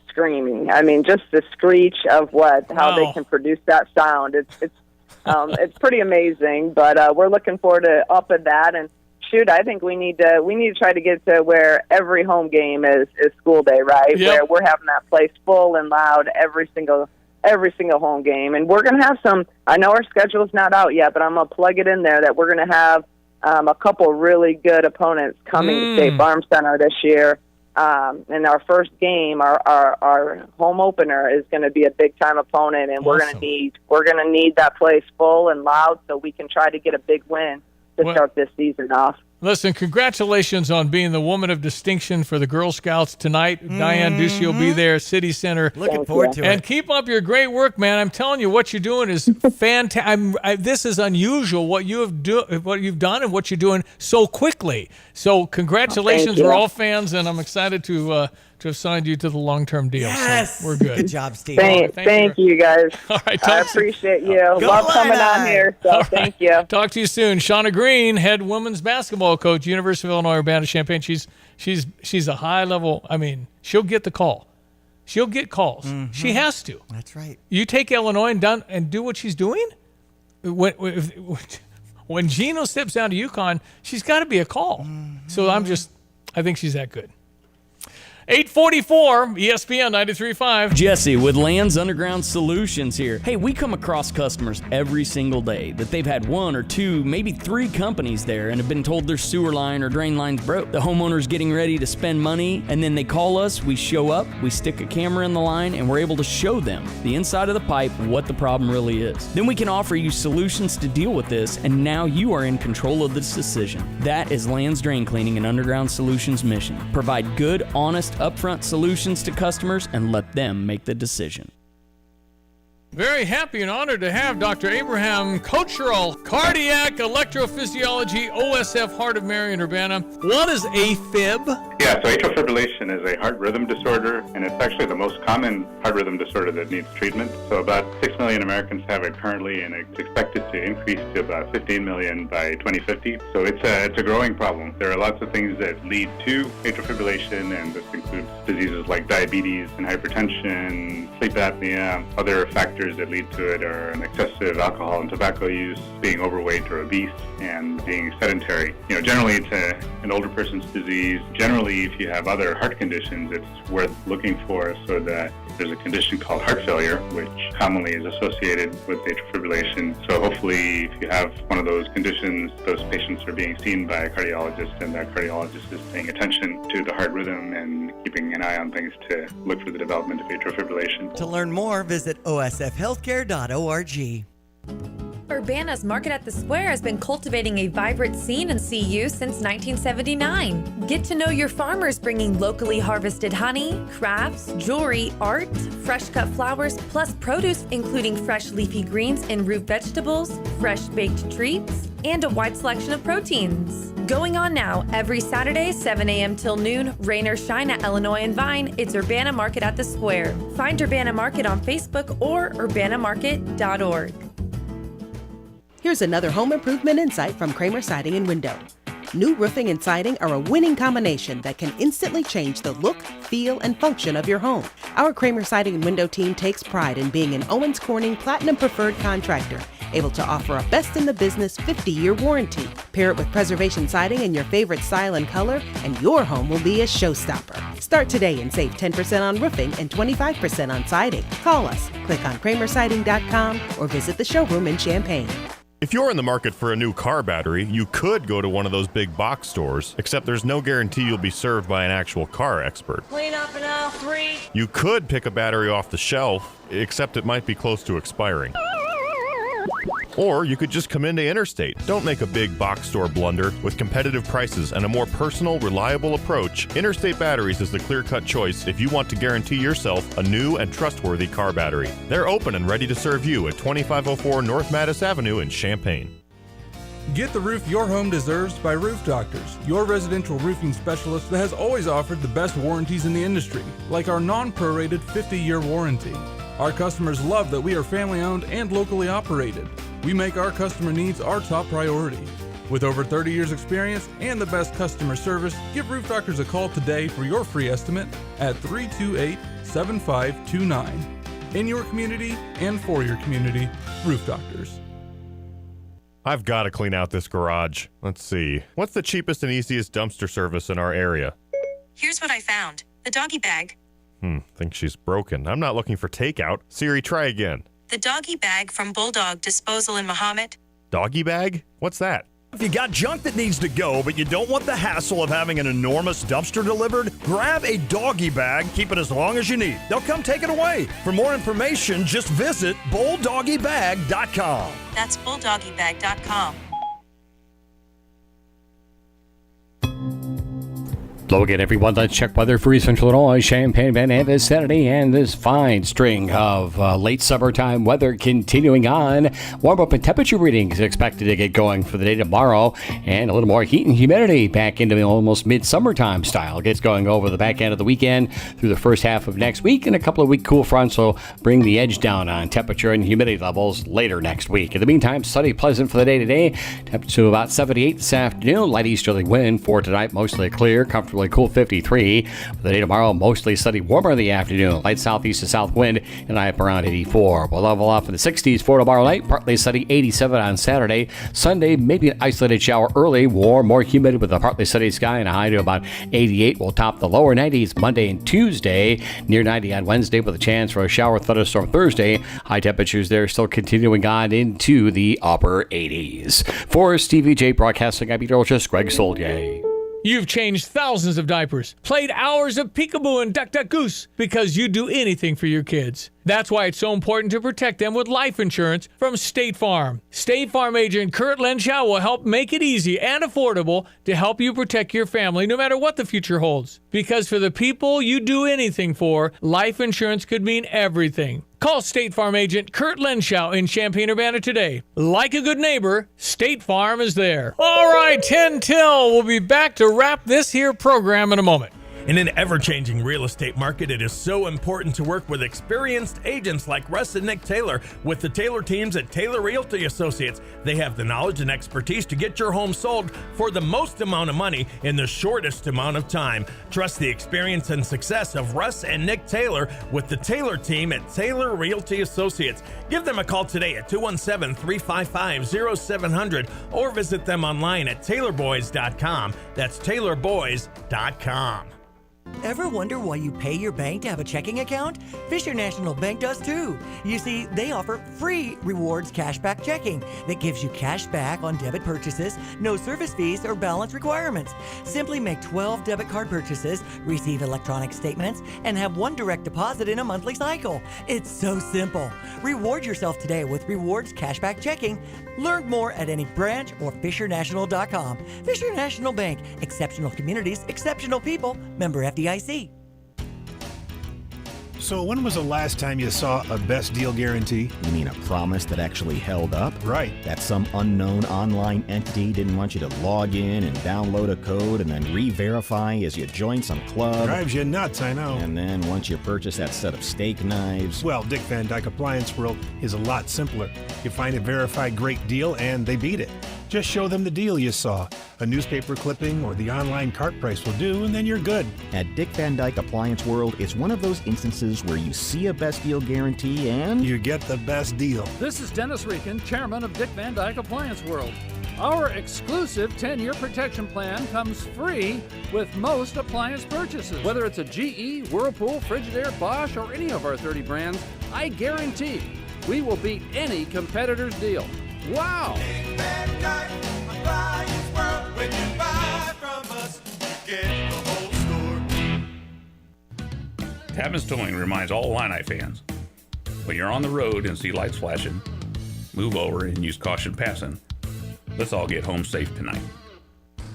screaming. I mean, just the screech of how they can produce that sound. It's pretty amazing, but we're looking forward to upping that. And shoot, I think we need to try to get to where every home game is school day, right? Yep. Where we're having that place full and loud every single home game. And we're going to have some, I know our schedule's not out yet, but I'm going to plug it in there that we're going to have a couple really good opponents coming to State Farm Center this year. And our first game, our home opener, is going to be a big time opponent, and we're going to need that place full and loud so we can try to get a big win to start this season off. Listen, congratulations on being the woman of distinction for the Girl Scouts tonight. Diane Ducey will be there, City Center. Looking forward to it. And keep up your great work, man. I'm telling you, what you're doing is fantastic. This is unusual, what you've done and what you're doing so quickly. So congratulations. We're all fans, and I'm excited to have signed you to the long-term deal. Yes. So we're good. Good job, Steve. Thank you, guys. All right, I appreciate you. Love coming on here, so thank you. Talk to you soon. Shauna Green, head women's basketball coach, University of Illinois Urbana-Champaign. She's a high level. I mean, she'll get the call. She'll get calls. Mm-hmm. She has to. That's right. You take Illinois and do what she's doing. When Gino steps down to UConn, she's got to be a call. Mm-hmm. So I think she's that good. 844 ESPN 93.5. Jesse with Land's Underground Solutions here. Hey, we come across customers every single day that they've had one or two, maybe three companies there and have been told their sewer line or drain line's broke. The homeowner's getting ready to spend money, and then they call us, we show up, we stick a camera in the line, and we're able to show them the inside of the pipe, what the problem really is. Then we can offer you solutions to deal with this, and now you are in control of this decision. That is Land's Drain Cleaning and Underground Solutions' mission. Provide good, honest, upfront solutions to customers and let them make the decision. Very happy and honored to have Dr. Abraham Kocherl, cardiac electrophysiology, OSF, Heart of Mary in Urbana. What is AFib? Yeah, so atrial fibrillation is a heart rhythm disorder, and it's actually the most common heart rhythm disorder that needs treatment. So about 6 million Americans have it currently, and it's expected to increase to about 15 million by 2050. So it's a growing problem. There are lots of things that lead to atrial fibrillation, and this includes diseases like diabetes and hypertension, sleep apnea. Other factors that lead to it are an excessive alcohol and tobacco use, being overweight or obese, and being sedentary. Generally it's an older person's disease. Generally, if you have other heart conditions, it's worth looking for, so that there's a condition called heart failure, which commonly is associated with atrial fibrillation. So hopefully, if you have one of those conditions, those patients are being seen by a cardiologist, and that cardiologist is paying attention to the heart rhythm and keeping an eye on things to look for the development of atrial fibrillation. To learn more, visit osfhealthcare.org. Urbana's Market at the Square has been cultivating a vibrant scene in CU since 1979. Get to know your farmers, bringing locally harvested honey, crafts, jewelry, art, fresh cut flowers, plus produce including fresh leafy greens and root vegetables, fresh baked treats, and a wide selection of proteins. Going on now, every Saturday, 7 a.m. till noon, rain or shine at Illinois and Vine, it's Urbana Market at the Square. Find Urbana Market on Facebook or urbanamarket.org. Here's another home improvement insight from Kramer Siding and Window. New roofing and siding are a winning combination that can instantly change the look, feel, and function of your home. Our Kramer Siding and Window team takes pride in being an Owens Corning Platinum Preferred contractor, able to offer a best-in-the-business 50-year warranty. Pair it with preservation siding in your favorite style and color, and your home will be a showstopper. Start today and save 10% on roofing and 25% on siding. Call us, click on kramersiding.com, or visit the showroom in Champaign. If you're in the market for a new car battery, you could go to one of those big box stores, except there's no guarantee you'll be served by an actual car expert. Clean up in aisle 3. You could pick a battery off the shelf, except it might be close to expiring. Or you could just come into Interstate. Don't make a big box store blunder. With competitive prices and a more personal, reliable approach, Interstate Batteries is the clear-cut choice if you want to guarantee yourself a new and trustworthy car battery. They're open and ready to serve you at 2504 North Mattis Avenue in Champaign. Get the roof your home deserves by Roof Doctors, your residential roofing specialist that has always offered the best warranties in the industry, like our non-prorated 50-year warranty. Our customers love that we are family-owned and locally operated. We make our customer needs our top priority. With over 30 years experience and the best customer service, give Roof Doctors a call today for your free estimate at 328-7529. In your community and for your community, Roof Doctors. I've got to clean out this garage. Let's see. What's the cheapest and easiest dumpster service in our area? Here's what I found. The doggy bag. Think she's broken. I'm not looking for takeout. Siri, try again. The doggy bag from Bulldog Disposal in Mahomet. Doggy bag? What's that? If you got junk that needs to go, but you don't want the hassle of having an enormous dumpster delivered, grab a doggy bag, keep it as long as you need. They'll come take it away. For more information, just visit bulldoggybag.com. That's bulldoggybag.com. Hello again, everyone. Let's check weather for East Central Illinois, Champaign, Van Nant this Saturday, and this fine string of late summertime weather continuing on. Warm up and temperature readings expected to get going for the day tomorrow, and a little more heat and humidity back into the almost mid-summertime style. Gets going over the back end of the weekend through the first half of next week, and a couple of week cool fronts will bring the edge down on temperature and humidity levels later next week. In the meantime, sunny, pleasant for the day today. Temperature to about 78 this afternoon. Light easterly wind for tonight, mostly clear, comfortable. Cool 53. For the day tomorrow, mostly sunny, warmer in the afternoon. Light southeast to south wind and high up around 84. We'll level off in the 60s for tomorrow night. Partly sunny, 87 on Saturday. Sunday, maybe an isolated shower early. Warm, more humid with a partly sunny sky and a high to about 88. We'll top the lower 90s Monday and Tuesday. Near 90 on Wednesday with a chance for a shower thunderstorm Thursday. High temperatures there still continuing on into the upper 80s. For Stevie Jay Broadcasting, I'm meteorologist Greg Soldier. You've changed thousands of diapers, played hours of peekaboo and duck duck goose because you do anything for your kids. That's why it's so important to protect them with life insurance from State Farm. State Farm agent Kurt Lenschow will help make it easy and affordable to help you protect your family no matter what the future holds. Because for the people you do anything for, life insurance could mean everything. Call State Farm agent Kurt Lenschow in Champaign-Urbana today. Like a good neighbor, State Farm is there. All right, 10 till. We'll be back to wrap this here program in a moment. In an ever-changing real estate market, it is so important to work with experienced agents like Russ and Nick Taylor with the Taylor teams at Taylor Realty Associates. They have the knowledge and expertise to get your home sold for the most amount of money in the shortest amount of time. Trust the experience and success of Russ and Nick Taylor with the Taylor team at Taylor Realty Associates. Give them a call today at 217-355-0700 or visit them online at taylorboys.com. That's taylorboys.com. Ever wonder why you pay your bank to have a checking account? Fisher National Bank does too. You see, they offer free rewards cashback checking that gives you cash back on debit purchases, no service fees or balance requirements. Simply make 12 debit card purchases, receive electronic statements, and have one direct deposit in a monthly cycle. It's so simple. Reward yourself today with rewards cashback checking. Learn more at any branch or FisherNational.com. Fisher National Bank. Exceptional communities, exceptional people. Member FDIC. So when was the last time you saw a best deal guarantee? You mean a promise that actually held up? Right. That some unknown online entity didn't want you to log in and download a code and then re-verify as you join some club. Drives you nuts, I know. And then once you purchase that set of steak knives... Well, Dick Van Dyke Appliance World is a lot simpler. You find a verified great deal and they beat it. Just show them the deal you saw. A newspaper clipping or the online cart price will do, and then you're good. At Dick Van Dyke Appliance World, it's one of those instances where you see a best deal guarantee and... you get the best deal. This is Dennis Rieken, chairman of Dick Van Dyke Appliance World. Our exclusive 10-year protection plan comes free with most appliance purchases. Whether it's a GE, Whirlpool, Frigidaire, Bosch, or any of our 30 brands, I guarantee we will beat any competitor's deal. Wow! Dick Van Dyke Appliance World. When you buy from us, you get the whole store. Tapman's Towing reminds all Illini fans, when you're on the road and see lights flashing, move over and use caution passing. Let's all get home safe tonight.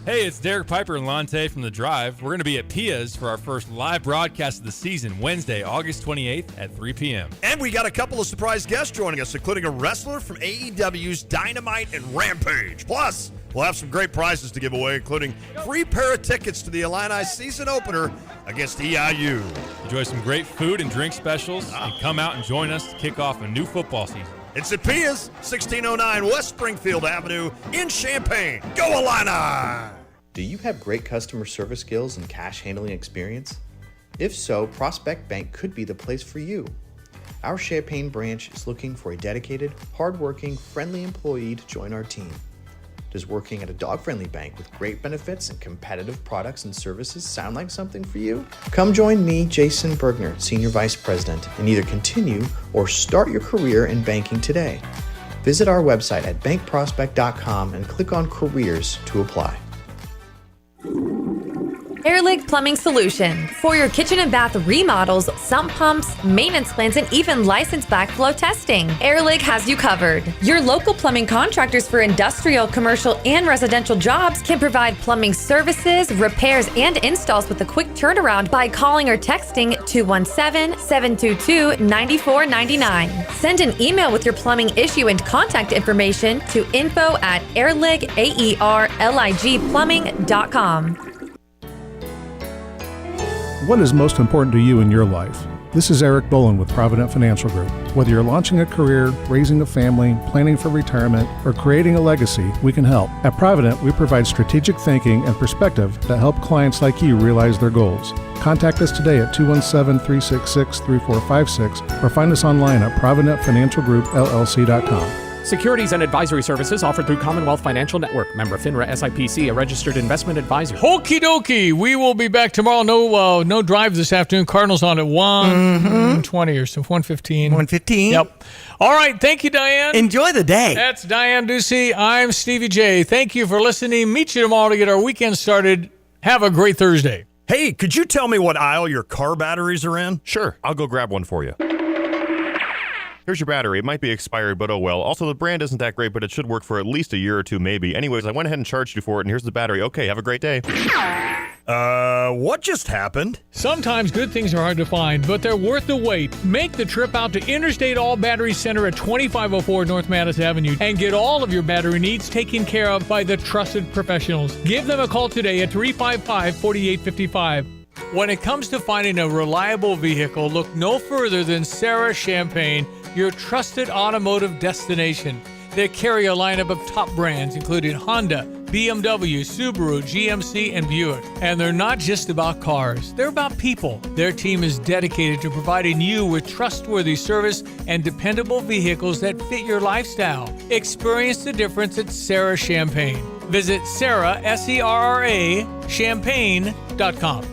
Hey, it's Derek Piper and Lante from The Drive. We're going to be at Pia's for our first live broadcast of the season, Wednesday, August 28th at 3 p.m. And we got a couple of surprise guests joining us, including a wrestler from AEW's Dynamite and Rampage. Plus, we'll have some great prizes to give away, including free pair of tickets to the Illini season opener against EIU. Enjoy some great food and drink specials, and come out and join us to kick off a new football season. It's at Pia's, 1609 West Springfield Avenue in Champaign. Go Illini! Do you have great customer service skills and cash handling experience? If so, Prospect Bank could be the place for you. Our Champaign branch is looking for a dedicated, hardworking, friendly employee to join our team. Does working at a dog-friendly bank with great benefits and competitive products and services sound like something for you? Come join me, Jason Bergner, Senior Vice President, and either continue or start your career in banking today. Visit our website at bankprospect.com and click on Careers to apply. Airlig Plumbing Solutions. For your kitchen and bath remodels, sump pumps, maintenance plans, and even licensed backflow testing, Airlig has you covered. Your local plumbing contractors for industrial, commercial, and residential jobs can provide plumbing services, repairs, and installs with a quick turnaround by calling or texting 217-722-9499. Send an email with your plumbing issue and contact information to info@airligplumbing.com. What is most important to you in your life? This is Eric Boland with Provident Financial Group. Whether you're launching a career, raising a family, planning for retirement, or creating a legacy, we can help. At Provident, we provide strategic thinking and perspective that help clients like you realize their goals. Contact us today at 217-366-3456 or find us online at providentfinancialgroupllc.com. Securities and advisory services offered through Commonwealth Financial Network. Member FINRA SIPC, a registered investment advisor. Okie dokie. We will be back tomorrow. No drive this afternoon. Cardinals on at 1:20 or so, 1:15. 1:15. Yep. All right. Thank you, Diane. Enjoy the day. That's Diane Ducey. I'm Stevie J. Thank you for listening. Meet you tomorrow to get our weekend started. Have a great Thursday. Hey, could you tell me what aisle your car batteries are in? Sure, I'll go grab one for you. Here's your battery. It might be expired, but oh well. Also, the brand isn't that great, but it should work for at least a year or two, maybe. Anyways, I went ahead and charged you for it, and here's the battery. Okay, have a great day. What just happened? Sometimes good things are hard to find, but they're worth the wait. Make the trip out to Interstate All Battery Center at 2504 North Mattis Avenue and get all of your battery needs taken care of by the trusted professionals. Give them a call today at 355-4855. When it comes to finding a reliable vehicle, look no further than Sarah Champagne, your trusted automotive destination. They carry a lineup of top brands, including Honda, BMW, Subaru, GMC, and Buick. And they're not just about cars, they're about people. Their team is dedicated to providing you with trustworthy service and dependable vehicles that fit your lifestyle. Experience the difference at Sarah Champagne. Visit Sarah, S-E-R-R-A, champagne.com.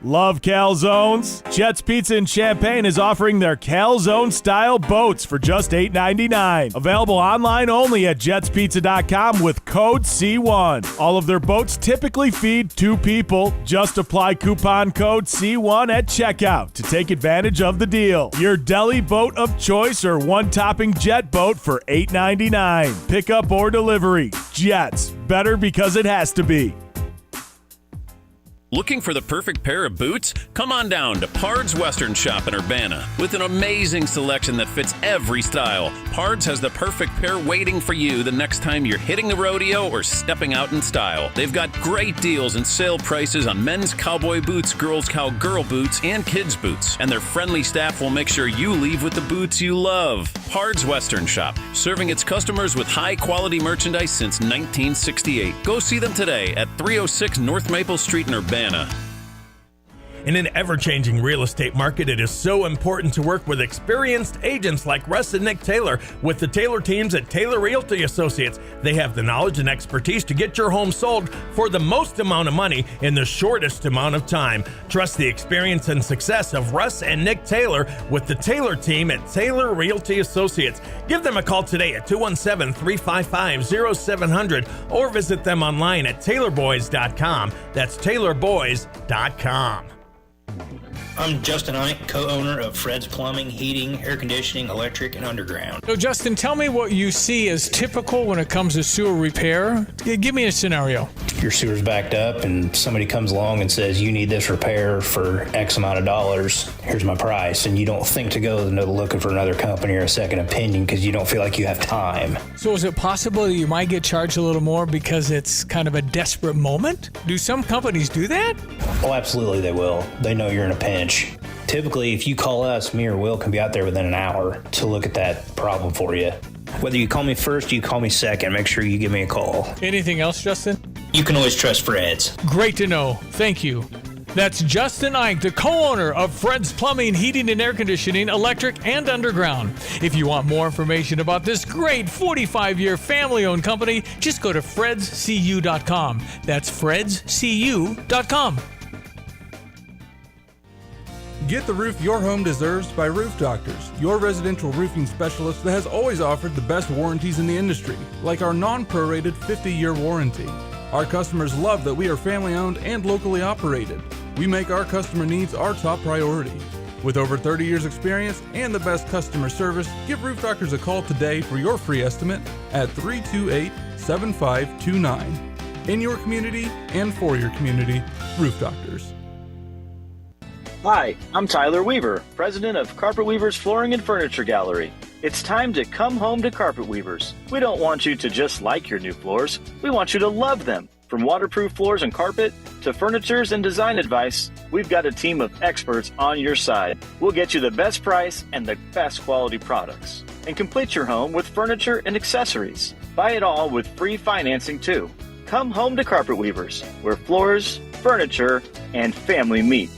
Love calzones? Jets Pizza in Champaign is offering their calzone style boats for just $8.99. Available online only at jetspizza.com with code C1. All of their boats typically feed 2 people. Just apply coupon code C1 at checkout to take advantage of the deal. Your deli boat of choice or one-topping jet boat for $8.99. Pickup or delivery. Jets. Better because it has to be. Looking for the perfect pair of boots? Come on down to Pard's Western Shop in Urbana. With an amazing selection that fits every style, Pard's has the perfect pair waiting for you the next time you're hitting the rodeo or stepping out in style. They've got great deals and sale prices on men's cowboy boots, girls' cowgirl boots, and kids' boots. And their friendly staff will make sure you leave with the boots you love. Pard's Western Shop, serving its customers with high-quality merchandise since 1968. Go see them today at 306 North Maple Street in Urbana. In an ever-changing real estate market, it is so important to work with experienced agents like Russ and Nick Taylor with the Taylor teams at Taylor Realty Associates. They have the knowledge and expertise to get your home sold for the most amount of money in the shortest amount of time. Trust the experience and success of Russ and Nick Taylor with the Taylor team at Taylor Realty Associates. Give them a call today at 217-355-0700 or visit them online at taylorboys.com. That's taylorboys.com. I'm Justin Ike, co-owner of Fred's Plumbing, Heating, Air Conditioning, Electric, and Underground. So, Justin, tell me what you see as typical when it comes to sewer repair. Give me a scenario. Your sewer's backed up and somebody comes along and says, you need this repair for X amount of dollars. Here's my price. And you don't think to go looking for another company or a second opinion because you don't feel like you have time. So is it possible that you might get charged a little more because it's kind of a desperate moment? Do some companies do that? Oh, absolutely they will. They know you're in a pinch. Typically, if you call us, me or Will can be out there within an hour to look at that problem for you. Whether you call me first or you call me second, make sure you give me a call. Anything else, Justin? You can always trust Fred's. Great to know. Thank you. That's Justin Ike, the co-owner of Fred's Plumbing, Heating and Air Conditioning, Electric, and Underground. If you want more information about this great 45-year family-owned company, just go to fredscu.com. That's fredscu.com. Get the roof your home deserves by Roof Doctors, your residential roofing specialist that has always offered the best warranties in the industry, like our non-prorated 50-year warranty. Our customers love that we are family-owned and locally operated. We make our customer needs our top priority. With over 30 years experience and the best customer service, give Roof Doctors a call today for your free estimate at 328-7529. In your community and for your community, Roof Doctors. Hi, I'm Tyler Weaver, president of Carpet Weavers Flooring and Furniture Gallery. It's time to come home to Carpet Weavers. We don't want you to just like your new floors. We want you to love them. From waterproof floors and carpet to furnitures and design advice, we've got a team of experts on your side. We'll get you the best price and the best quality products. And complete your home with furniture and accessories. Buy it all with free financing too. Come home to Carpet Weavers, where floors, furniture, and family meet.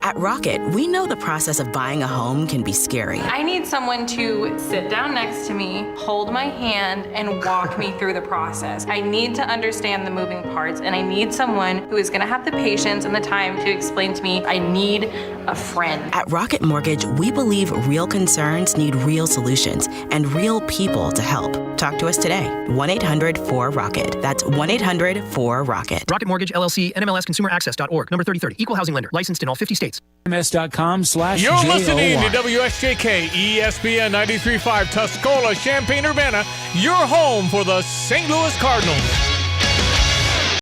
At Rocket, we know the process of buying a home can be scary. I need someone to sit down next to me, hold my hand, and walk me through the process. I need to understand the moving parts, and I need someone who is going to have the patience and the time to explain to me, I need a friend. At Rocket Mortgage, we believe real concerns need real solutions and real people to help. Talk to us today. 1-800-4ROCKET. That's 1-800-4ROCKET. Rocket Mortgage, LLC, NMLSConsumerAccess.org. Number 3030. Equal housing lender. Licensed in all 50 states. MS.com/JOY. You're listening to WSJK ESPN 93.5 Tuscola, Champaign-Urbana, your home for the St. Louis Cardinals.